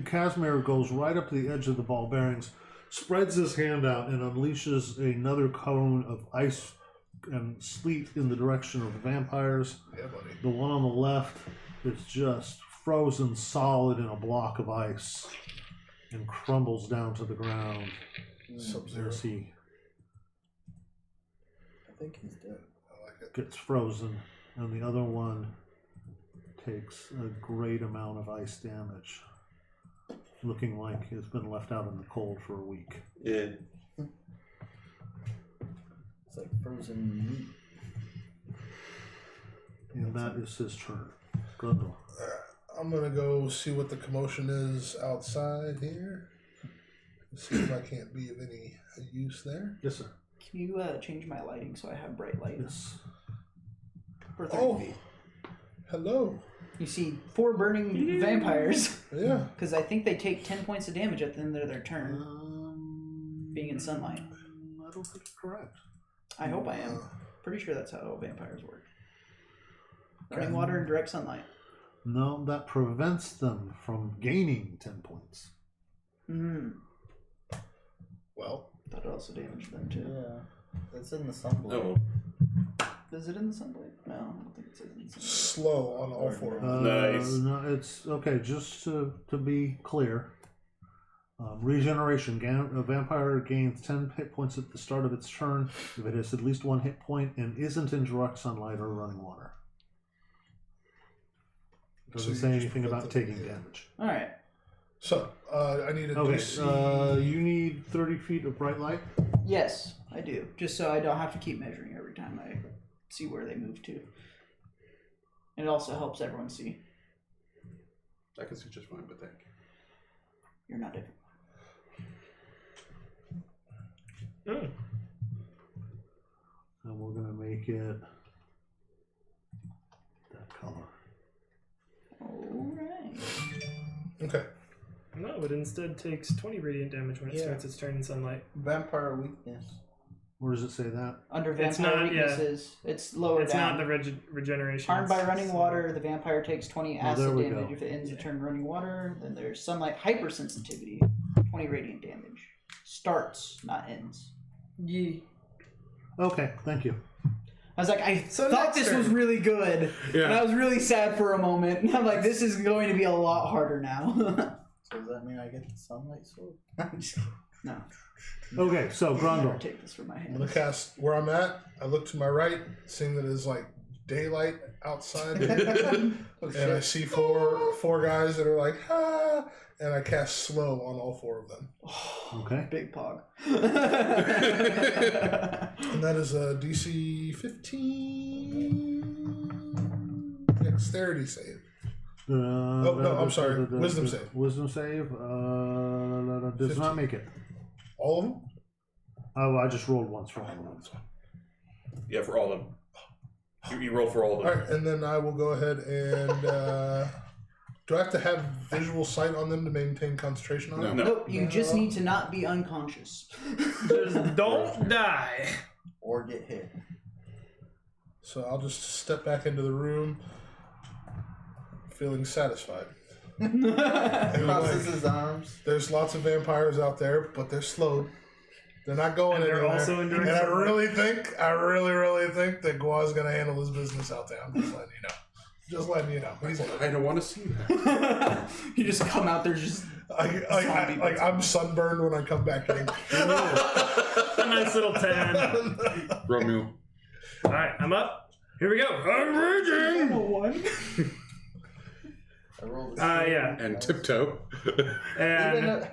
Casimir goes right up to the edge of the ball bearings, spreads his hand out, and unleashes another cone of ice and sleet in the direction of the vampires. Yeah, buddy. The one on the left is just frozen solid in a block of ice and crumbles down to the ground Sub-Zero. as he I think he's dead. I like it. gets frozen, and the other one takes a great amount of ice damage, looking like it's been left out in the cold for a week. Yeah. It's like frozen meat. And that is his turn. Grundle. I'm gonna go see what the commotion is outside here. See if I can't be of any use there. Yes, sir. Can you change my lighting so I have bright light Yes. for 30 Oh. feet? Hello. You see 4 burning vampires. Yeah. Because I think they take 10 points of damage at the end of their turn, being in sunlight. I don't think you're correct. I hope I am. Pretty sure that's how vampires work. Running water and direct sunlight. No, that prevents them from gaining 10 points. Hmm. Well, That also damaged them too. Yeah. That's in the sunblade. Oh, Is it in the sunblade? No, I don't think it's in the sunblade. slow on all four of them. Nice. No, it's okay. Just to be clear, regeneration. A vampire gains 10 hit points at the start of its turn if it has at least 1 hit point and isn't in direct sunlight or running water. Doesn't So say you just anything put about them- taking yeah. damage. Alright. So, I need a Okay, DC. you need 30 feet of bright light. Yes, I do. Just so I don't have to keep measuring every time I see where they move to. And it also helps everyone see. I can see just fine, but thank you. You're not different. And we're going to make it that color. Alright. Okay. No, it instead takes 20 radiant damage when it Yeah. starts its turn in sunlight. Vampire weakness. Where does it say that? Under It's vampire not- yeah. weaknesses, it's lower It's down. not the regeneration. Harmed by it's- running water, the vampire takes 20 Oh, there acid we damage go. if it ends a turn running water. Then there's sunlight hypersensitivity, 20 radiant damage. Starts, not ends. Yeah. Okay, thank you. I was like, I thought next this turn. was really good. Yeah. And I was really sad for a moment. And I'm like, this is going to be a lot harder now. So does that mean I get the sunlight sword? I'm just kidding. no. Okay, so Never Grundle. take this from my I'm hand. gonna cast where I'm at. I look to my right, seeing that it's like daylight outside, and I see four guys that are like, ah, and I cast slow on all 4 of them. Okay. Big pog. And that is a DC 15 dexterity save. No, I'm sorry. Wisdom save. Wisdom save. Does 15. not make it. All of them? Oh, I just rolled once for all of them. Yeah, for all of them. You roll for all of them. Alright, and then I will go ahead and do I have to have visual sight on them to maintain concentration on them? No. Nope, you just need to not be unconscious. Just don't die. Or get hit. So I'll just step back into the room feeling satisfied. And I'm Crosses like, his arms. there's lots of vampires out there, but they're slowed. They're not going And they're anywhere. also in direct and I sunlight. really think that Gua's gonna handle his business out there. I'm just letting you know. Just letting you know. He's I don't want to see that. You just come out there just I'm sunburned when I come back in. A nice little tan. Romeo. Alright, I'm up. Here we go. I'm raging. one. I rolled a Yeah. And tiptoe. And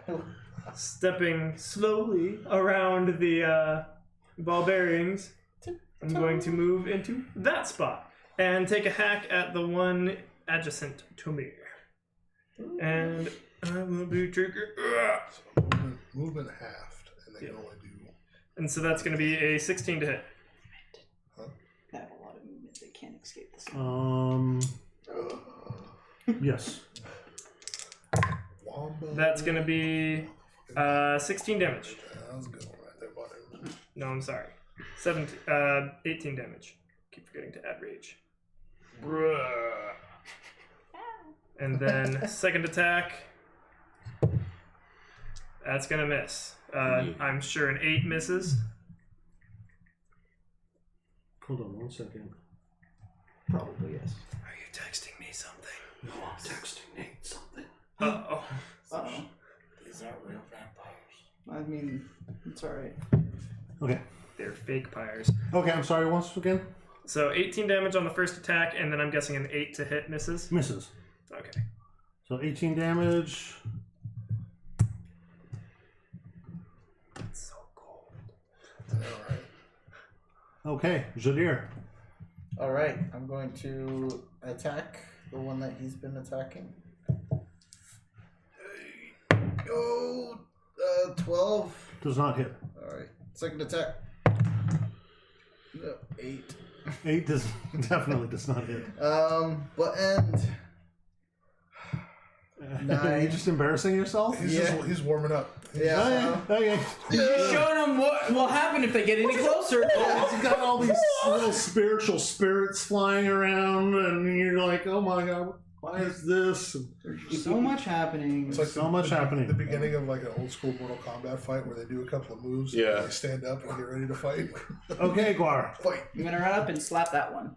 stepping slowly around the ball bearings, I'm going to move into that spot and take a hack at the one adjacent to me. And I will be triggered. movement halved, and they can only do. And so that's going to be a 16 to hit. They have a lot of movement. They can't escape this. Yes. Wombo. That's going to be 16 damage. That was a good one right there, buddy. No, I'm sorry. 18 damage. Keep forgetting to add rage. Bruh. And then second attack. That's going to miss. I'm sure an 8 misses. Hold on 1 second. Probably yes. Are you texting me something? No, I'm texting Nate something. Uh-oh. Uh-oh. These are real vampires. I mean, it's alright. Okay. They're fake pyres. Okay, I'm sorry, once again. So 18 damage on the first attack, and then I'm guessing an 8 to hit misses. Misses. Okay. So 18 damage. It's so cold. Alright. Okay, Jadir. Alright, I'm going to attack the one that he's been attacking. Go 12. Does not hit. Alright, second attack. No, 8. 8 definitely does not hit. But end. Are you just embarrassing yourself? He's warming up. Yeah. Okay. Showing them what will happen if they get any closer. He's got all these little spiritual spirits flying around, and you're like, oh my god, why is this? So much happening. It's like So much happening. The beginning of like an old school Mortal Kombat fight where they do a couple of moves. Yeah. And they stand up and get ready to fight. Okay, Guar. Fight. I'm gonna run up and slap that one.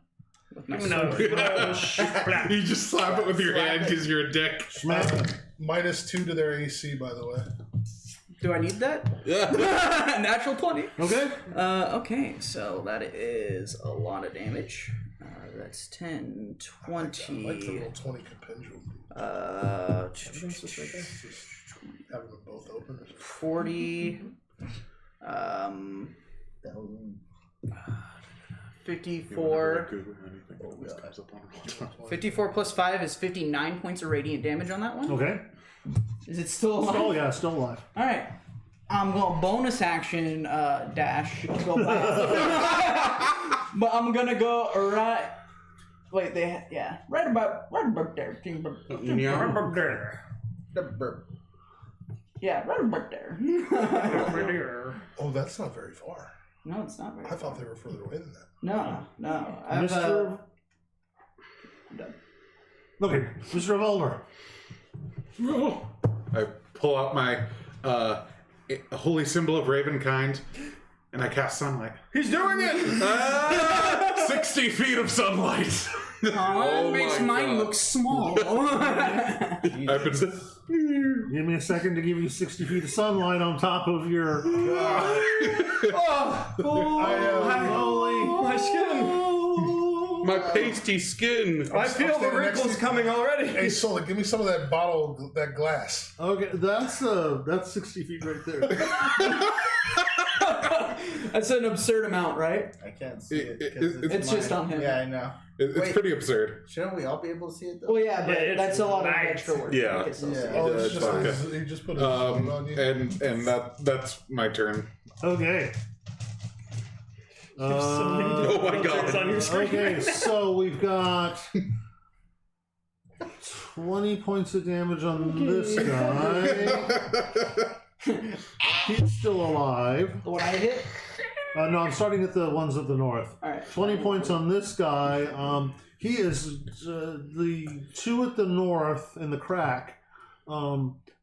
With my No. sword. You just slap it with your hand because you're a dick. Smack. -2 to their AC, by the way. Do I need that? Yeah. Natural 20. Okay. Okay, so that is a lot of damage. That's 10, I like the 20. little 20 compendium. Having them both open. 40. 54. 54 plus 5 is 59 points of radiant damage on that one. Okay. Is it still alive? Oh yeah, still alive. Alright. I'm going to bonus action dash to go back. But I'm going to go right. Wait, right about there. Yeah, right about there. Oh, that's not very far. No, it's not very I thought they were further away than that. No. Mr. Okay, Mr. Revolver. I pull out my holy symbol of Ravenkind, and I cast sunlight. He's doing it! 60 feet of sunlight. That makes mine look small. I've been. Give me a second to give you 60 feet of sunlight on top of your. My skin! My pasty skin. I feel the standing next wrinkles to- coming already. Hey, Sola, give me some of that bottle, that glass. Okay, that's 60 feet right there. That's an absurd amount, right? I can't see it. 'cause It's just mine. on him. Yeah, I know. It's Wait. pretty absurd. Shouldn't we all be able to see it though? Well, yeah, but Yeah, it's that's a lot of light. extra work. Yeah. Okay, so- Yeah. Oh, Yeah, it's it's just okay. he just put a shield on you. And that's my turn. Okay. So many Oh my filters God. on your screen. Okay, so we've got 20 points of damage on this guy. He's still alive. The one I hit? No, I'm starting at the ones at the north. Alright. 20 points on this guy. He is the two at the north in the crack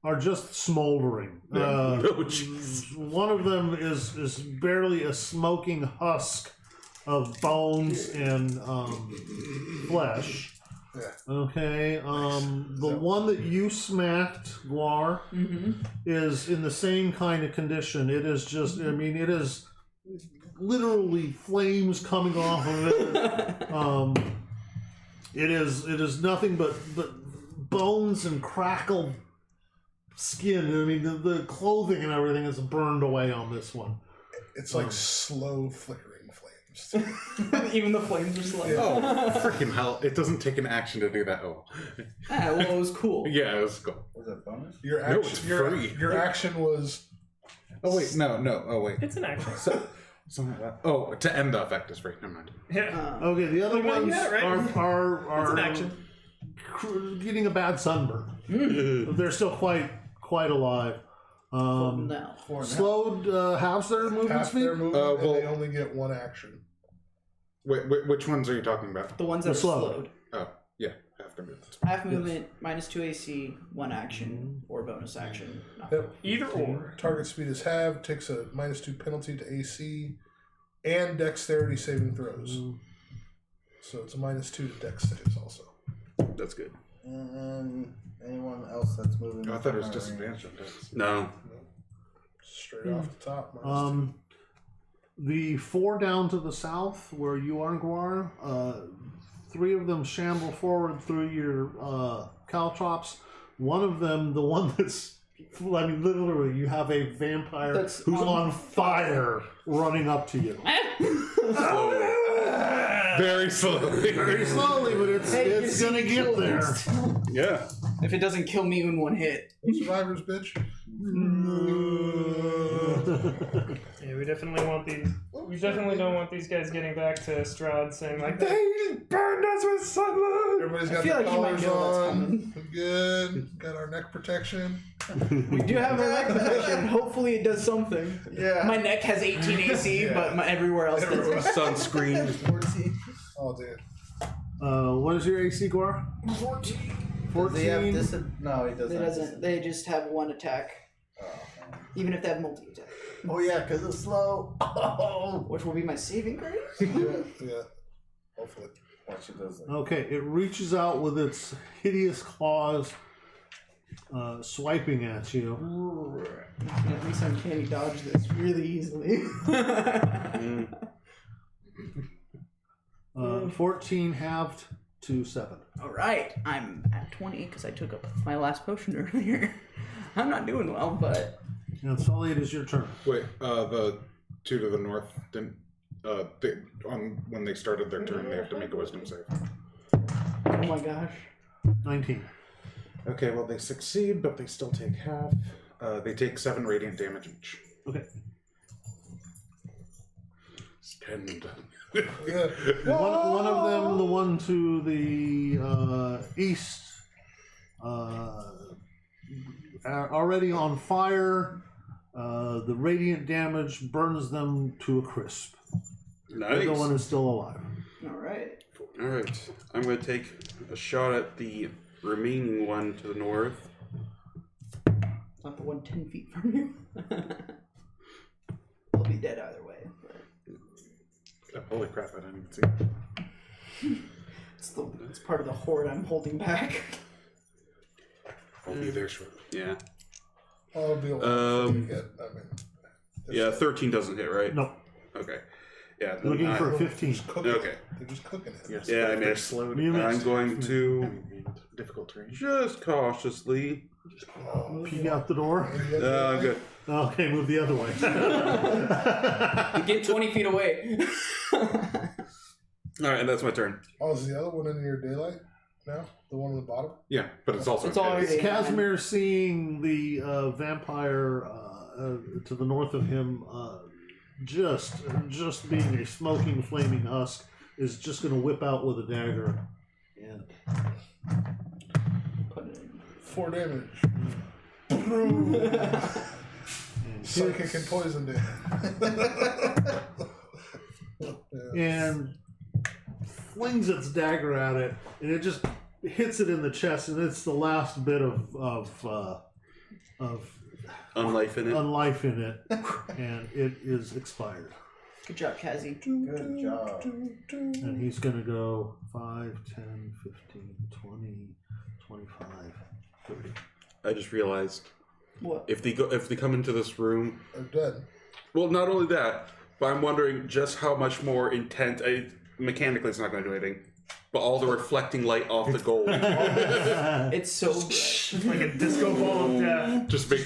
are just smoldering. Oh, jeez. One of them is barely a smoking husk of bones and flesh. Okay. The one that you smacked, Guar, is in the same kind of condition. It is just. I mean, it is literally flames coming off of it. It is nothing but bones and crackled skin. I mean, the clothing and everything is burned away on this one. It's like slow flickering flames. Even the flames are slow. Oh, freaking hell. It doesn't take an action to do that. Oh. Ah, well, it was cool. Yeah, it was cool. Was that bonus? Your No, action, it's free. your action was Oh wait, no. Oh wait. It's an action. Something like that. Oh, to end the effect is free. Never mind. Yeah. Okay, the other Well, ones yeah, right. are It's an action. getting a bad sunburn. They're still quite alive. No. Slowed halves their movement Half speed. their movement, well- and they only get one action. Wait, which ones are you talking about? The ones that The are slow. slowed. Oh, yeah, half their movement. Half movement, -2 AC, 1 action, or bonus action. No. Yep. Either or. Target speed is halved, takes a -2 penalty to AC, and dexterity saving throws. So it's a -2 to dex saves also. That's good. And anyone else that's moving? Oh, I thought it was within disadvantage on dex. No. Straight off the top. -2. The 4 down to the south, where you are, Guar, 3 of them shamble forward through your caltrops. One of them, the one that's, I mean, literally, you have a vampire That's who's on on fire running up to you. Very slowly. Very slowly, but it's gonna get there. Yeah. If it doesn't kill me in 1 hit. Survivors, bitch. Yeah, we definitely want these. We definitely don't want these guys getting back to Strahd saying like, "They burned us with sunlight." Everybody's I got feel their like you might collars know that's on. coming. Good. Got our neck protection. We do have a neck protection. Hopefully it does something. Yeah. My neck has 18 AC, but everywhere else does. Sunscreen. 14. Oh, dude. What is your AC, Guar? 14. Does he have 14. no, he doesn't. It have doesn't. They just have 1 attack, Oh, man. even if they have multi-attack. Oh yeah, because it's slow. Oh. Which will be my saving grace? Yeah. Hopefully. Watch it does. Okay, it reaches out with its hideous claws, swiping at you. At least uncanny dodge this really easily. 14 halved to 7. Alright, I'm at 20 because I took up my last potion earlier. I'm not doing well, but And Sully, it is your turn. Wait, the 2 to the north didn't. When they started their turn, they have to make a wisdom save. oh my gosh. 19. Okay, well they succeed, but they still take half. They take 7 radiant damage each. Okay. Stand. Yeah. One of them, the one to the east, already on fire. The radiant damage burns them to a crisp. The Nice. other one is still alive. Alright. All right. I'm going to take a shot at the remaining one to the north. It's not the one 10 feet from you. I'll be dead either way. But Oh, holy crap! I didn't even see. it's part of the horde I'm holding back. I'll be there shortly. Yeah. I'll be able to get. I mean, Yeah, 13 doesn't hit, right? No. Okay. Yeah. then Looking for a 15. just cooking. Okay. They're just cooking it. Yes. Yeah, I they're missed. slow. You I'm missed. going to Difficult terrain. just cautiously. Peek out the door. Good. Okay, move the other way. Get 20 feet away. All right, and that's my turn. Oh, is the other one in your daylight now? The one on the bottom? Yeah, but it's also. It's already- Casimir, seeing the vampire to the north of him, just being a smoking, flaming husk, is just going to whip out with a dagger. And Put it in. 4 damage. and Psychic and poison damage. and flings its dagger at it, and it just hits it in the chest, and it's the last bit of Unlife in it. unlife in it, and it is expired. Good job, Kazi. Good job. And he's going to go 5, 10, 15, 20, 25, 30. I just realized What? if they come into this room, They're dead. well, not only that, but I'm wondering just how much more intense. Mechanically, it's not going to do anything, but all the reflecting light off the gold It's so good. It's like a disco ball of death. Just big.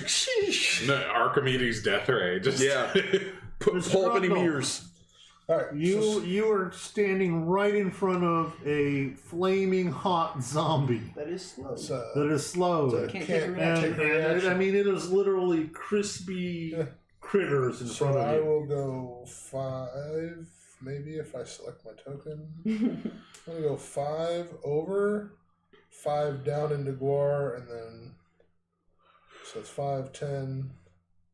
No, Archimedes' death ray. Just yeah, pull up any Strahd, mirrors. Alright. You are standing right in front of a flaming hot zombie That is slow. that is slowed. Can't take a Can't reaction. take a reaction. I mean, it is literally crispy critters in So front of I you. will go 5, maybe if I select my token. I'm gonna go 5 over, 5 down into Guar, and then so it's 5, 10,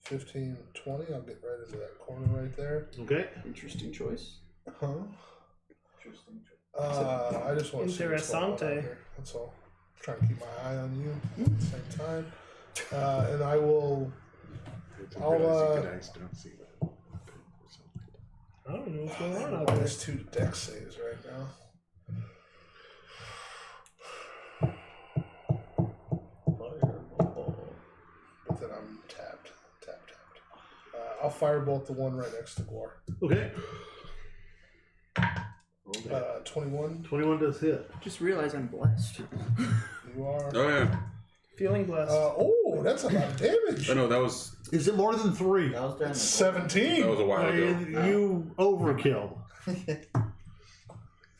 15, 20. I'll get right into that corner right there. Okay. Interesting choice. Huh? Interesting. I just want to see what's going on out Interessante. here. That's all. I'm trying to keep my eye on you at the same time. And I will. Don't see that. I don't know what's going on out there. Minus 2 to dex saves right now. But then I'm tapped. I'll firebolt the one right next to Guar. Okay. 21. 21 does hit. Just realized I'm blessed. You are. Oh yeah. Feeling blessed. Oh, that's a lot of damage. Oh no, that was Is it more than 3? That was during the 17. a while ago. You overkill.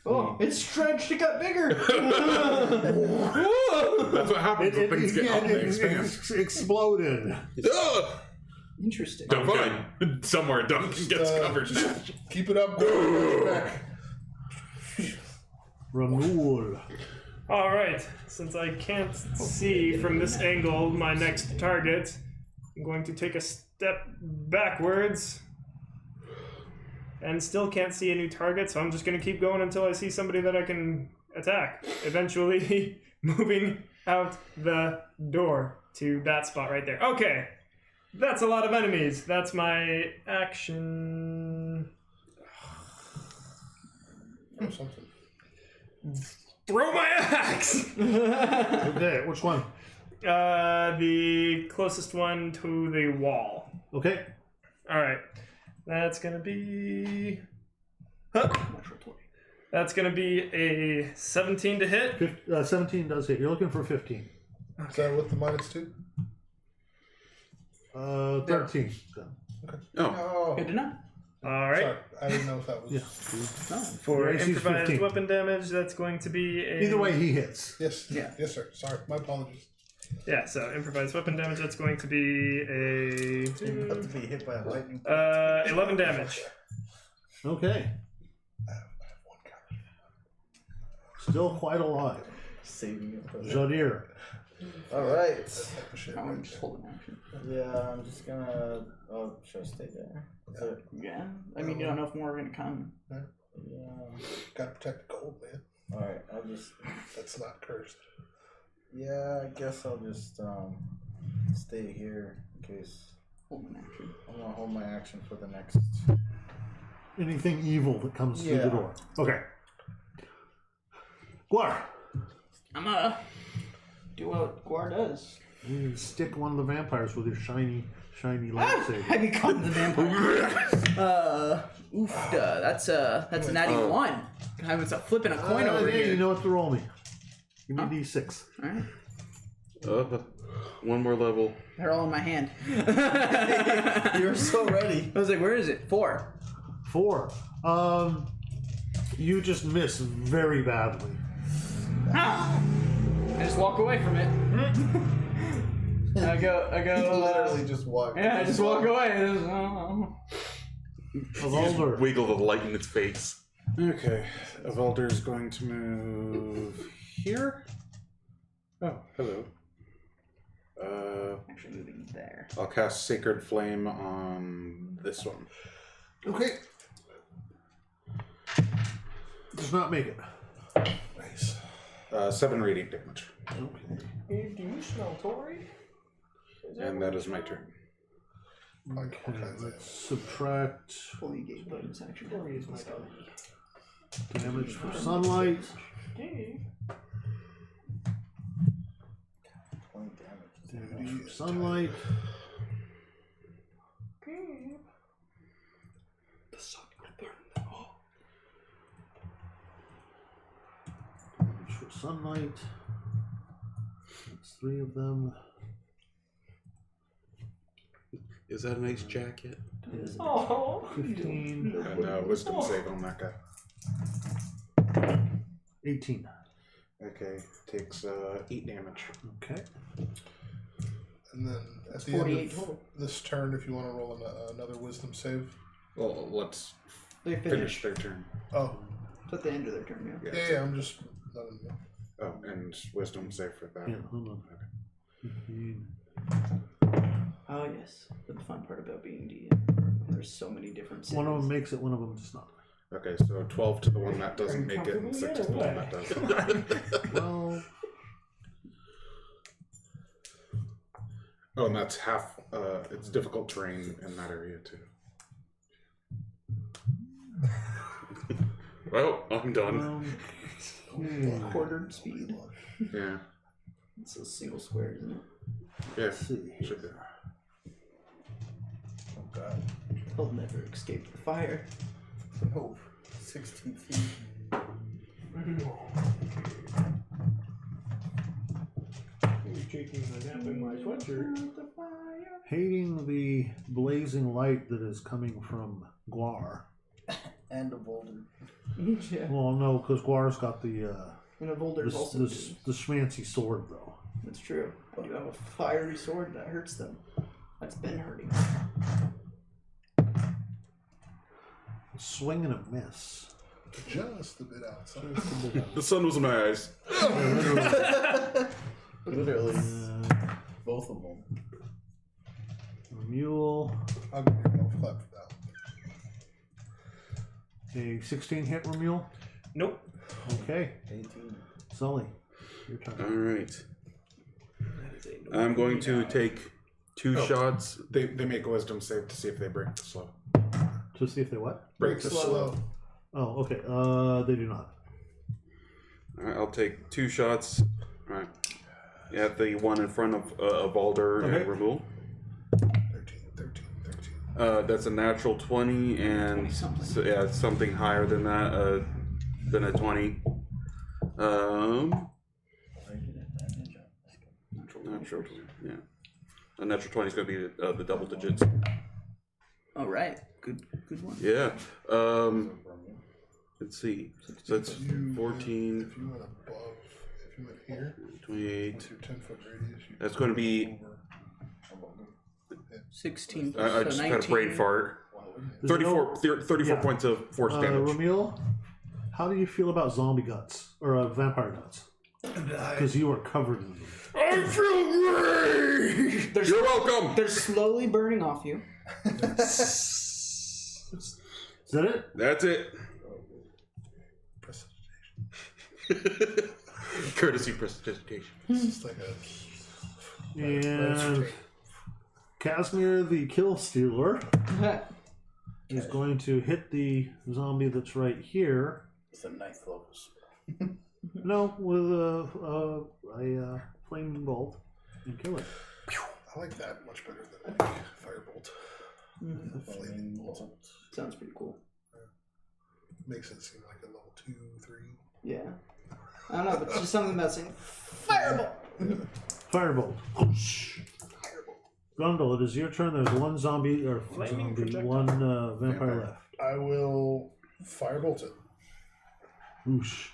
Oh, it stretched. It got bigger. That's what happens when things get up. They expand. Exploded. Ugh! Interesting. Duncan. Somewhere Duncan gets covered. Keep it up. Go back. Ramul. All right. Since I can't see from this angle my next target, I'm going to take a step backwards. And still can't see a new target, so I'm just going to keep going until I see somebody that I can attack. Eventually moving out the door to that spot right there. Okay. That's a lot of enemies. That's my action. Oh, something. Throw my axe! Okay, which one? The closest one to the wall. Okay. Alright. That's gonna be... Huh. That's gonna be a 17 to hit. 17 does hit. You're looking for 15. Is that with the minus 2? 13. Oh, Good to know. Alright. Sorry, I didn't know if that was. Yeah. For Your AC is improvised 15. weapon damage, that's going to be a... Either way, he hits. Yes. Yeah. Yes, sir. Sorry. My apologies. Yeah, so improvised weapon damage, that's going to be You're about to be hit by a lightning. 11 damage. Okay. Still quite alive. Saving it for that. Jadir. All right. I'm just holding action. Yeah, I'm just gonna. Oh, should I stay there? Is it? Yeah. I mean, you don't know if more are gonna come. Yeah. Gotta protect the gold, man. All right. I'll just. That's not cursed. Yeah, I guess I'll just stay here in case. Holding action. I'm gonna hold my action for the next. Anything evil that comes through the Yeah. door. Okay. Guar. I'm gonna do what Guar does. You stick one of the vampires with your shiny I lightsaber. become the vampire. That's a natty 1. I was flipping a coin over Hey, here. you know what to roll me. Give me D6. Alright. one more level. They're all in my hand. You're so ready. I was like, where is it? 4. 4. You just miss very badly. I just walk away from it. I go. Literally just walk. Yeah, I just walk away. Evolder. Wiggle the light in its face. Okay. Evolder is going to move here. Oh, hello. Actually, moving there. I'll cast Sacred Flame on this one. Okay. Does not make it. Nice. 7 radiant damage. Okay. Do you smell Tori? And that is my turn. Like all Okay, kinds of. let's subtract Fully engaged bonus action. Tori is my dog. damage for sunlight. 20 damage. Damage for sunlight. The sun will burn them all. Damage for sunlight. That's 3 of them. Is that a nice jacket? Oh. 15. And wisdom save on that guy. 18. Okay, takes 8 damage. Okay. And then at the 48 end of total. this turn, if you want to roll another wisdom save. Well, let's They finish finish. their turn. Oh, It's at the end of their turn, yeah. yeah, I'm just letting you know. Oh, and wisdom save for that. Yeah, hold on. 15. Oh, yes. The fun part about being DM. There's so many different cities. One of them makes it, one of them does not. Okay, so 12 to the one that doesn't make it, and 6 to the one that does. Well, Oh, and that's half. It's difficult terrain in that area too. Well, I'm done. Quartered speed. Yeah. It's a single square, isn't it? Yeah. see. Should be. Oh god. They'll never escape the fire. Oh, 16 feet. Hating the blazing light that is coming from Guar. And a boulder. Yeah. Well, no, because Guar's got the And a boulder's also the schmancy sword, though. That's true. I do have a fiery sword that hurts them. That's been hurting. Swing and a miss. Just a bit outside. The sun was in my eyes. Literally. Both of them. Mule. I'll give you a golf clap for that. A 16 hit Ramule. Nope. Okay. 18. Sully, your turn. All right. I'm going to take 2 shots. They make a wisdom save to see if they break the slow. To see if they what? Break the slow. Oh, okay. They do not. All right, I'll take 2 shots. All right. Yeah, the one in front of Alder Okay. and Ramul. 13. That's a natural 20, and so, yeah, it's something higher than that, than a 20. Natural 20, yeah. A natural 20 is going to be the double digits. All right. Good one. Yeah. Let's see. So that's 14, If you went above, if you went here, 28. with your 10-foot radius, you That's going to be. 16. I so just 19. had a brain fart. Is it no- 34 Yeah. points of force damage. Ramil, how do you feel about zombie guts or vampire guts? Because you are covered in them. I feel great! You're welcome! They're slowly burning off you. Is that it? That's it. Courtesy prestidigitation. It's just like a. And Casimir, the kill stealer, is going to hit the zombie that's right here. It's a knife locus. No, with a flaming bolt and kill it. I like that much better than like firebolt. The flaming bolt Sounds pretty cool. makes it seem like a level 2, 3. Yeah. I don't know, but it's just something about saying fireball. Firebolt. Grundle, it is your turn. There's one zombie or Flaming zombie, projectile. one vampire left. I will firebolt it. Whoosh.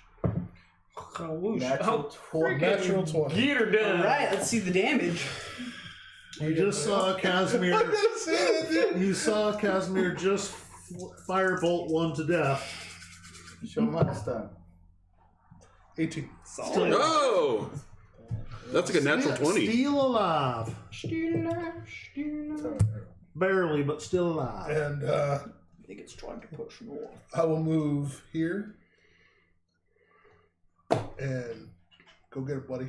Oh, whoosh. Natural Oh, freaking Natural 20. Get her done. All right, let's see the damage. You just saw Casimir. I'm gonna say that, dude. You saw Casimir just firebolt one to death. Show my stuff. 18. Solid. Oh! That's like a natural 20. Still alive. Still alive. Barely, but still alive. And I think it's trying to push north. I will move here. And go get it, buddy.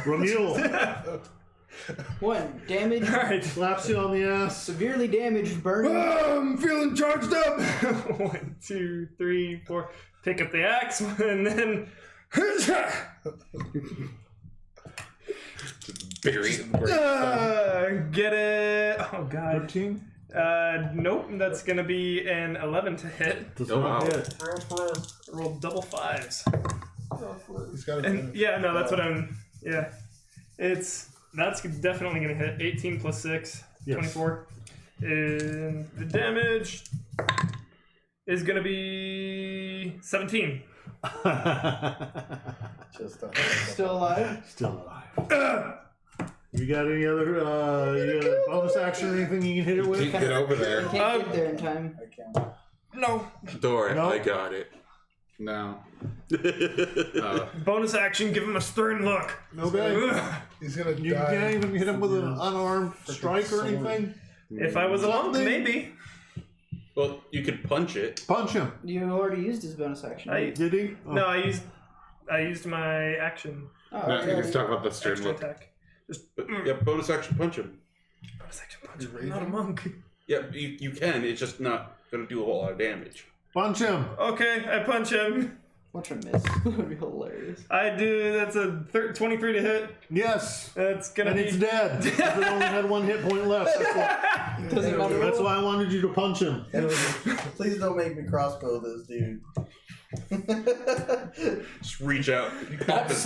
Ramule One, damage. All right. slaps you on the ass. Severely damaged, burning. I'm feeling charged up! 1, 2, 3, 4. Pick up the axe, and then. Bury Get it. Oh, God. 13? Nope. That's going to be an 11 to hit. Does Oh, not wow. hit. Roll double 5s. He's got And yeah, no, that's what I'm. Yeah. That's definitely going to hit. 18 plus 6, Yes. 24. And the damage is going to be 17. Just Still alive. Still alive. You got any other you got a bonus action or anything you can hit it with? Get over there. You can't get there in time. I can't. No. Don't worry, No. I got it. No. Bonus action, give him a stern look. Okay. He's gonna You die. can't even hit him with an for unarmed strike or sword. anything? If I was a monk, Something. maybe. Well, you could punch it. Punch him. You already used his bonus action. Did he? Oh. No, I used my action. Oh, No, okay. he's talking about the stern Extra look. attack. Just But, yeah, bonus action, punch him. bonus action punch. I'm not a monk. Yeah, you can. It's just not gonna do a whole lot of damage. Punch him. Okay, I punch him. Watch him miss. That would be hilarious. I do. That's a 23 to hit. Yes. That's gonna And be. it's dead. Because it only had 1 hit point left. Doesn't matter. That's why I wanted you to punch him. Please don't make me crossbow this dude. Just reach out. That's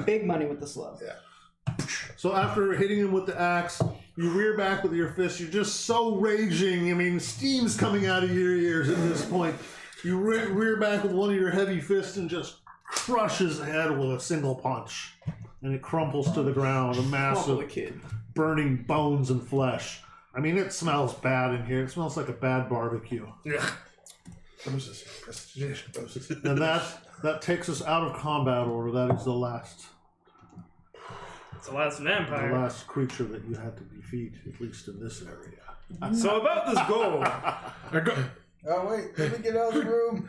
big money with the slow. Yeah. So after hitting him with the axe, you rear back with your fist. You're just so raging. I mean, steam's coming out of your ears at this point. You rear back with one of your heavy fists and just crush his head with a single punch. And it crumples to the ground, a mass Crumple of the kid. burning bones and flesh. I mean, it smells bad in here. It smells like a bad barbecue. Yeah. Roses. Prestidigitation. Roses. And that takes us out of combat order. That is the last It's the last vampire. creature that you had to defeat, at least in this area. So about this goal. I got Oh wait, let me get out of the room.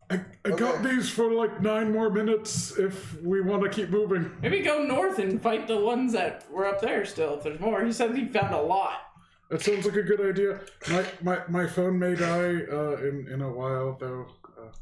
I got these for like 9 more minutes if we want to keep moving. Maybe go north and fight the ones that were up there still, if there's more. He said he found a lot. That sounds like a good idea. My phone may die in a while though.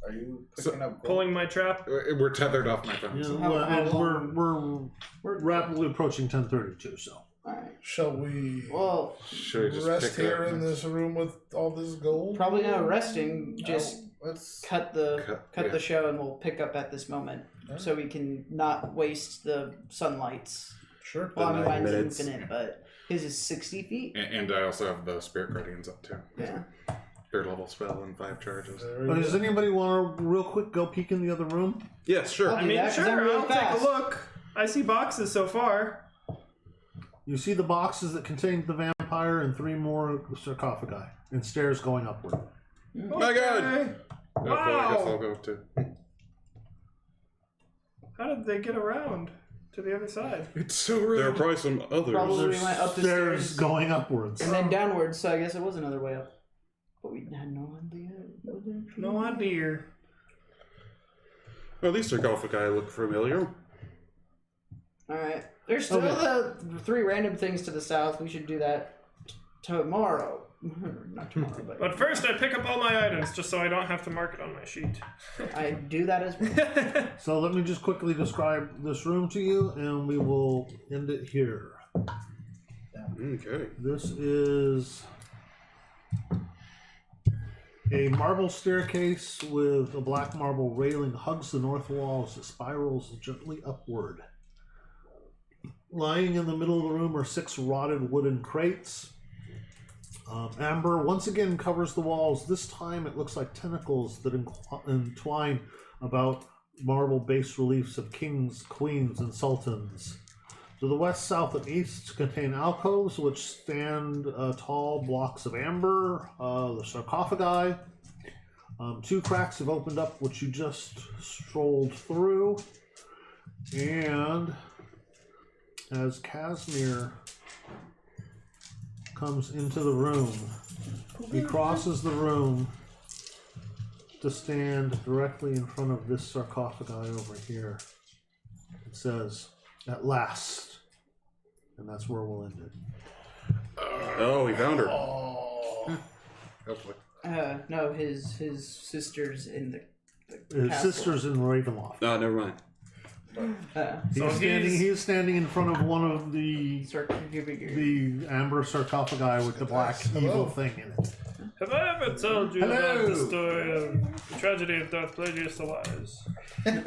Are you picking up gold? Pulling my trap. We're tethered off my phone. Yeah, so- well, how and long? we're rapidly approaching 10:32. So Alright. Shall we Well, Should we just rest pick it here up in next? this room with all this gold? probably not resting. Just Let's. cut yeah. the show and we'll pick up at this moment. So we can not waste the sunlights. Sure. Well, I mean, 9 mine's minutes. infinite, but his is 60 feet. And I also have the Spirit Guardians up too. Yeah. 3rd level spell and 5 charges. There we but go. does anybody want to real quick go peek in the other room? Yes, sure. I'll I do mean, that, 'cause sure, I'm really I'll fast. take a look. I see boxes so far. You see the boxes that contain the vampire and 3 more sarcophagi and stairs going upward. My God. Okay. Okay, I guess Wow. I'll go too. How did they get around to the other side? It's so There are rude. probably some others. Probably There's we went up the stairs stairs going upwards. and then downwards, so I guess it was another way up. But we had no idea. No idea. Well, at least sarcophagi look familiar. Alright. There's still the 3 random things to the south. We should do that tomorrow. Not tomorrow, but But first, I pick up all my items just so I don't have to mark it on my sheet. I do that as well. So let me just quickly describe this room to you, and we will end it here. Okay. This is a marble staircase with a black marble railing hugs the north wall as it spirals gently upward. Lying in the middle of the room are 6 rotted wooden crates. Amber once again covers the walls. This time it looks like tentacles that entwine about marble bas reliefs of kings, queens, and sultans. To the west, south, and east contain alcoves which stand tall blocks of amber, the sarcophagi. 2 cracks have opened up which you just strolled through. And as Casimir comes into the room, he crosses the room to stand directly in front of this sarcophagi over here. It says, "At last," and that's where we'll end it. Oh, we found her. Hopefully. No, his sister's in the His castle. sister's in Ravenloft. Oh, never mind. He is standing in front of one of the sarcophagus. amber sarcophagi with the black Hello. evil thing in it. Have I ever told you Hello. about the story of the tragedy of Darth Plagueis Elias? No,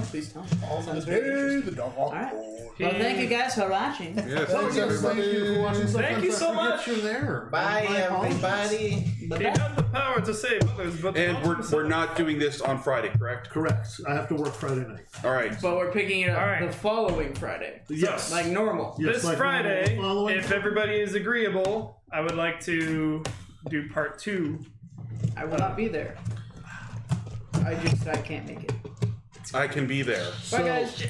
please don't. On the Sounds very day the dog Alright. Well, thank you guys for watching. Yes. Thanks, everybody. Thank you for watching. Thank you so Sometimes I much. forget you're there. Bye, My apologies. everybody. He had the power to save others, but And not we're himself. not doing this on Friday, correct? Correct. I have to work Friday night. All right. But we're picking it up Alright. the following Friday. Yes. Like normal. Yes, This like Friday, normal following. if everybody is agreeable, I would like to do part 2. I will not be there. I can't make it. I can be there. Bye, guys.